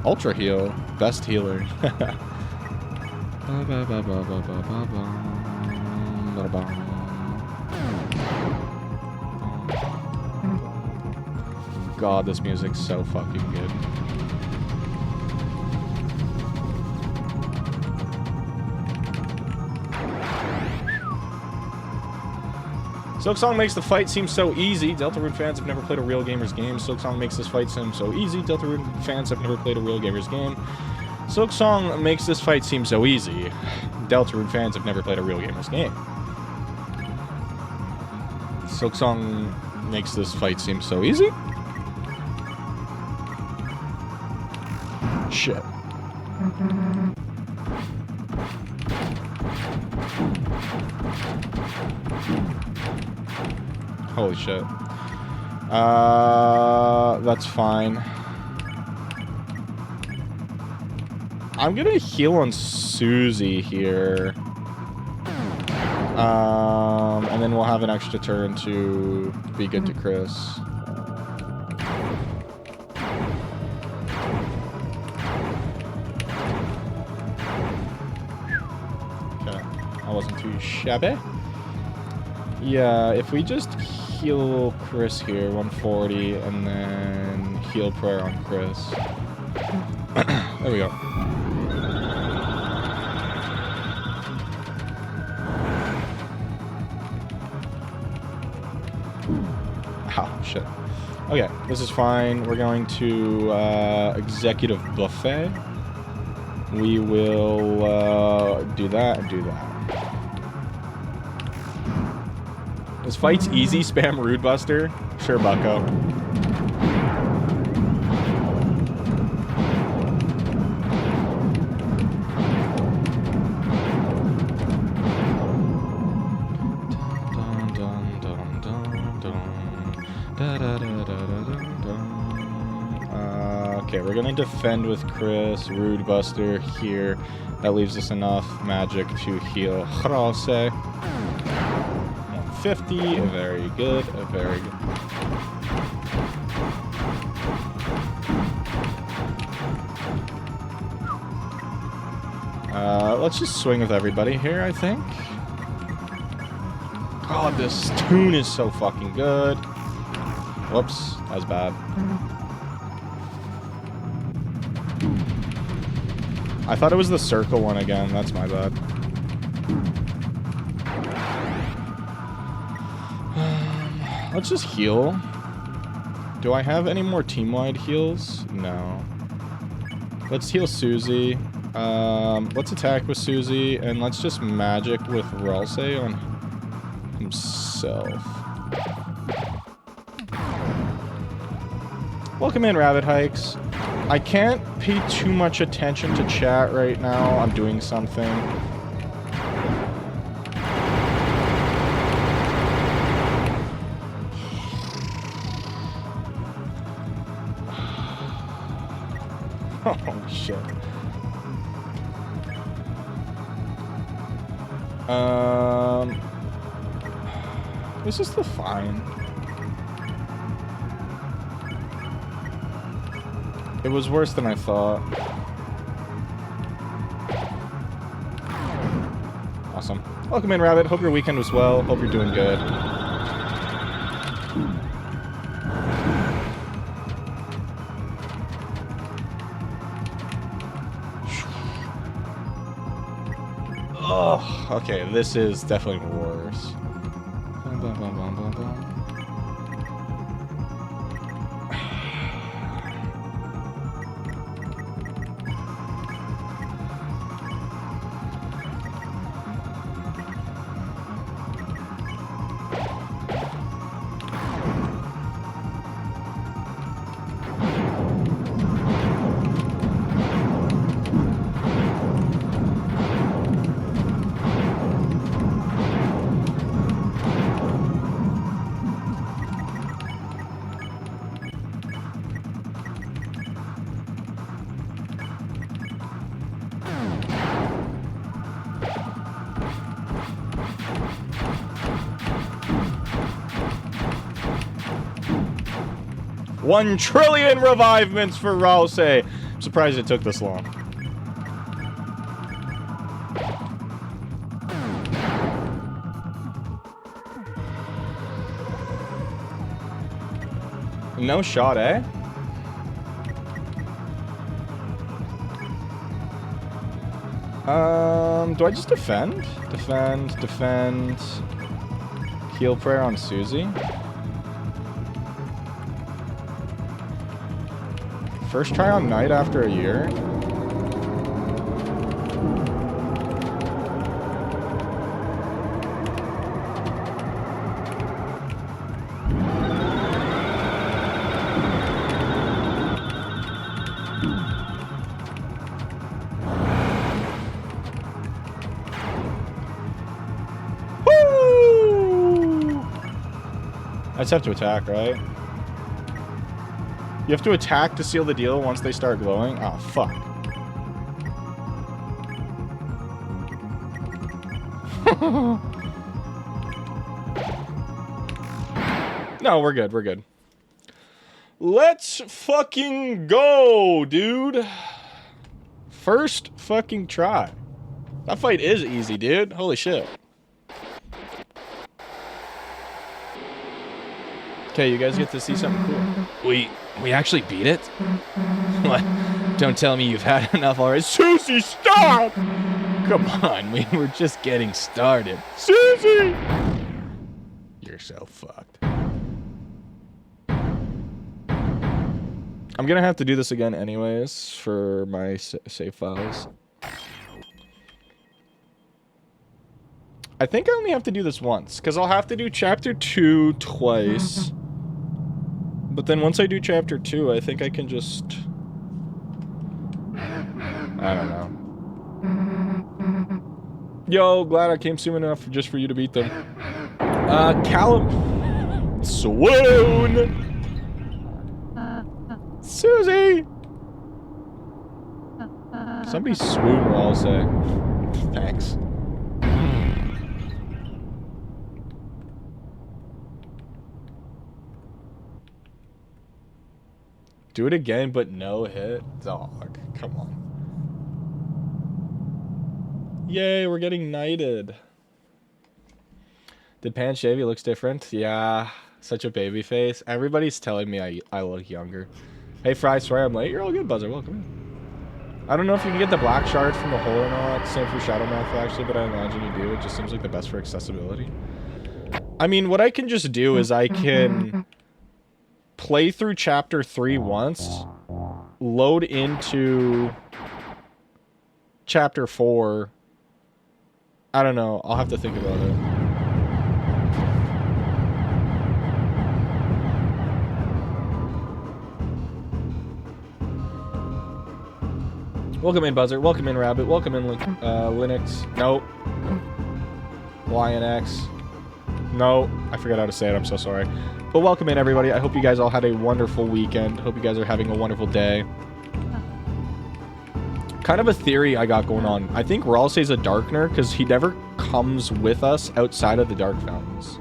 Ultra heal, best healer. God, this music's so fucking good. Silksong makes the fight seem so easy. Deltarune fans have never played a real gamer's game. Silksong makes this fight seem so easy. Deltarune fans have never played a real gamer's game. Silksong makes this fight seem so easy. Deltarune fans have never played a real gamer's game. Silksong makes this fight seem so easy. Shit. Holy shit. That's fine. I'm gonna heal on Susie here. And then we'll have an extra turn to be good to Chris. Okay, that wasn't too shabby. Yeah, if we just heal Chris here, 140, and then heal prayer on Chris. There we go. Oh, shit. Okay, this is fine. We're going to executive buffet. We will do that and do that. This fight's easy. Spam Rude Buster. Sure, bucko. Okay, we're gonna defend with Chris, Rude Buster here. That leaves us enough magic to heal Jose. 150, very good, very good. Let's just swing with everybody here, I think. God, this tune is so fucking good. Whoops, that was bad. I thought it was the circle one again. That's my bad. Let's just heal. Do I have any more team-wide heals? No. Let's heal Susie. Let's attack with Susie, and let's just magic with Ralse on himself. Welcome in, Rabbit Hikes. I can't pay too much attention to chat right now. I'm doing something. Oh, shit. This is still fine. It was worse than I thought. Awesome. Welcome in, Rabbit. Hope your weekend was well. Hope you're doing good. Oh, okay. This is definitely worse. One trillion revivements for Ralse. I'm surprised it took this long. No shot, eh? Do I just defend? Defend. Heal prayer on Susie. First try on Knight after a year. I just have to attack, right? You have to attack to seal the deal once they start glowing? Oh, fuck. No, we're good, we're good. Let's fucking go, dude. First fucking try. That fight is easy, dude. Holy shit. Okay, you guys get to see something cool. We actually beat it? What? Don't tell me you've had enough already. Susie, stop! Come on, we were just getting started. Susie! You're so fucked. I'm gonna have to do this again anyways for my save files. I think I only have to do this once, because I'll have to do Chapter 2 twice. But then once I do Chapter 2, I think I can just... I don't know. Yo, glad I came soon enough just for you to beat them. Callum... Swoon! Susie! Somebody swoon, will I'll say. Thanks. Do it again, but no hit? Dog, come on. Yay, we're getting knighted. Did Pan shave? He looks different. Yeah, such a baby face. Everybody's telling me I look younger. Hey, Fry, sorry I'm late. You're all good, Buzzer. Welcome in. I don't know if you can get the black shard from the hole or not. Same for Shadow Math, actually, but I imagine you do. It just seems like the best for accessibility. I mean, what I can just do is I can... play through Chapter 3 once, load into Chapter 4. I don't know. I'll have to think about it. Welcome in, Buzzer. Welcome in, Rabbit. Welcome in, Linux. Nope. LionX. No, I forgot how to say it. I'm so sorry. But welcome in, everybody. I hope you guys all had a wonderful weekend. Hope you guys are having a wonderful day. Kind of a theory I got going on. I think Ralsei's a Darkner because he never comes with us outside of the Dark Fountains.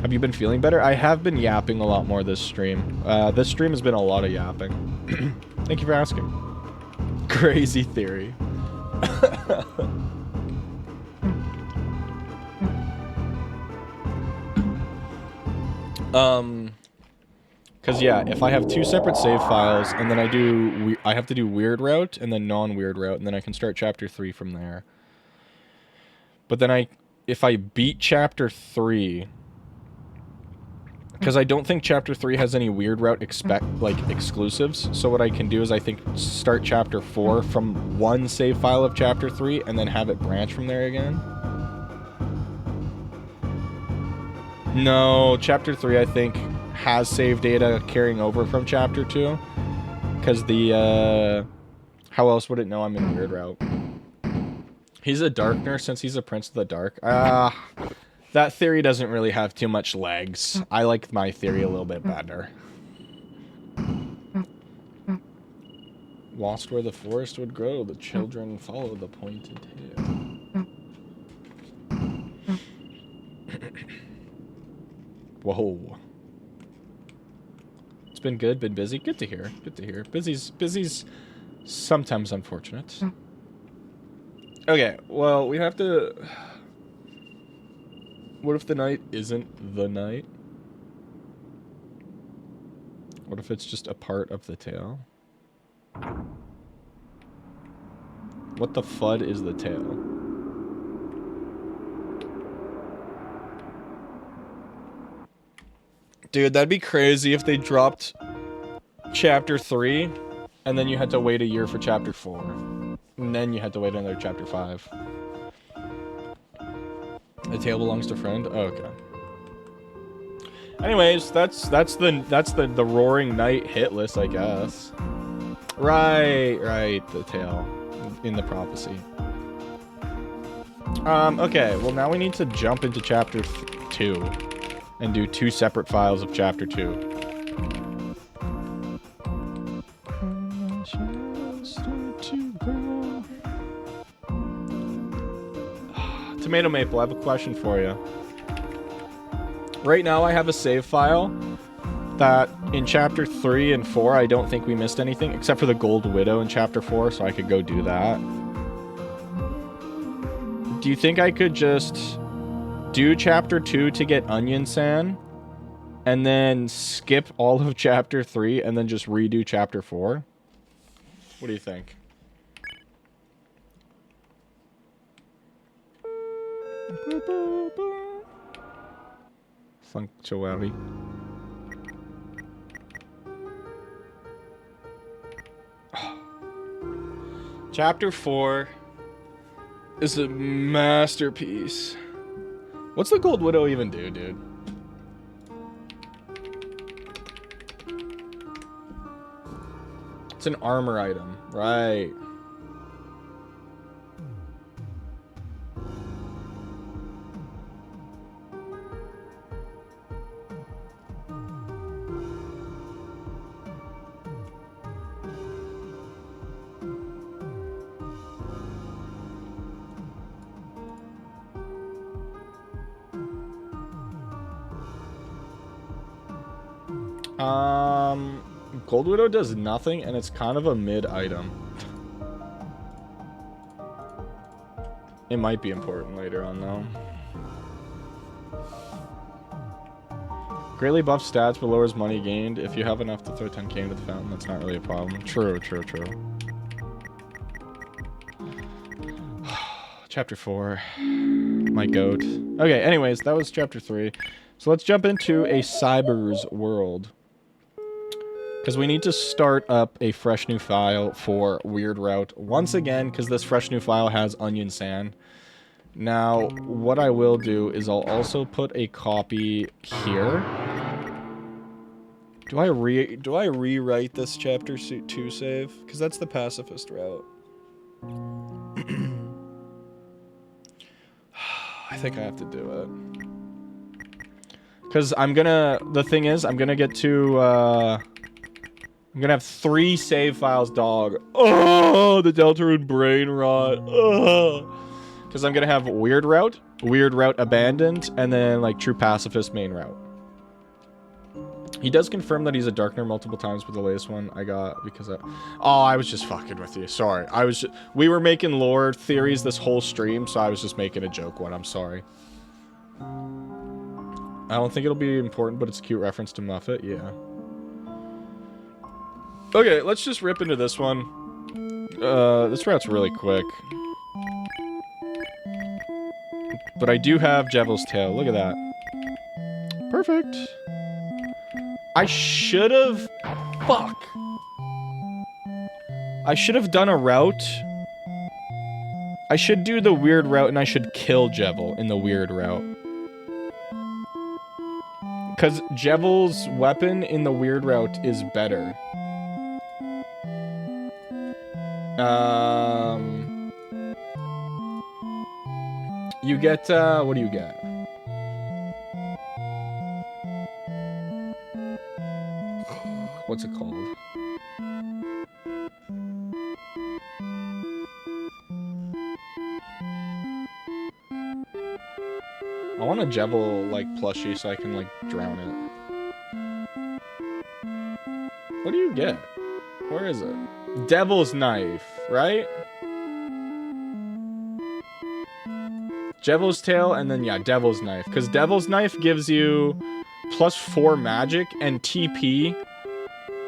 Have you been feeling better? I have been yapping a lot more this stream. This stream has been a lot of yapping. Thank you for asking. Crazy theory. Cause yeah, if I have two separate save files and then I have to do weird route and then non-weird route and then I can start Chapter 3 from there. But then if I beat Chapter 3, because I don't think Chapter 3 has any weird route exclusives. So what I can do is I think start Chapter 4 from one save file of Chapter 3 and then have it branch from there again. No, Chapter 3 I think has save data carrying over from Chapter 2. Because how else would it know I'm in weird route? He's a Darkner since he's a Prince of the Dark. That theory doesn't really have too much legs. I like my theory a little bit better. Lost where the forest would grow, the children follow the pointed tail. Whoa. It's been good, been busy. Good to hear. Good to hear. Busy's sometimes unfortunate. Okay, well, we have to... What if the night isn't the night? What if it's just a part of the tail? What the FUD is the tail? Dude, that'd be crazy if they dropped chapter 3 and then you had to wait a year for chapter 4. And then you had to wait another chapter 5. The tail belongs to friend? Oh, okay. Anyways, that's the Roaring Knight hit list, I guess. Right, the tail in the prophecy. Okay, well now we need to jump into chapter 2 and do 2 separate files of chapter 2. Tomato Maple, I have a question for you. Right now I have a save file that in chapter 3 and 4 I don't think we missed anything except for the Gold Widow in chapter 4, so I could go do that. Do you think I could just do chapter 2 to get Onion Sand and then skip all of chapter 3 and then just redo chapter 4? What do you think? Sanctuary. Chapter 4 is a masterpiece. What's the Gold Widow even do, dude? It's an armor item, right? Gold Widow does nothing, and it's kind of a mid item. It might be important later on, though. Greatly buffs stats, but lowers money gained. If you have enough to throw 10k into the fountain, that's not really a problem. True. Chapter 4. My goat. Okay, anyways, that was chapter 3. So let's jump into a Cyber's world. Because we need to start up a fresh new file for Weird Route once again, because this fresh new file has Onion Sand. Now, what I will do is I'll also put a copy here. Do I rewrite this chapter 2 save? Because that's the pacifist route. I think I have to do it. Because the thing is, I'm gonna get to, I'm gonna have 3 save files, dog. Oh, the Deltarune brain rot. Oh. Because I'm gonna have Weird Route Abandoned, and then, like, True Pacifist main route. He does confirm that he's a Darkner multiple times, but the latest one I got because I was just fucking with you. Sorry. We were making lore theories this whole stream, so I was just making a joke one. I'm sorry. I don't think it'll be important, but it's a cute reference to Muffet. Yeah. Okay, let's just rip into this one. This route's really quick. But I do have Jevil's Tail. Look at that. Perfect. I should have... Fuck. I should have done a route. I should do the Weird Route, and I should kill Jevil in the Weird Route. Because Jevil's weapon in the Weird Route is better. You get, what do you get? What's it called? I want a Jebel, like, plushie so I can, like, drown it. What do you get? Where is it? Devil's Knife, right? Devil's Tail, and then, yeah, Devil's Knife. Because Devil's Knife gives you +4 magic and TP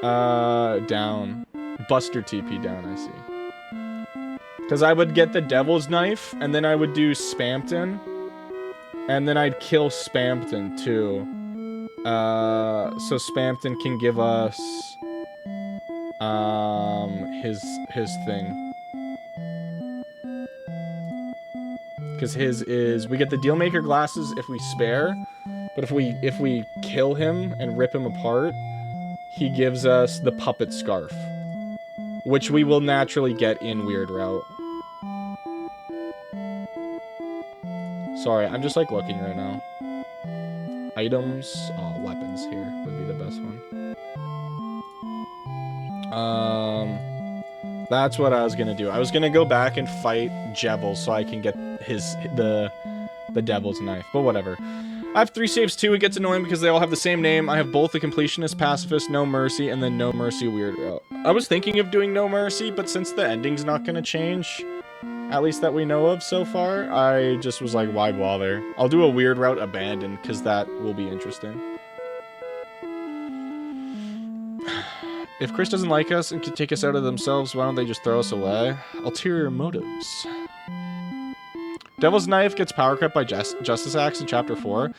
down. Buster TP down, I see. Because I would get the Devil's Knife, and then I would do Spampton. And then I'd kill Spampton, too. So Spampton can give us his thing. Because his is we get the Dealmaker glasses if we spare, but if we kill him and rip him apart, he gives us the puppet scarf, which we will naturally get in Weird Route. Sorry, I'm just like looking right now. Items, oh, weapons here would be the best one. That's what I was gonna do. I was gonna go back and fight Jevil so I can get the Devil's Knife, but whatever. I have 3 saves too. It gets annoying because they all have the same name. I have both the Completionist, Pacifist, No Mercy, and then No Mercy Weird Route. I was thinking of doing No Mercy, but since the ending's not gonna change, at least that we know of so far, I just was like, why bother? I'll do a Weird Route Abandoned, because that will be interesting. If Chris doesn't like us and can take us out of themselves, why don't they just throw us away? Ulterior motives. Devil's Knife gets power crept by Justice Axe in Chapter 4.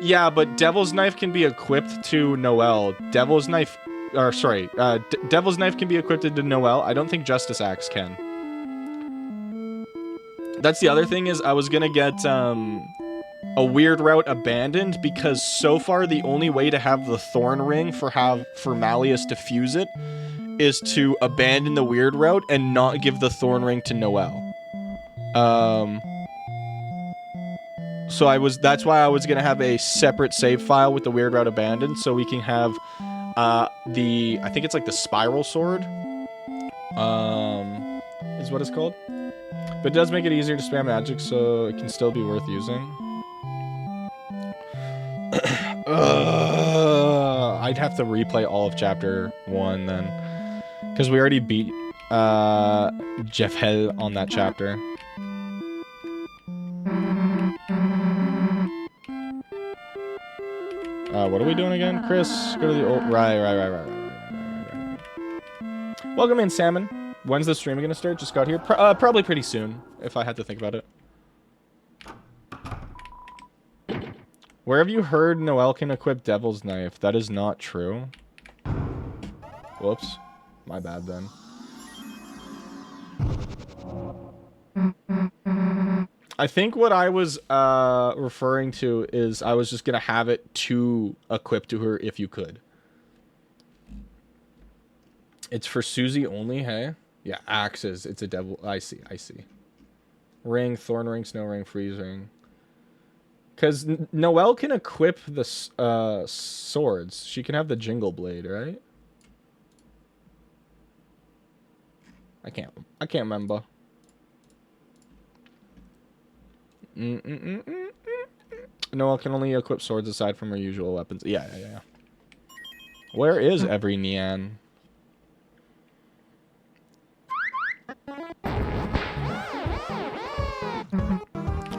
Yeah, but Devil's Knife can be equipped to Noel. Devil's Knife can be equipped to Noel. I don't think Justice Axe can. That's the other thing is I was gonna get a Weird Route Abandoned because so far the only way to have the Thorn Ring for Malleus to fuse it is to abandon the Weird Route and not give the Thorn Ring to Noel. So that's why I was gonna have a separate save file with the Weird Route Abandoned so we can have I think it's like the Spiral Sword is what it's called. But it does make it easier to spam magic, so it can still be worth using. I'd have to replay all of Chapter 1 then. Because we already beat Jeff Hell on that chapter. What are we doing again? Chris, go to the old... Right. Welcome in, Salmon. When's the stream gonna start? Just got here. Probably pretty soon, if I had to think about it. Where have you heard Noel can equip Devil's Knife? That is not true. Whoops. My bad then. I think what I was referring to is I was just gonna have it to equip to her if you could. It's for Susie only, hey? Yeah, axes. It's a devil. I see. Ring, Thorn Ring, Snow Ring, Freeze Ring. Because Noelle can equip the swords. She can have the Jingle Blade, right? I can't remember. Noelle can only equip swords aside from her usual weapons. Yeah. Where is every Nian?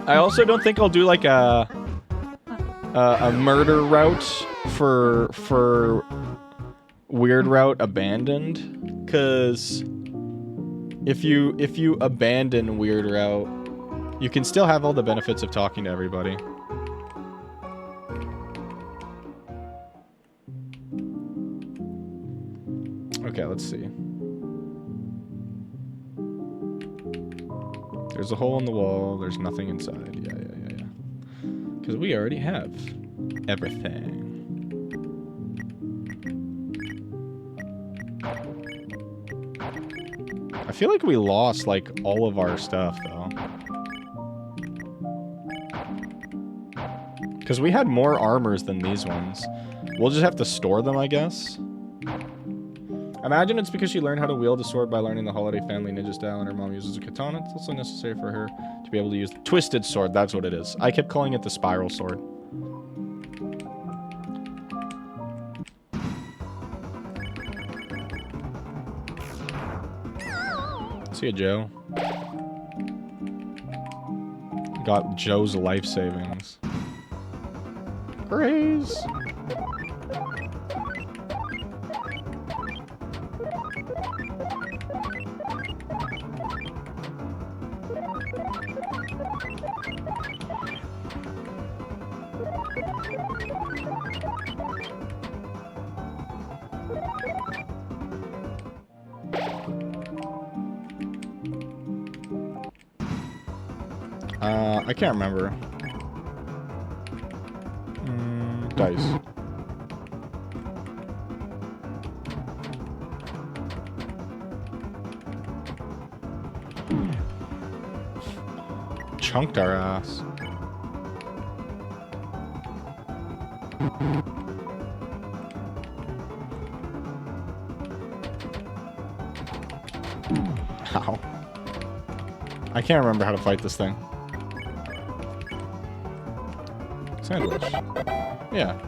I also don't think I'll do like a murder route for Weird Route Abandoned, because if you abandon Weird Route, you can still have all the benefits of talking to everybody. Okay, let's see. There's a hole in the wall. There's nothing inside. Yeah. Because we already have everything. I feel like we lost, like, all of our stuff, though. Because we had more armors than these ones. We'll just have to store them, I guess. Imagine it's because she learned how to wield a sword by learning the Holiday family ninja style, and her mom uses a katana. It's also necessary for her to be able to use the Twisted Sword. That's what it is. I kept calling it the Spiral Sword. See ya, Joe. Got Joe's life savings. Graze. I can't remember. Dice. Chunked our ass. Ow. I can't remember how to fight this thing. Sandwich. Yeah.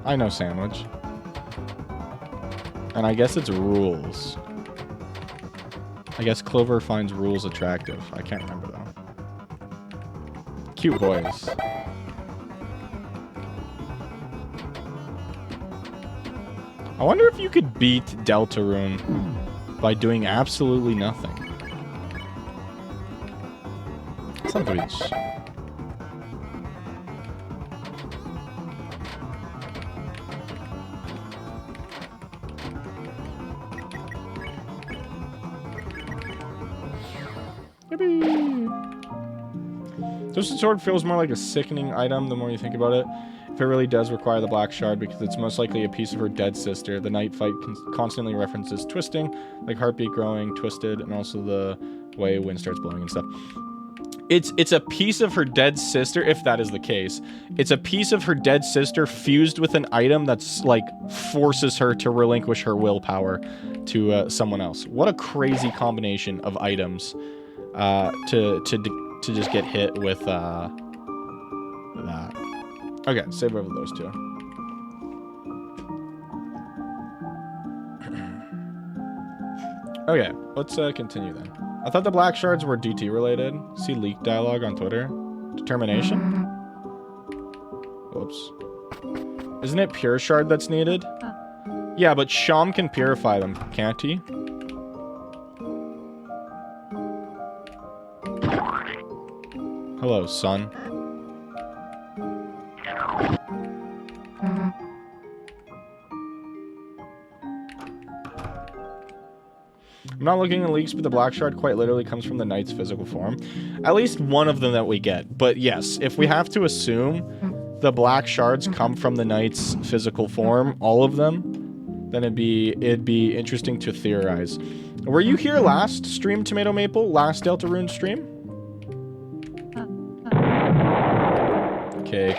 I know sandwich. And I guess it's rules. I guess Clover finds rules attractive. I can't remember though. Cute boys. I wonder if you could beat Deltarune by doing absolutely nothing. Some beach. Twisted Sword feels more like a sickening item the more you think about it. If it really does require the Black Shard, because it's most likely a piece of her dead sister. The night fight constantly references twisting, like heartbeat growing, twisted, and also the way wind starts blowing and stuff. It's a piece of her dead sister, if that is the case. It's a piece of her dead sister fused with an item that's, like, forces her to relinquish her willpower to someone else. What a crazy combination of items to just get hit with that. Okay, save over those two. Okay, let's continue then. I thought the Black Shards were DT related. See leaked dialogue on Twitter. Determination? Whoops. Isn't it Pure Shard that's needed? Yeah, but Sham can purify them, can't he? Hello, son. I'm not looking at leaks, but the Black Shard quite literally comes from the Knight's physical form. At least one of them that we get. But yes, if we have to assume the Black Shards come from the Knight's physical form, all of them, then it'd be interesting to theorize. Were you here last stream, Tomato Maple? Last Deltarune stream? Okay.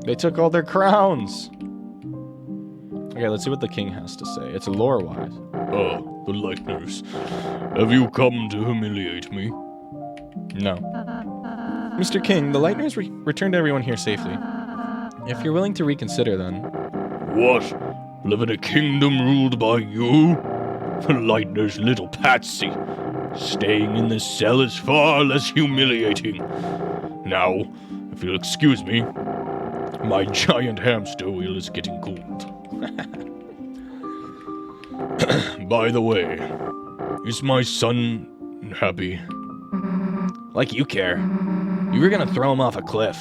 They took all their crowns. Okay, let's see what the king has to say. It's lore-wise. Oh, the Lightners. Have you come to humiliate me? No. Mr. King, the Lightners returned everyone here safely. If you're willing to reconsider, then... What? Live in a kingdom ruled by you? The Lightner's little patsy. Staying in this cell is far less humiliating. Now, if you'll excuse me, my giant hamster wheel is getting cold. By the way, is my son happy? Like you care. You were gonna throw him off a cliff.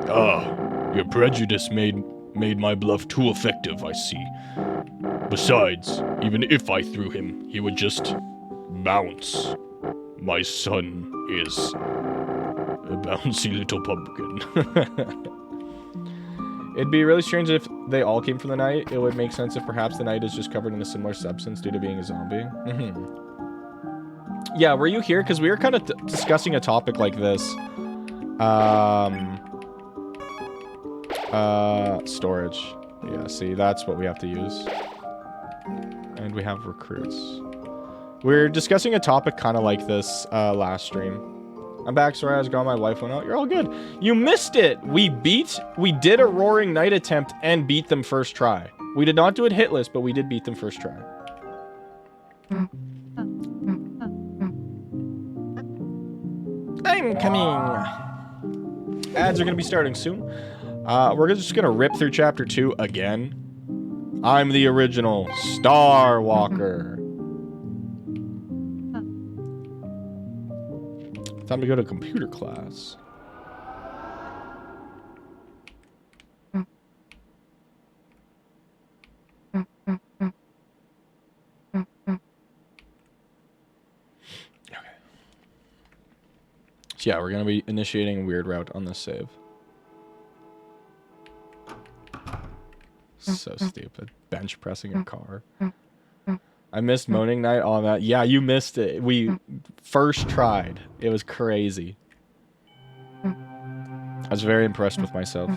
Ah, your prejudice made my bluff too effective, I see. Besides, even if I threw him, he would just bounce. My son is a bouncy little pumpkin. It'd be really strange if they all came from the Knight. It would make sense if perhaps the Knight is just covered in a similar substance due to being a zombie. Yeah, were you here? Because we were kind of discussing a topic like this. Storage. Yeah, see, that's what we have to use. And we have recruits. We're discussing a topic kind of like this last stream. I'm back, sorry I was gone, my wife went out. You're all good. You missed it! We did a Roaring Knight attempt and beat them first try. We did not do it hitless, but we did beat them first try. I'm coming! Ads are going to be starting soon. We're just going to rip through Chapter 2 again. I'm the original Star Walker. Time to go to computer class. So yeah, we're going to be initiating a weird route on this save. So stupid. Bench pressing a car. I missed Moaning Night on that. Yeah, you missed it. We first tried. It was crazy. I was very impressed with myself.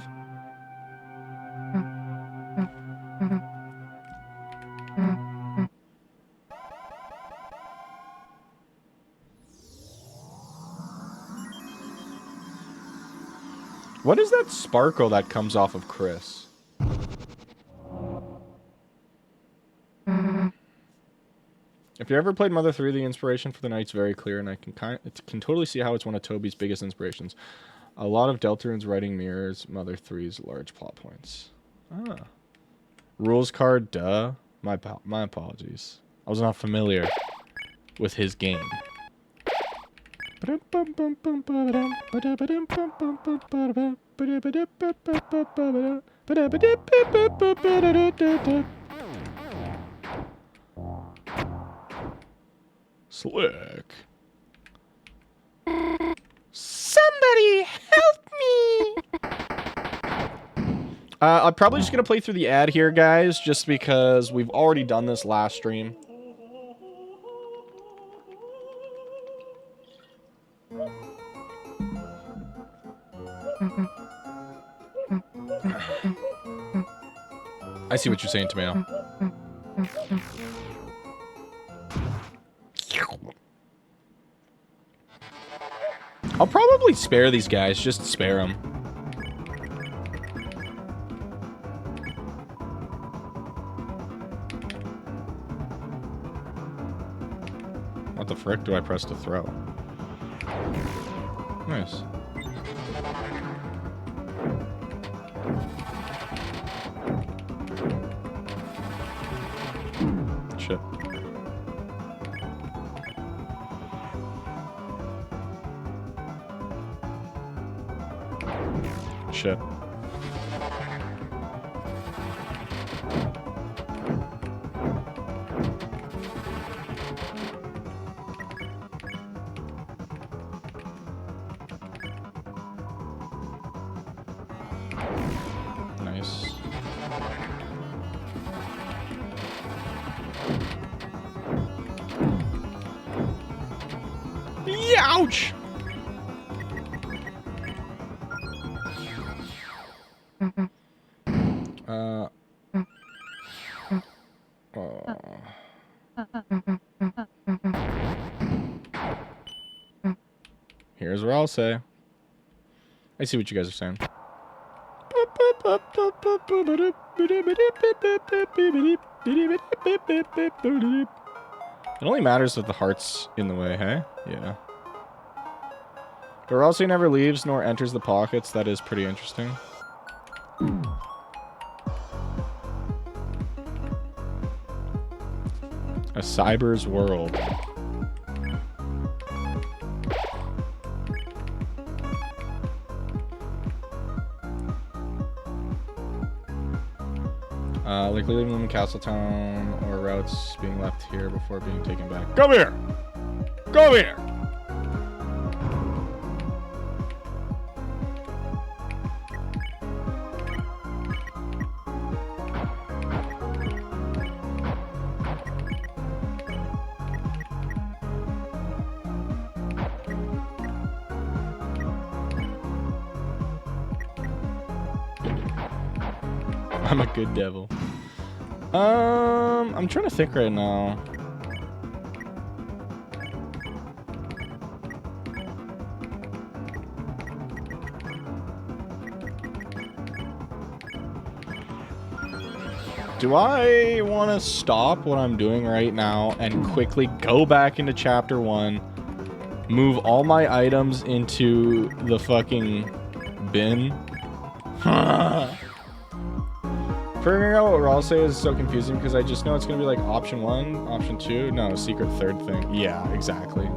What is that sparkle that comes off of Chris? If you ever played Mother 3, the inspiration for the night's very clear, and I can totally see how it's one of Toby's biggest inspirations. A lot of Deltarune's writing mirrors Mother 3's large plot points. Ah. Rules card, duh. My apologies. I was not familiar with his game. Slick. Somebody help me! I'm probably just going to play through the ad here, guys, just because we've already done this last stream. I see what you're saying, Tomato. I'll probably spare these guys, just spare them. What the frick do I press to throw? Nice. Shit. Shit. Nice. Ouch! Here's where I'll say. I see what you guys are saying. It only matters if the heart's in the way, hey? Yeah. But Ralsei never leaves nor enters the pockets. That is pretty interesting. A cyber's world. Like leaving them in Castletown or routes being left here before being taken back. Come here! Come here! I'm a good devil. I'm trying to think right now. Do I want to stop what I'm doing right now and quickly go back into chapter 1, move all my items into the fucking bin? Figuring out what Ralsei is so confusing because I just know it's going to be like option 1, option 2. No, secret third thing. Yeah, exactly.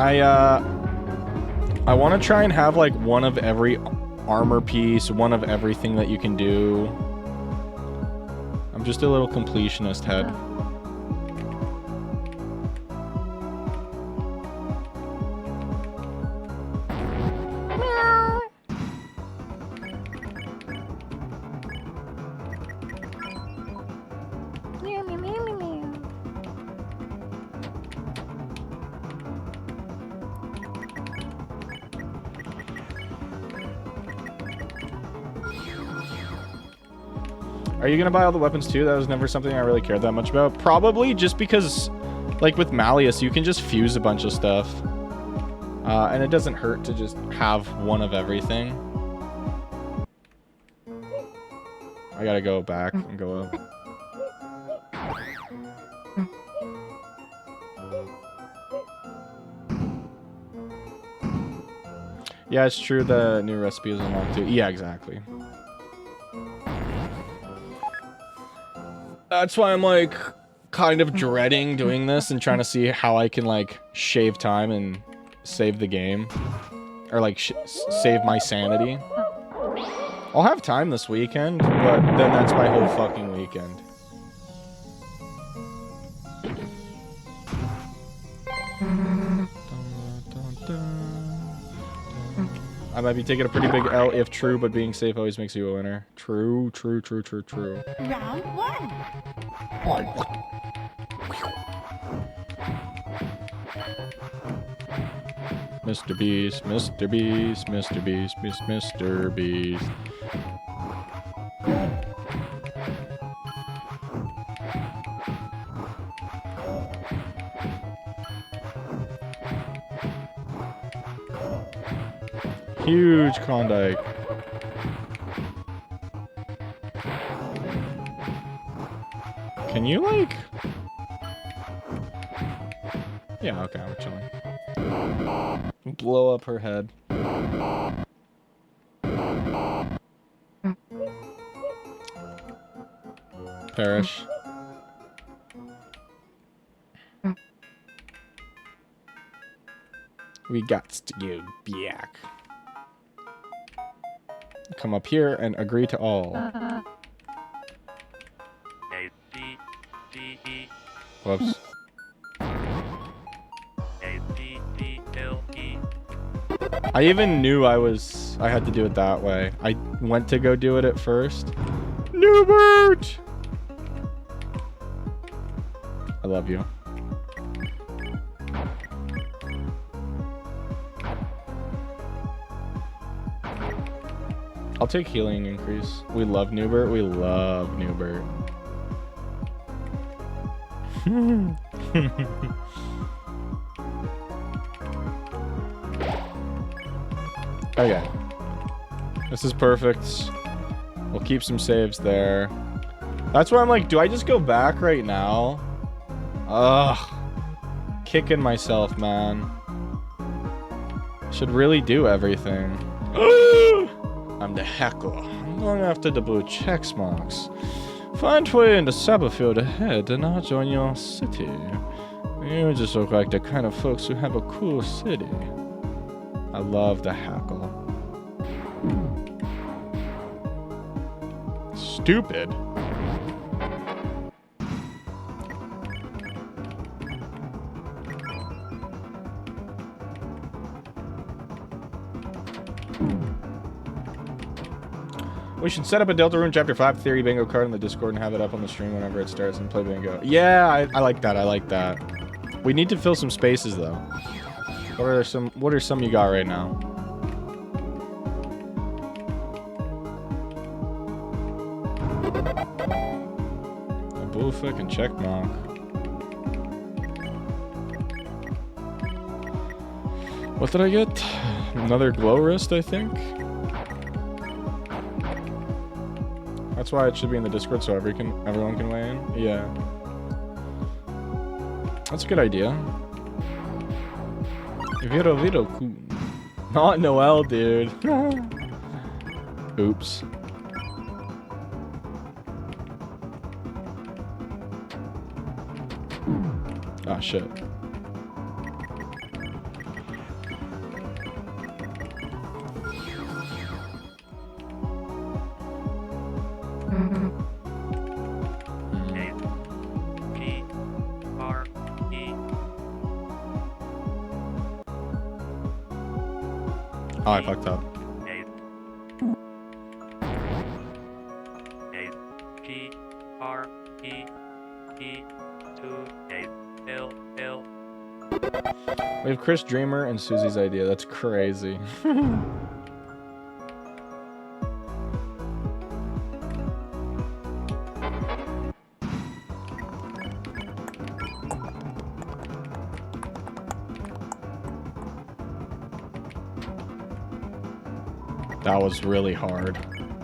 I want to try and have like one of every armor piece, one of everything that you can do. I'm just a little completionist head. Are you gonna buy all the weapons too? That was never something I really cared that much about. Probably just because, like with Malleus, you can just fuse a bunch of stuff. And it doesn't hurt to just have one of everything. I gotta go back and go up. Yeah, it's true, the new recipe is unlocked too. Yeah, exactly. That's why I'm like kind of dreading doing this and trying to see how I can like shave time and save the game. Or like save my sanity. I'll have time this weekend, but then that's my whole fucking weekend. I might be taking a pretty big L if true, but being safe always makes you a winner. True, true, true, true, true. Round one. Mr. Beast, Mr. Beast, Mr. Beast, Mr. Beast. Huge Klondike. Can you like... Yeah, okay, I'm chilling. Blow up her head. Perish. We got to go back. Come up here and agree to all. Whoops. I even knew I had to do it that way. I went to go do it at first. Newbert! I love you. I'll take healing increase. We love Newbert. We love Newbert. Okay. This is perfect. We'll keep some saves there. That's why I'm like, do I just go back right now? Ugh. Kicking myself, man. Should really do everything. I'm the hacker. I'm going after the blue check marks. Find way in the Saberfield ahead and I'll join your city. You just look like the kind of folks who have a cool city. I love the hackle. Stupid. We should set up a Deltarune Chapter 5 Theory Bingo card in the Discord and have it up on the stream whenever it starts and play bingo. Yeah, I like that. I like that. We need to fill some spaces, though. What are some you got right now? A bullfuck and check mark. What did I get? Another glow wrist, I think. That's why it should be in the Discord so everyone can weigh in. Yeah. That's a good idea. Vero Vero cool. Not Noel, dude. Oops. Ah, shit. Oh, I fucked up. We have Chris Dreamer and Susie's idea. That's crazy. That was really hard.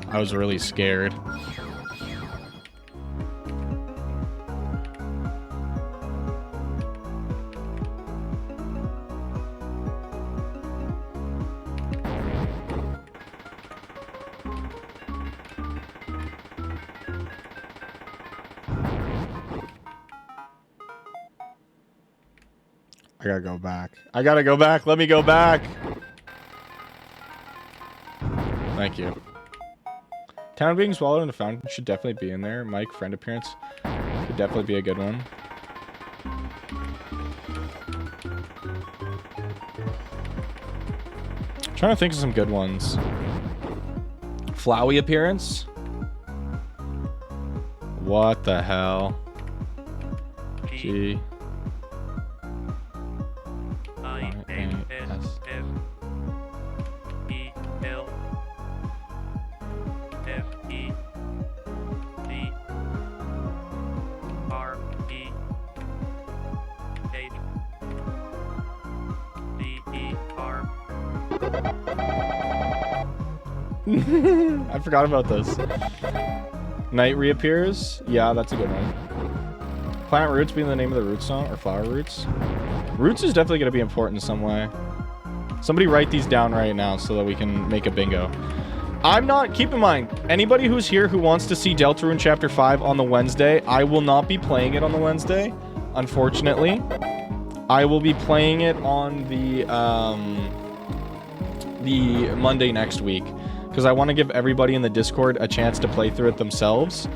I was really scared. I gotta go back. I gotta go back. Let me go back. Thank you. Town being swallowed in a fountain should definitely be in there. Mike, friend appearance. Could definitely be a good one. Trying to think of some good ones. Flowey appearance. What the hell? G. I forgot about this. Night reappears. Yeah, that's a good one. Plant Roots being the name of the root song, or Flower Roots. Roots is definitely going to be important in some way. Somebody write these down right now so that we can make a bingo. I'm not, keep in mind, anybody who's here who wants to see Deltarune Chapter 5 on the Wednesday, I will not be playing it on the Wednesday, unfortunately. I will be playing it on the Monday next week. Because I want to give everybody in the Discord a chance to play through it themselves.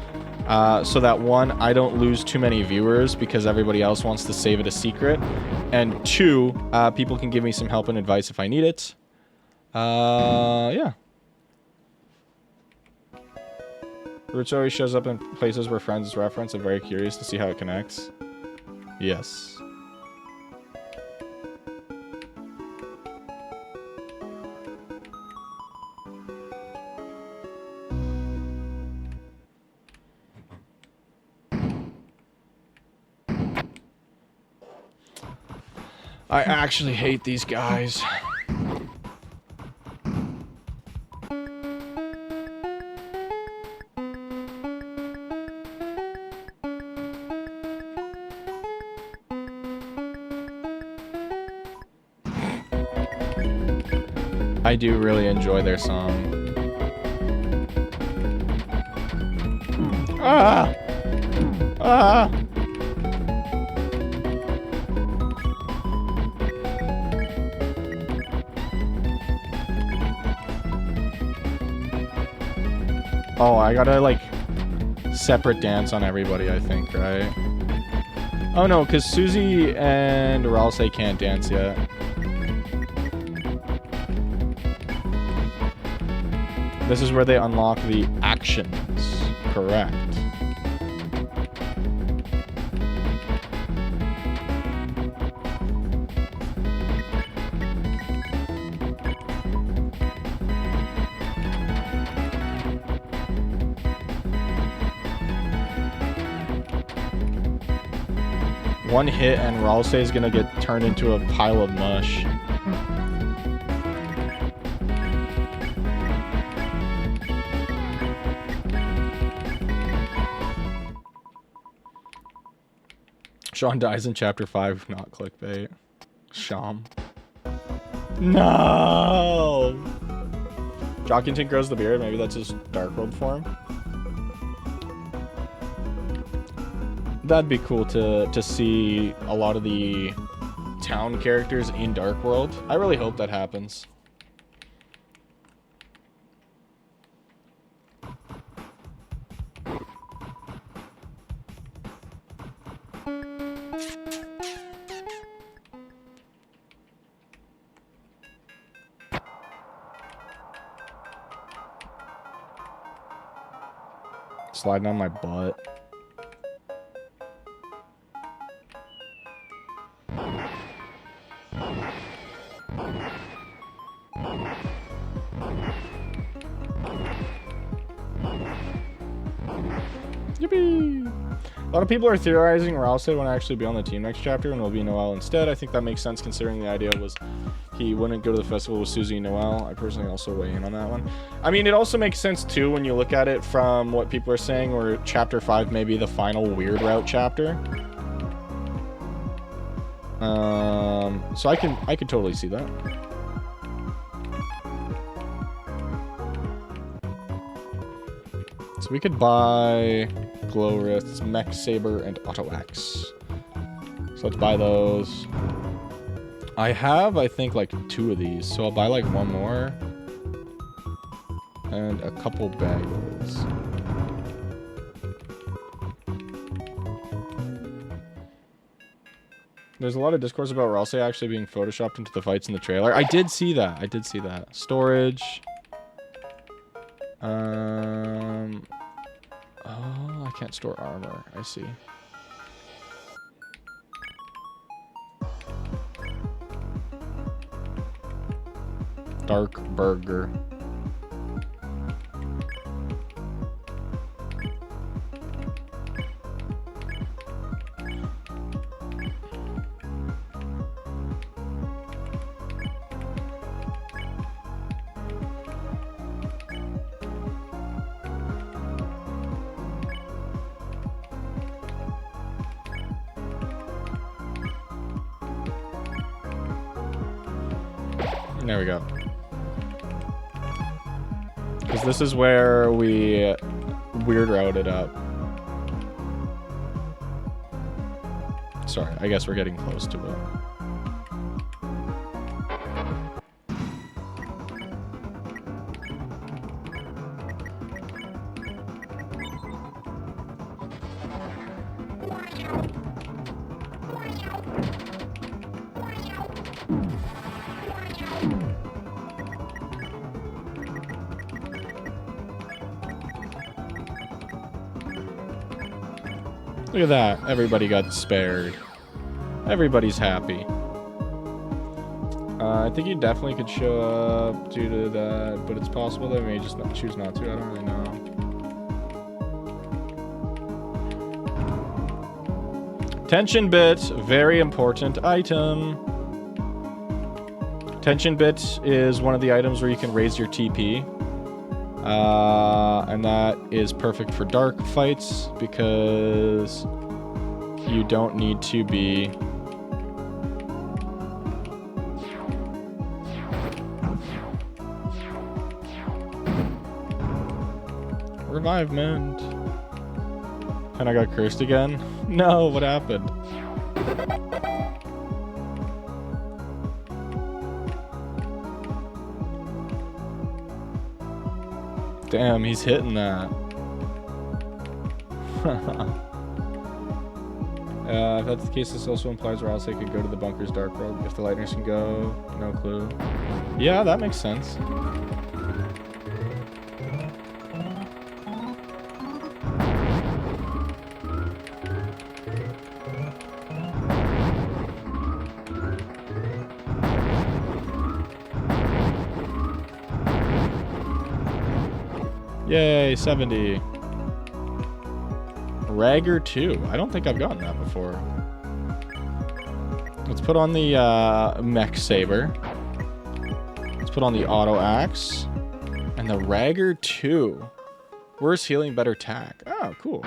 So that, one, I don't lose too many viewers because everybody else wants to save it a secret. And two, people can give me some help and advice if I need it. Yeah. Roots always shows up in places where friends reference. I'm very curious to see how it connects. Yes. I actually hate these guys. I do really enjoy their song. Ah! Ah! Oh, I gotta, like, separate dance on everybody, I think, right? Oh, no, because Susie and Ralsei can't dance yet. This is where they unlock the actions. Correct. One hit and Ralsei is gonna get turned into a pile of mush. Sean dies in chapter 5, not clickbait. Sham. No! Jockington grows the beard, maybe that's his Dark World form. That'd be cool to see a lot of the town characters in Dark World. I really hope that happens. Sliding on my butt. Yippee! A lot of people are theorizing Rouse won't actually be on the team next chapter and it'll be Noelle instead. I think that makes sense considering the idea was he wouldn't go to the festival with Susie and Noelle. I personally also weigh in on that one. I mean, it also makes sense too when you look at it from what people are saying, where chapter 5 may be the final weird route chapter. So I could totally see that. So we could buy Glowrith's Mech Saber and Auto Axe. So let's buy those. I have, I think, like 2 of these, so I'll buy like 1 more. And a couple bagels. There's a lot of discourse about Rouse actually being photoshopped into the fights in the trailer. I did see that. I did see that. Storage. Oh, I can't store armor. I see. Dark Burger. There we go. Because this is where we weird route it up. Sorry, I guess we're getting close to it. Look at that. Everybody got spared. Everybody's happy. I think you definitely could show up due to that, but it's possible they may just not choose not to. I don't really know. Tension bit, very important item. Tension bit is one of the items where you can raise your TP. And that is perfect for dark fights because you don't need to be revivement. And I got cursed again? No, what happened? Damn, he's hitting that. If that's the case, this also implies Rouse could go to the bunker's dark world. If the Lightners can go, no clue. Yeah, that makes sense. Yay, 70. Ragger 2. I don't think I've gotten that before. Let's put on the Mech Saber. Let's put on the Auto Axe. And the Ragger 2. Worse healing, better tack. Oh, cool.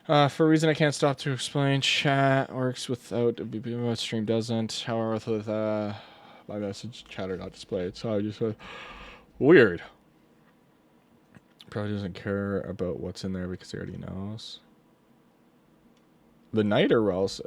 For a reason I can't stop to explain, chat works without BBM, stream doesn't. However, with my message chatter not displayed, so I just weird. Probably doesn't care about what's in there because he already knows. The Knight or Rouse?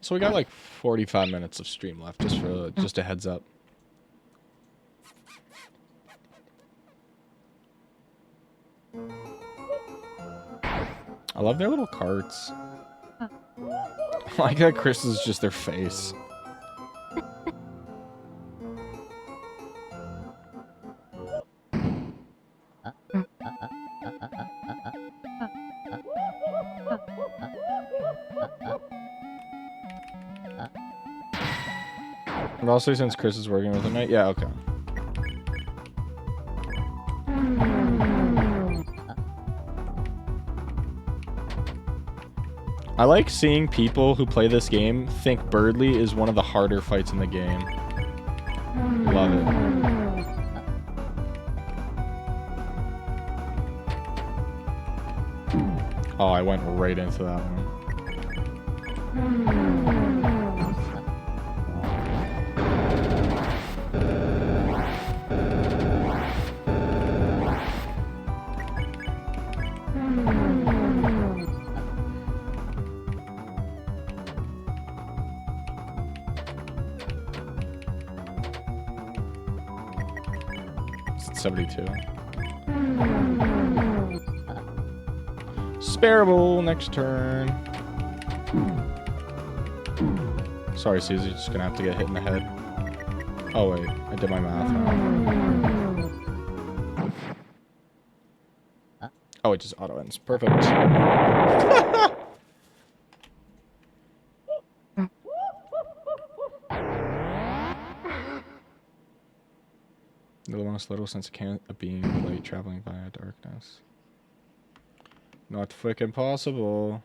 So we got like 45 minutes of stream left, just a heads up. I love their little carts. I like that Chris is just their face. And also, since Chris is working with him, right? Yeah, okay. I like seeing people who play this game think Birdly is one of the harder fights in the game. Love it. Oh, I went right into that one. It's 72. Sparable next turn. Sorry, Susie, just gonna have to get hit in the head. Oh wait, I did my math wrong. Oh, it just auto ends. Perfect. The most little sense of being late traveling via darkness. Not freaking possible.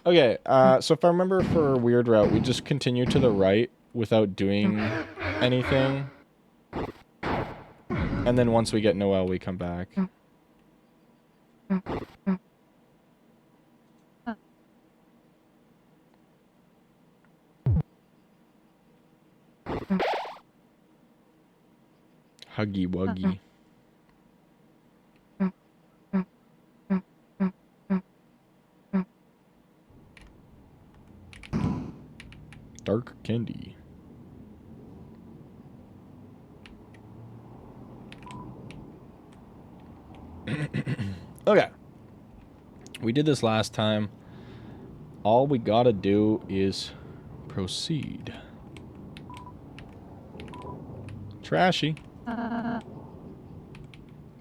Okay, so if I remember for a weird route, we just continue to the right without doing anything. And then once we get Noelle, we come back. Huggy Wuggy. Dark candy. Okay. We did this last time. All we gotta do is proceed. Trashy.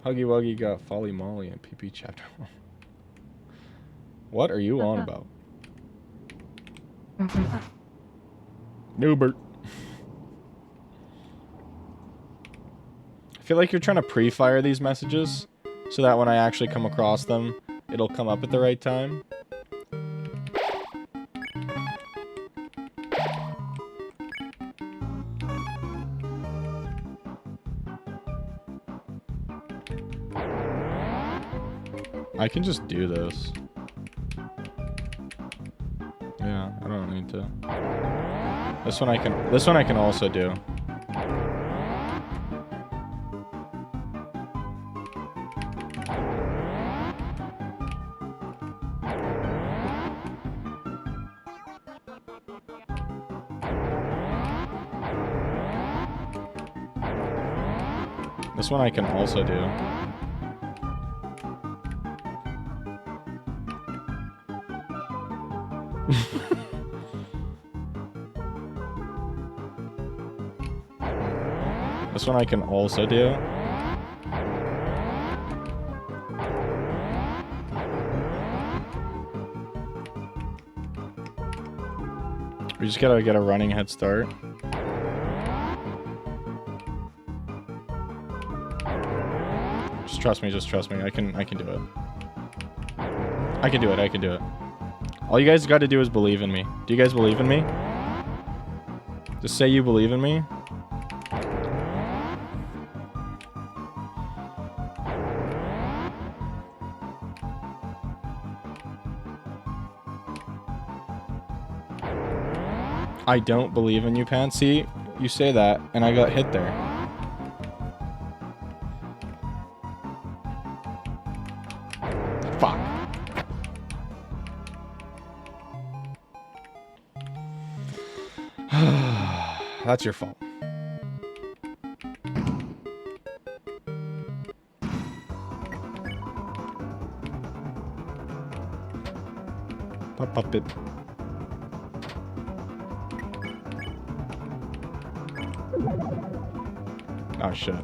Huggy Wuggy got Folly Molly in PP chapter 1. What are you on about? Newbert. I feel like you're trying to pre-fire these messages so that when I actually come across them, it'll come up at the right time. I can just do this. Yeah, I don't need to. This one I can also do. This one I can also do. This one I can also do. We just gotta get a running head start. Just trust me. I can do it. I can do it. All you guys gotta do is believe in me. Do you guys believe in me? Just say you believe in me. I don't believe in you, Pansy. You say that, and I got hit there. Fuck. That's your fault. Puppet. Oh shit.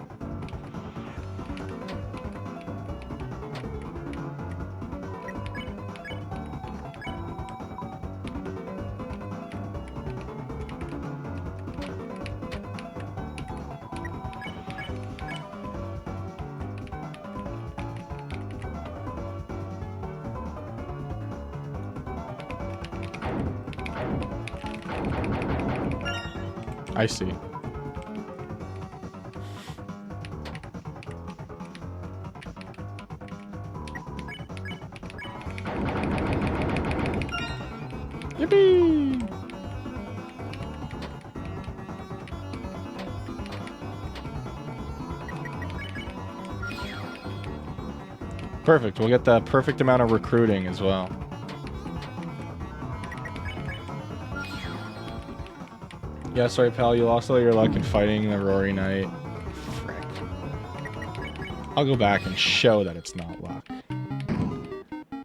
I see. Yippee! Perfect. We'll get the perfect amount of recruiting as well. Yeah, sorry, pal. You lost all your luck in fighting the Rory Knight. Frick. I'll go back and show that it's not luck.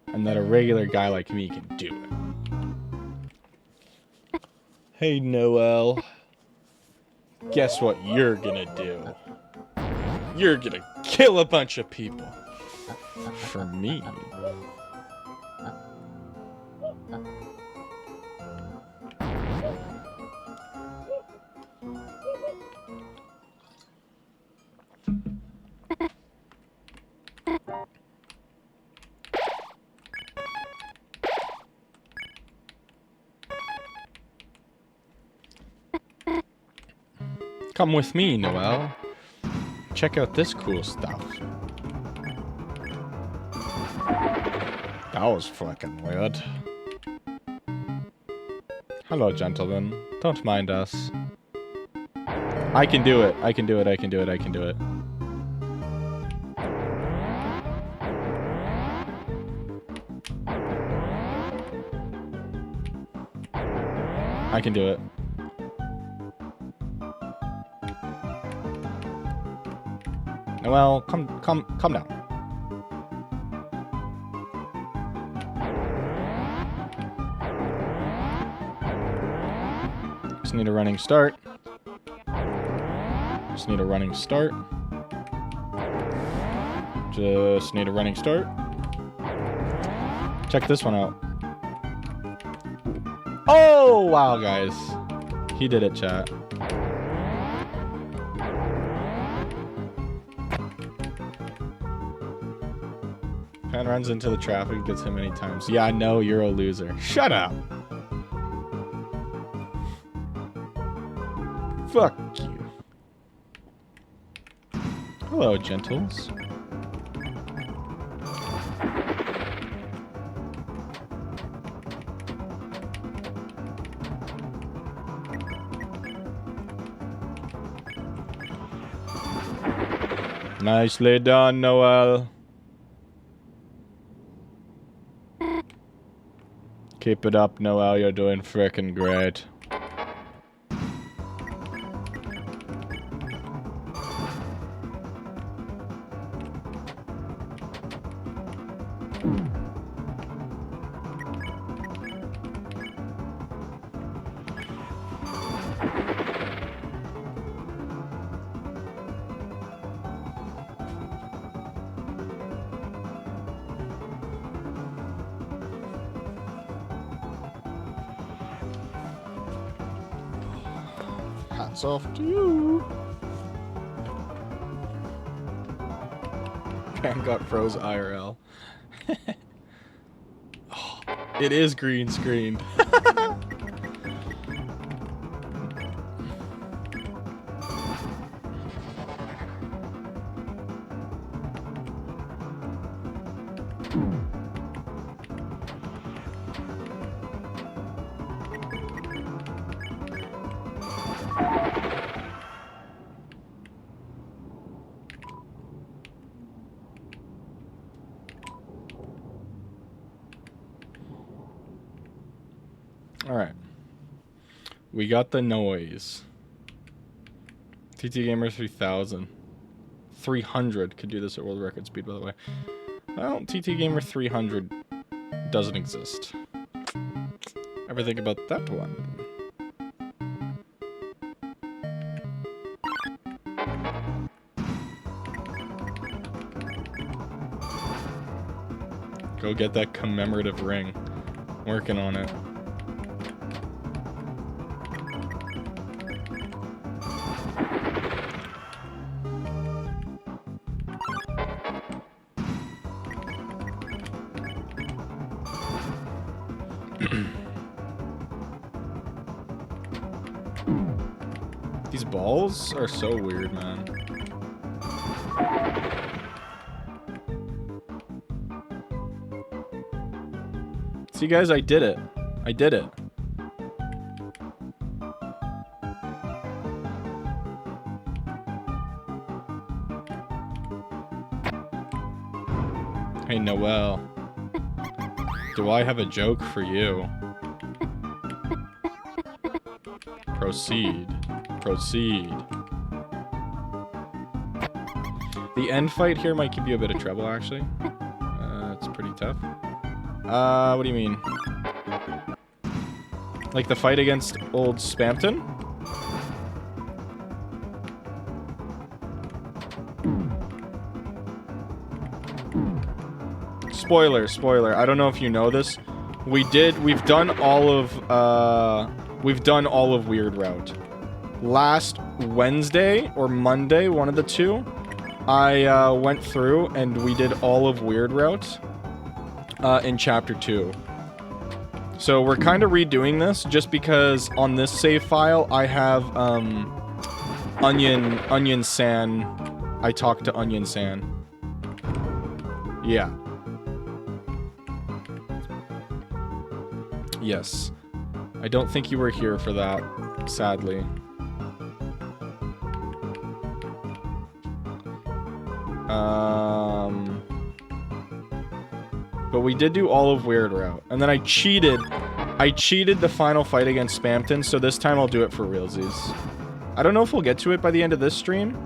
And that a regular guy like me can do it. Hey, Noel. Guess what you're gonna do? You're gonna kill a bunch of people. For me. Come with me, Noel. Check out this cool stuff. That was fucking weird. Hello, gentlemen. Don't mind us. I can do it. I can do it. I can do it. I can do it. I can do it. Noel, come down. Just need a running start. Just need a running start. Just need a running start. Check this one out. Oh, wow, guys. He did it, chat. Pan runs into the traffic, gets hit many times. Yeah, I know, you're a loser. Shut up! Fuck you. Hello, gentles. Nicely done, Noel. Keep it up, Noel. You're doing frickin' great. Hats off to you. Man got froze IRL. Oh, it is green screened. Alright. We got the noise. TT Gamer 3000. 300 could do this at world record speed, by the way. Well, TT Gamer 300 doesn't exist. Ever think about that one? Go get that commemorative ring. Working on it. These balls are so weird, man. See, guys, I did it. I did it. Hey, Noelle. Do I have a joke for you? Proceed. Proceed. The end fight here might give you a bit of trouble, actually. It's pretty tough. What do you mean? Like the fight against old Spampton? Spoiler, spoiler. I don't know if you know this. We've done all of Weird Route. Last Wednesday or Monday, one of the two, I went through and we did all of Weird Route in Chapter 2. So we're kind of redoing this just because on this save file I have Onion San. I talked to Onion San. Yeah. Yes. I don't think you were here for that, sadly. But we did do all of Weird Route. And then I cheated the final fight against Spampton, so this time I'll do it for realsies. I don't know if we'll get to it by the end of this stream.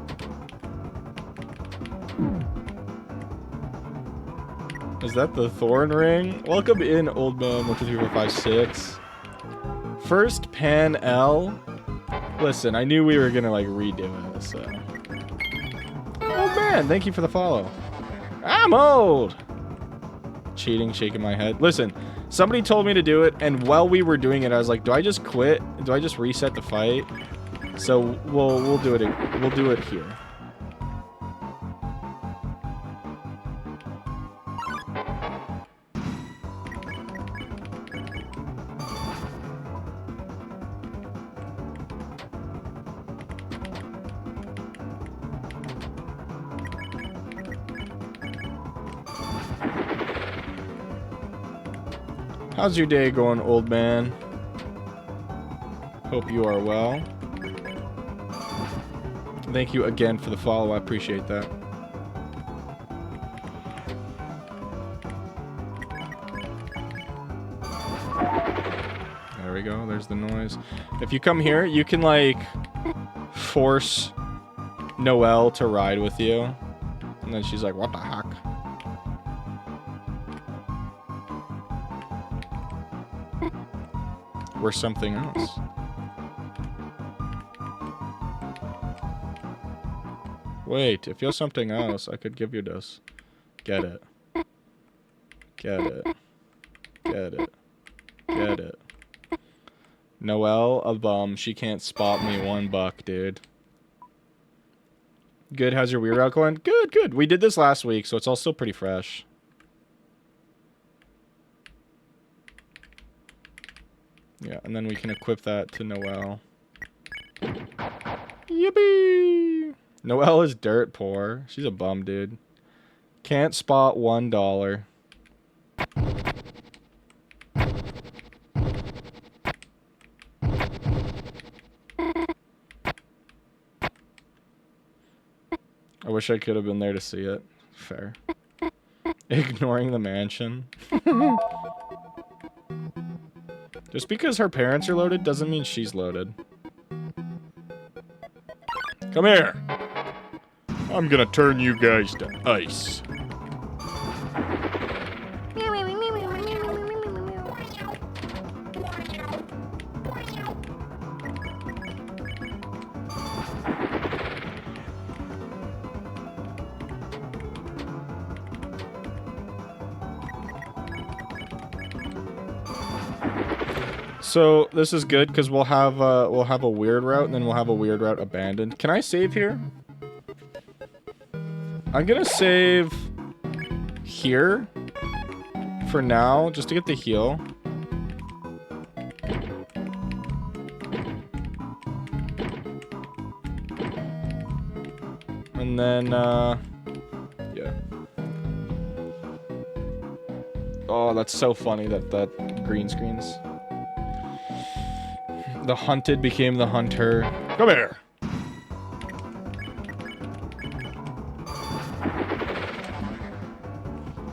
Is that the Thorn Ring? Welcome in, old man 12356. First Pan L. Listen, I knew we were gonna like redo it, so. Oh man, thank you for the follow. I'm old. Cheating, shaking my head. Listen, somebody told me to do it, and while we were doing it, I was like, do I just quit? Do I just reset the fight? So we'll do it. We'll do it here. How's your day going, old man? Hope you are well. Thank you again for the follow. I appreciate that. There we go. There's the noise. If you come here, you can, like, force Noelle to ride with you. And then she's like, what the heck? We're something else. Wait, if you're something else, I could give you this. Get it. Get it. Get it. Get it. Noelle, a bum. She can't spot me $1, dude. Good, how's your Weird Route going? Good, good. We did this last week, so it's all still pretty fresh. Yeah, and then we can equip that to Noelle. Yippee! Noelle is dirt poor. She's a bum, dude. Can't spot $1. I wish I could have been there to see it. Fair. Ignoring the mansion. Just because her parents are loaded doesn't mean she's loaded. Come here. I'm gonna turn you guys to ice. So this is good because we'll have a weird route and then we'll have a weird route abandoned. Can I save here? I'm gonna save here for now, just to get the heal. And then, yeah. Oh, that's so funny that green screens. The hunted became the hunter. Come here!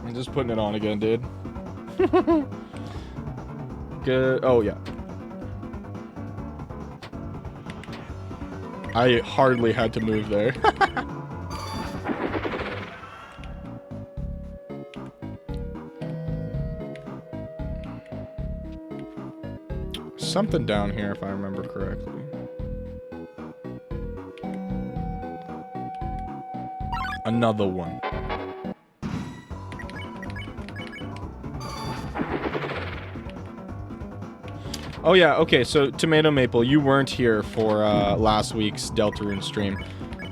I'm just putting it on again, dude. Good. Oh, yeah. I hardly had to move there. Something down here, if I remember correctly. Another one. Oh yeah, okay, so Tomato Maple, you weren't here for last week's Deltarune stream.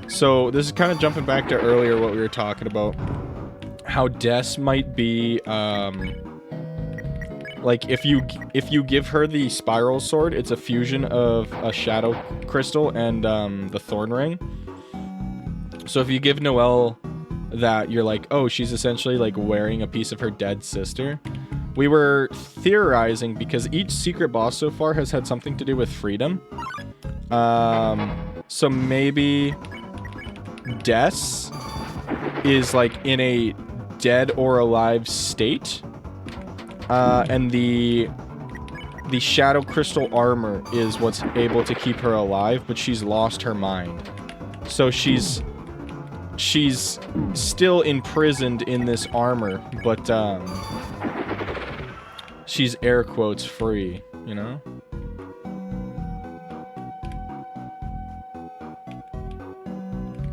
So this is kind of jumping back to earlier what we were talking about. How Des might be, like if you give her the Spiral Sword, it's a fusion of a Shadow Crystal and the Thorn Ring. So if you give Noelle that, you're like, oh, she's essentially like wearing a piece of her dead sister. We were theorizing because each secret boss so far has had something to do with freedom. So maybe Des is like in a dead or alive state. And the Shadow Crystal armor is what's able to keep her alive, but she's lost her mind. So she's still imprisoned in this armor, but she's air quotes free, you know?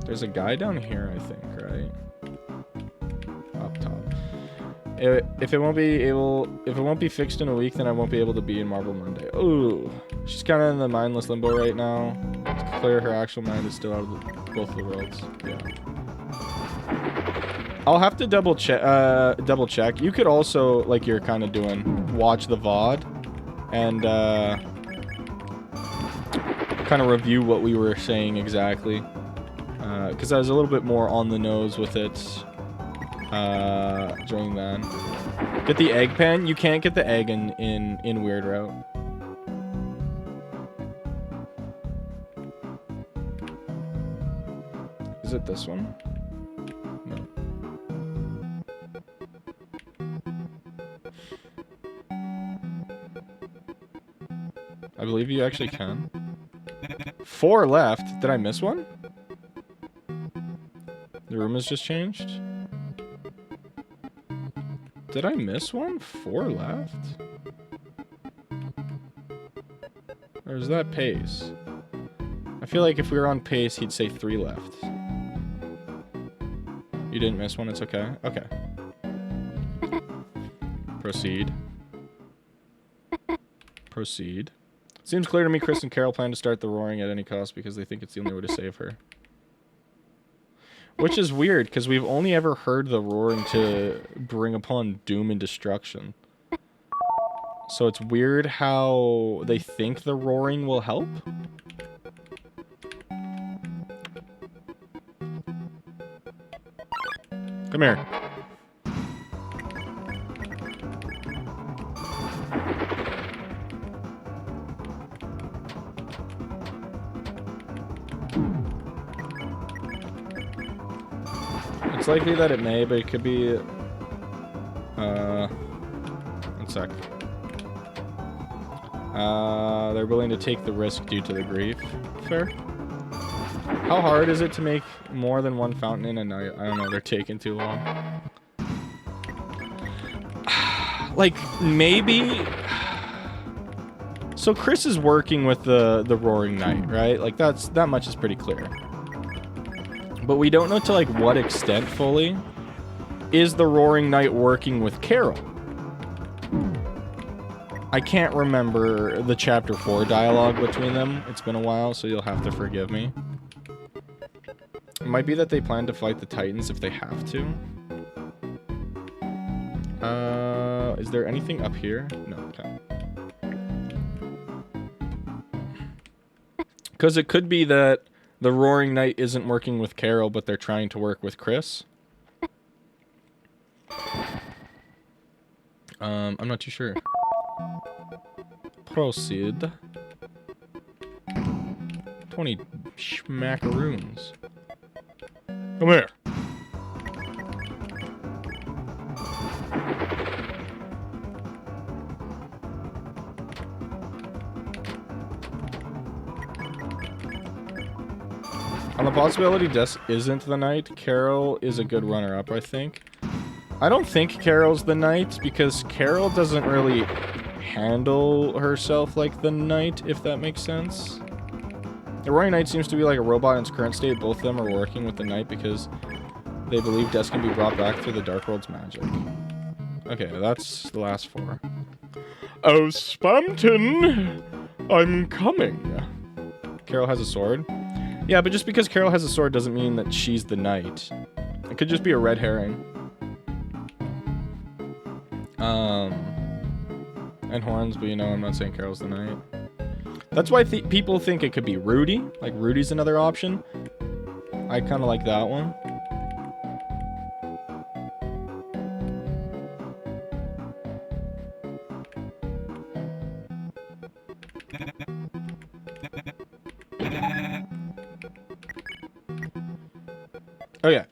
There's a guy down here, I think, right? Up top. If it won't be fixed in a week, then I won't be able to be in Marble Monday. Ooh, she's kind of in the mindless limbo right now. It's clear her actual mind is still out of both of the worlds. Yeah. I'll have to double check. You could also, like you're kind of doing, watch the VOD and kind of review what we were saying exactly. Because I was a little bit more on the nose with it during that. Get the egg pen. You can't get the egg in Weird Route. Is it this one? No. I believe you actually can. 4 left. Did I miss one? The room has just changed. Did I miss one? 4 left? Or is that pace? I feel like if we were on pace, he'd say 3 left. You didn't miss one, it's okay? Okay. Proceed. Proceed. Seems clear to me Chris and Carol plan to start the roaring at any cost because they think it's the only way to save her. Which is weird, because we've only ever heard the roaring to bring upon doom and destruction. So it's weird how they think the roaring will help. Come here. It's likely that it may, but it could be... one sec. They're willing to take the risk due to the grief. Fair. How hard is it to make more than one fountain in a night? I don't know, they're taking too long. Like, maybe... So Chris is working with the Roaring Knight, right? Like, that much is pretty clear. But we don't know to, like, what extent fully is the Roaring Knight working with Carol. I can't remember the Chapter 4 dialogue between them. It's been a while, so you'll have to forgive me. It might be that they plan to fight the Titans if they have to. Is there anything up here? No, okay. Because it could be that the Roaring Knight isn't working with Carol, but they're trying to work with Chris. I'm not too sure. Proceed. 20 schmackaroons. Come here. On the possibility Des isn't the knight, Carol is a good runner-up, I think. I don't think Carol's the knight, because Carol doesn't really handle herself like the knight, if that makes sense. The Roaring Knight seems to be like a robot in its current state. Both of them are working with the knight because they believe Des can be brought back through the Dark World's magic. Okay, that's the last 4. Oh, Spamton! I'm coming! Carol has a sword? Yeah, but just because Carol has a sword doesn't mean that she's the knight. It could just be a red herring. And horns, but you know, I'm not saying Carol's the knight. That's why people think it could be Rudy. Like, Rudy's another option. I kind of like that one. Okay.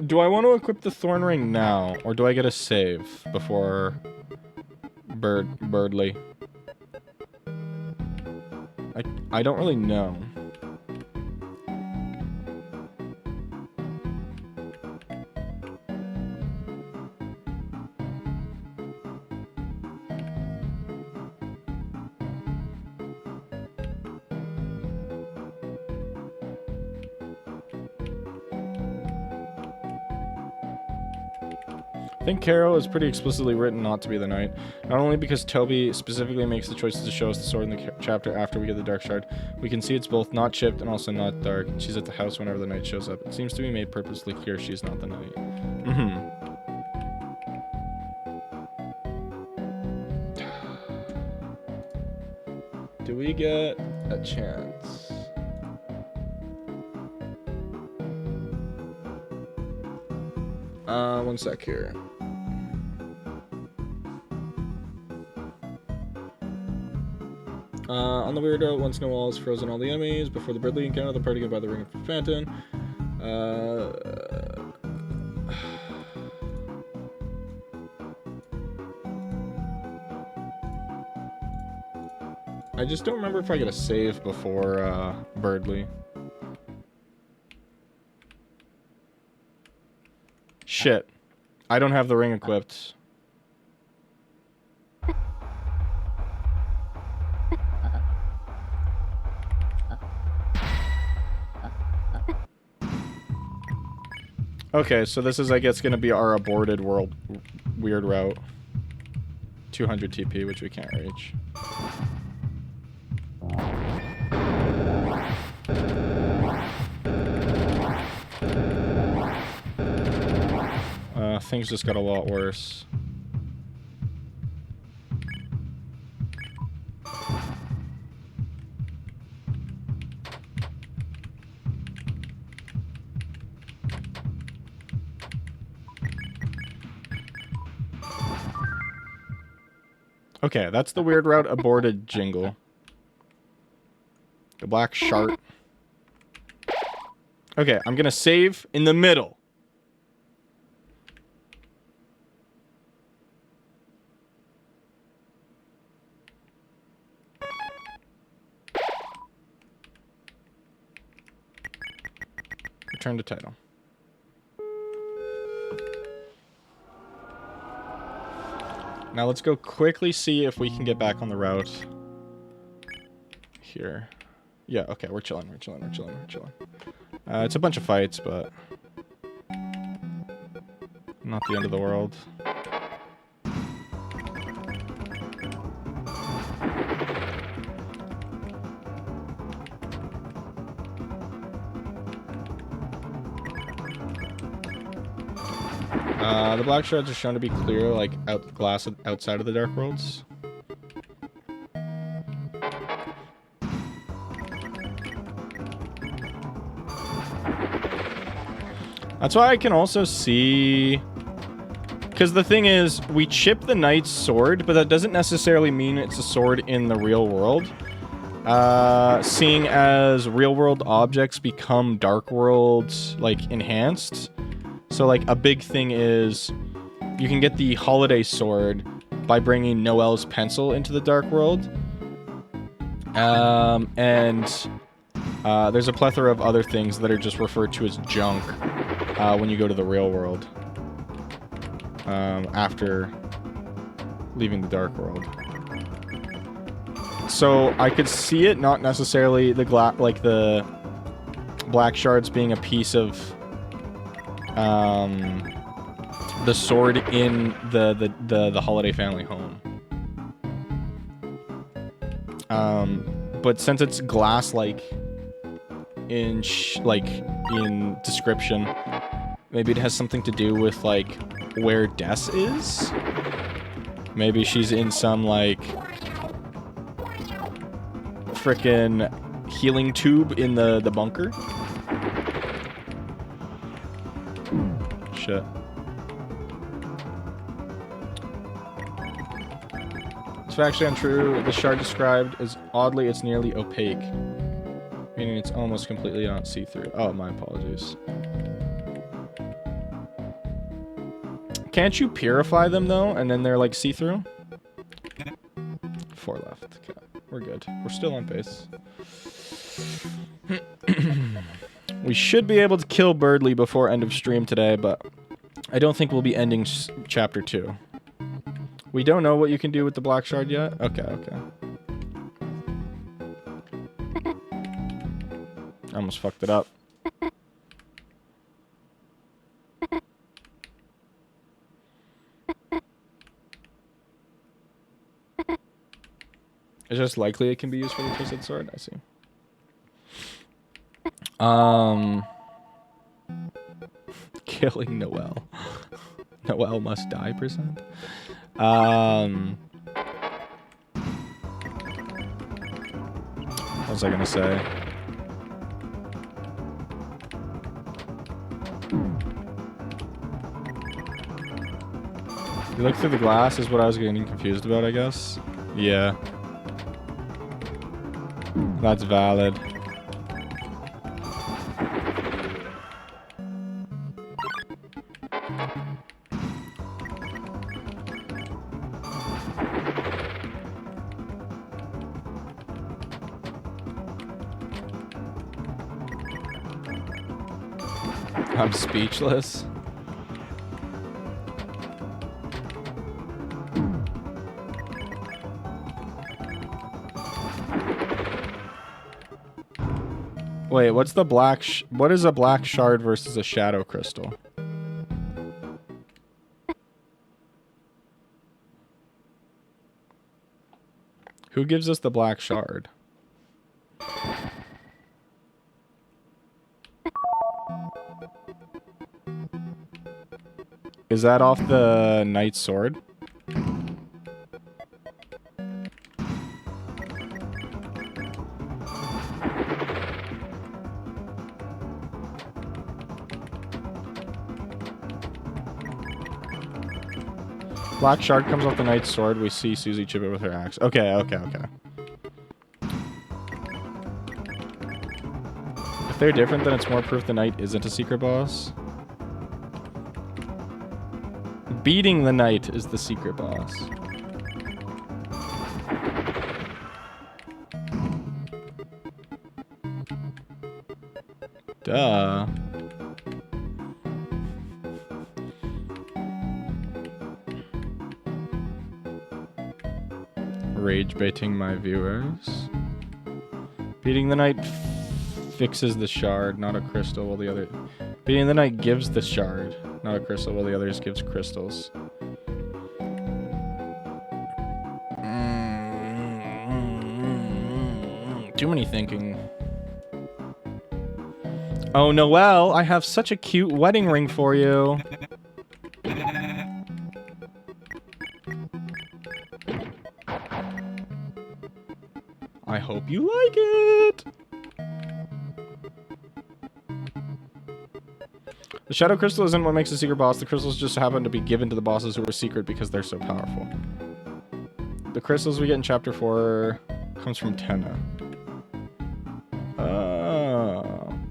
Do I want to equip the Thorn Ring now, or do I get a save before Birdly? I don't really know. I think Carol is pretty explicitly written not to be the knight. Not only because Toby specifically makes the choices to show us the sword in the chapter after we get the Dark Shard, we can see it's both not chipped and also not dark. She's at the house whenever the knight shows up. It seems to be made purposely clear she's not the knight. Do we get a chance? One sec here. On the weird route, once Noel has frozen all the enemies, before the Birdly encounter, the party get by the ring of Phantom. I just don't remember if I get a save before Birdly. Shit. I don't have the ring equipped. Okay, so this is, I guess, going to be our aborted world weird route. 200 TP, which we can't reach. Things just got a lot worse. Okay, that's the weird route aborted jingle. The black shark. Okay, I'm gonna save in the middle. Return to title. Now let's go quickly see if we can get back on the route. Here. Yeah, okay, we're chilling. It's a bunch of fights, but not the end of the world. The black shards are shown to be clear, like glass outside of the Dark Worlds. That's why I can also see... Because the thing is, we chip the knight's sword, but that doesn't necessarily mean it's a sword in the real world. Seeing as real-world objects become Dark Worlds, like, enhanced. So, like, a big thing is you can get the holiday sword by bringing Noel's pencil into the Dark World. There's a plethora of other things that are just referred to as junk when you go to the real world. After leaving the Dark World. So I could see it not necessarily the black shards being a piece of the sword in the Holiday family home. But since it's glass like in description, maybe it has something to do with like where Des is. Maybe she's in some like frickin' healing tube in the bunker. Shit. It's factually untrue. The shard described as oddly, it's nearly opaque, meaning it's almost completely not see-through. Oh, my apologies. Can't you purify them, though, and then they're, like, see-through? 4 left. Okay, we're good. We're still on pace. We should be able to kill Birdly before end of stream today, but I don't think we'll be ending Chapter 2. We don't know what you can do with the Black Shard yet? Okay, okay. I almost fucked it up. It's just likely it can be used for the Twisted Sword. I see. Killing Noel. Noel must die %. What was I gonna say? You look through the glass is what I was getting confused about, I guess. Yeah. That's valid. I'm speechless. Wait, what's the black what is a black shard versus a shadow crystal? Who gives us the black shard? Is that off the knight's sword? Black shard comes off the knight's sword. We see Susie chip it with her axe. Okay, okay, okay. If they're different, then it's more proof the knight isn't a secret boss. Beating the knight is the secret boss. Duh. Rage baiting my viewers. Beating the knight fixes the shard, not a crystal, while the other... Beating the knight gives the shard, not a crystal, while the others gives crystals. Too many thinking. Oh, Noelle, I have such a cute wedding ring for you. I hope you like it! The Shadow Crystal isn't what makes a secret boss. The crystals just happen to be given to the bosses who are secret because they're so powerful. The crystals we get in Chapter 4 comes from Tenna.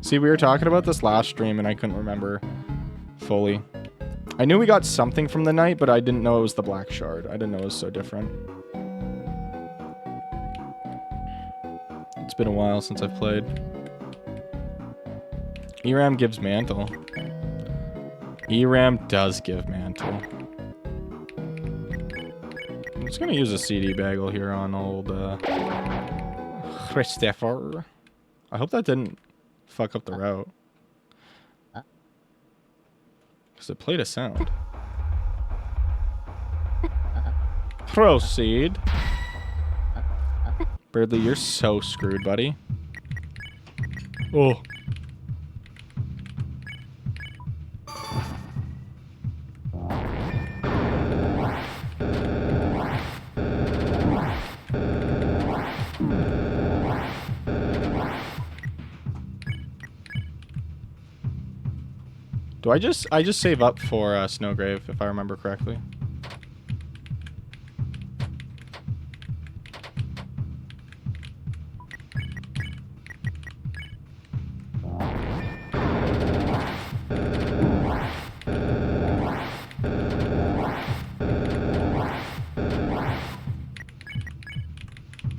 See, we were talking about this last stream and I couldn't remember fully. I knew we got something from the knight, but I didn't know it was the black shard. I didn't know it was so different. It's been a while since I've played. ERAM gives mantle. ERAM does give mantle. I'm just gonna use a CD bagel here on old Christopher. I hope that didn't fuck up the route. Because it played a sound. Proceed. Birdly, you're so screwed, buddy. Oh. Do I just save up for Snowgrave, if I remember correctly?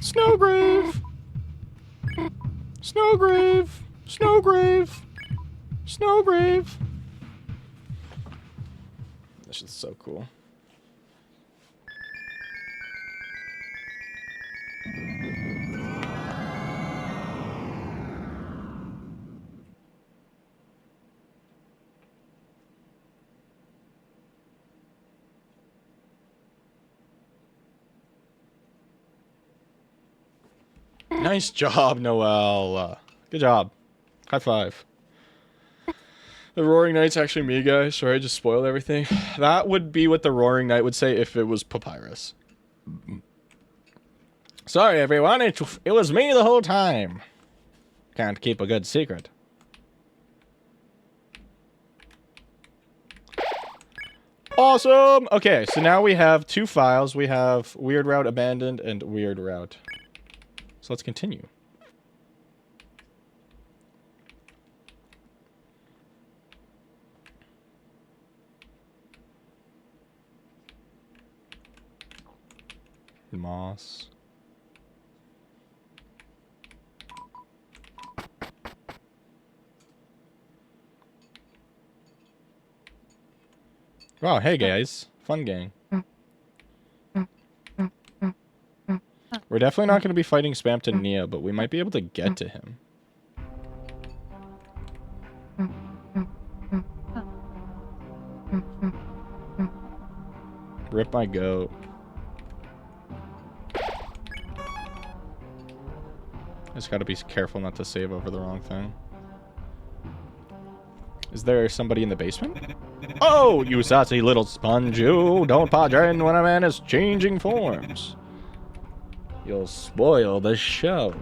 Snowgrave! Snowgrave! Snowgrave! Snowgrave! This is so cool. Nice job, Noel. Good job. High five. The Roaring Knight's actually me, guys. Sorry, I just spoiled everything. That would be what the Roaring Knight would say if it was Papyrus. Sorry, everyone. It was me the whole time. Can't keep a good secret. Awesome! Okay, so now we have two files. We have Weird Route Abandoned and Weird Route. So let's continue. Moss. Wow, hey guys. Fun gang. We're definitely not going to be fighting Spamton Nia, but we might be able to get to him. Rip my goat. Just gotta be careful not to save over the wrong thing. Is there somebody in the basement? Oh, you sassy little sponge, you! Don't podge in when a man is changing forms. You'll spoil the show.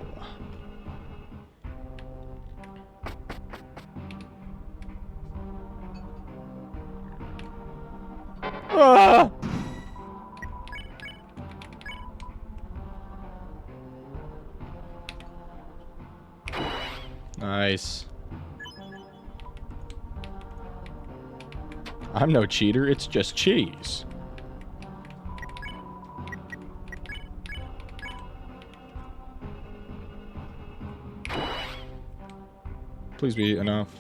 Ah! Nice. I'm no cheater, it's just cheese. Please be enough.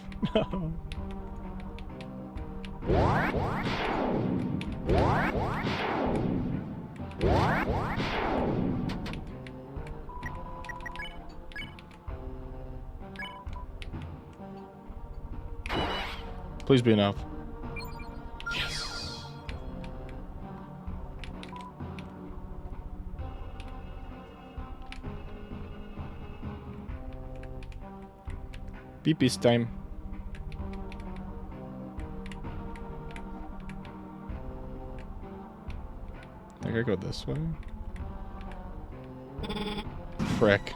Please be enough. Yes. Beep this time. I think I go this way. frick.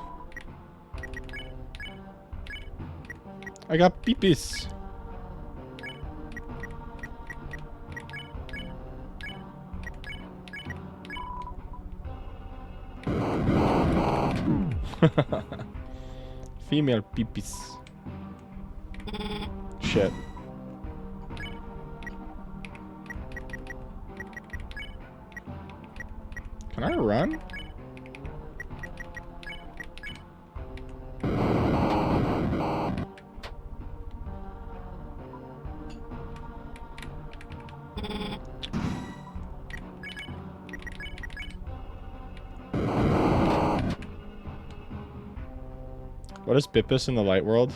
I got peepees. Female peepees. Shit. Can I run? What is Bippus in the light world?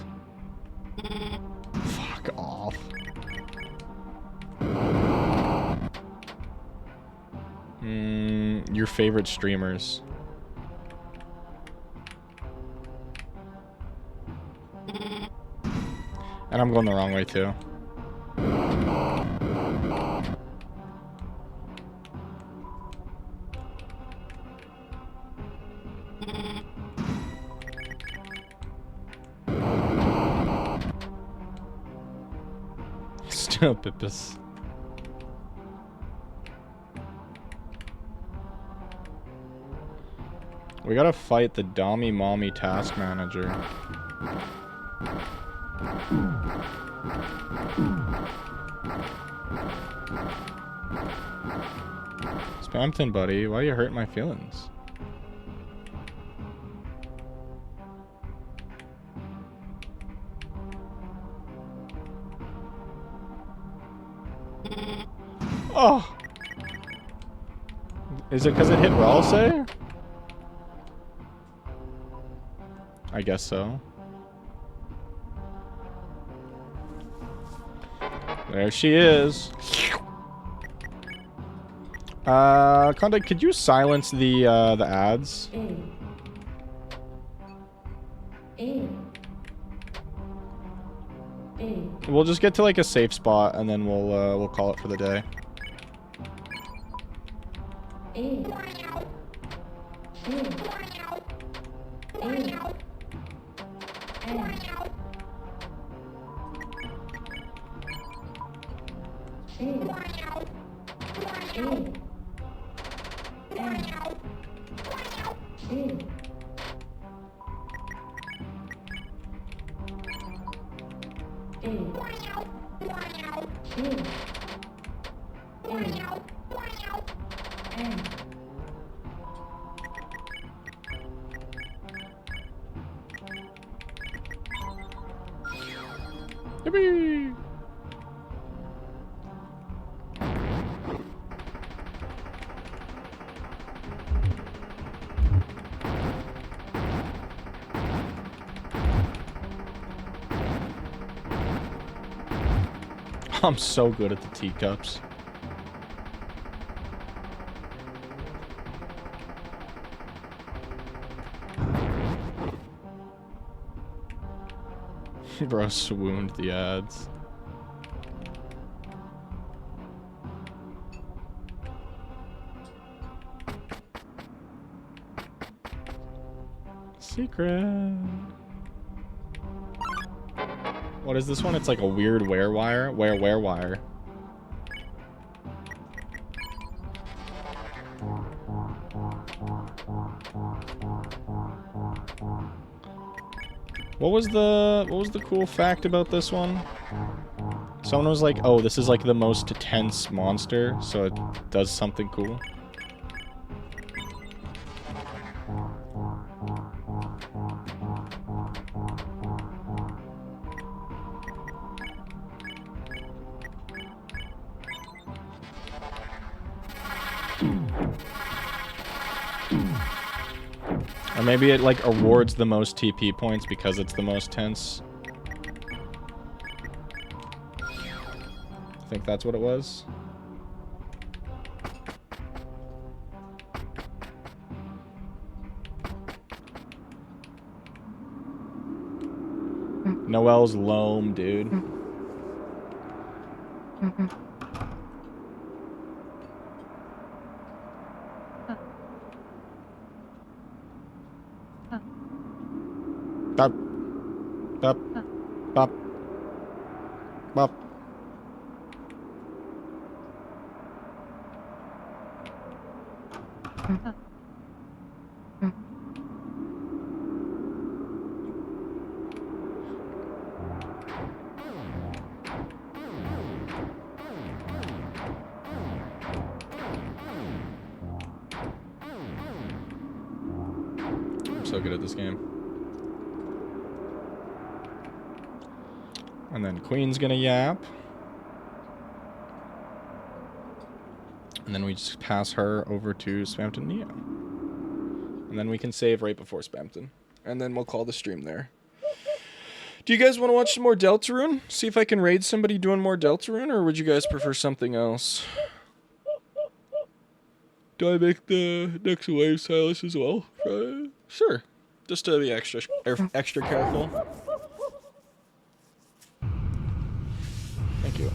Fuck off. Your favorite streamers. And I'm going the wrong way too. Still Bippus. We gotta fight the Dommy Mommy Task Manager. Spamton, buddy, why you hurting my feelings? Oh! Is it because it hit Ralsei? I guess so. There she is. Contact, could you silence the ads? We'll just get to like a safe spot and then we'll call it for the day. Yippee! I'm so good at the teacups. Bro swooned the ads. Secret. What is this one? It's like a weird wear wire. Wear wire. What was the cool fact about this one? Someone was like, "Oh, this is like the most tense monster, so it does something cool." Or maybe it like awards the most TP points because it's the most tense. I think that's what it was. Noel's loam, dude. Bop. Bop. Bop. Bop. I'm so good at this game. And then Queen's gonna yap. And then we just pass her over to Spamton Neo. And then we can save right before Spamton. And then we'll call the stream there. Do you guys want to watch some more Deltarune? See if I can raid somebody doing more Deltarune? Or would you guys prefer something else? Do I make the next wave Silas as well? Sure. Just to be extra careful. Thank you.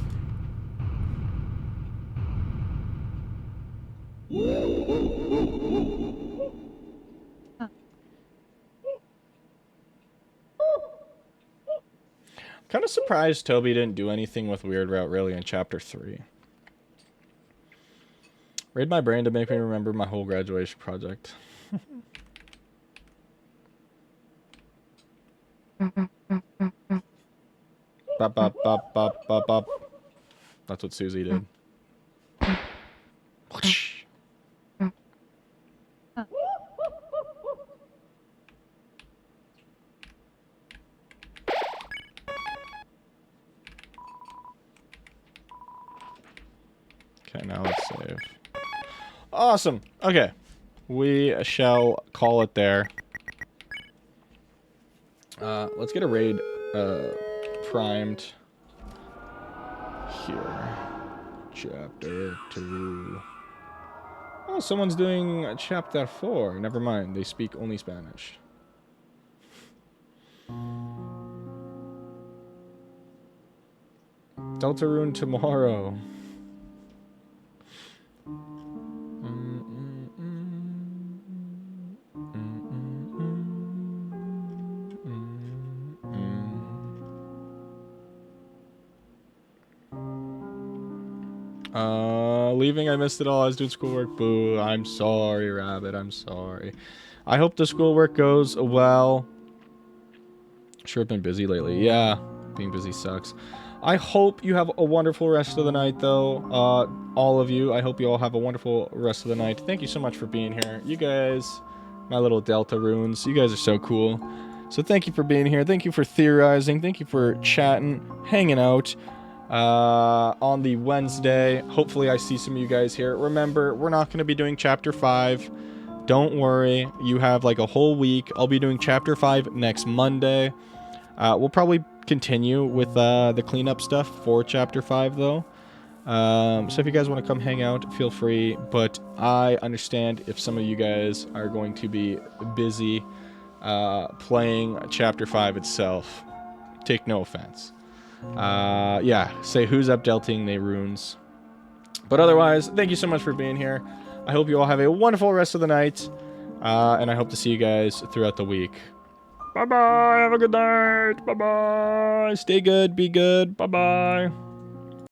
Kind of surprised Toby didn't do anything with Weird Route really in Chapter 3. Raid my brain to make me remember my whole graduation project. Bop, bop, bop, bop, bop, bop. That's what Susie did. Okay, now let's save. Awesome. Okay. We shall call it there. Let's get a raid primed here. Chapter 2. Oh, someone's doing Chapter 4. Never mind. They speak only Spanish. Deltarune tomorrow. Leaving, I missed it all. I was doing schoolwork. Boo. I'm sorry, Rabbit. I'm sorry. I hope the schoolwork goes well. Sure, I've been busy lately. Yeah, being busy sucks. I hope you have a wonderful rest of the night, though. All of you. I hope you all have a wonderful rest of the night. Thank you so much for being here. You guys, my little Deltarunes, you guys are so cool. So thank you for being here. Thank you for theorizing. Thank you for chatting, hanging out. On the Wednesday. Hopefully I see some of you guys here. Remember, we're not going to be doing Chapter 5. Don't worry. You have like a whole week. I'll be doing Chapter 5 next Monday. We'll probably continue with the cleanup stuff for Chapter 5, though. So if you guys want to come hang out, feel free. But I understand if some of you guys are going to be busy playing Chapter 5 itself. Take no offense. Yeah, say who's up delting they runes. But otherwise, thank you so much for being here. I hope you all have a wonderful rest of the night. And I hope to see you guys throughout the week. Bye-bye. Have a good night. Bye-bye. Stay good. Be good. Bye-bye.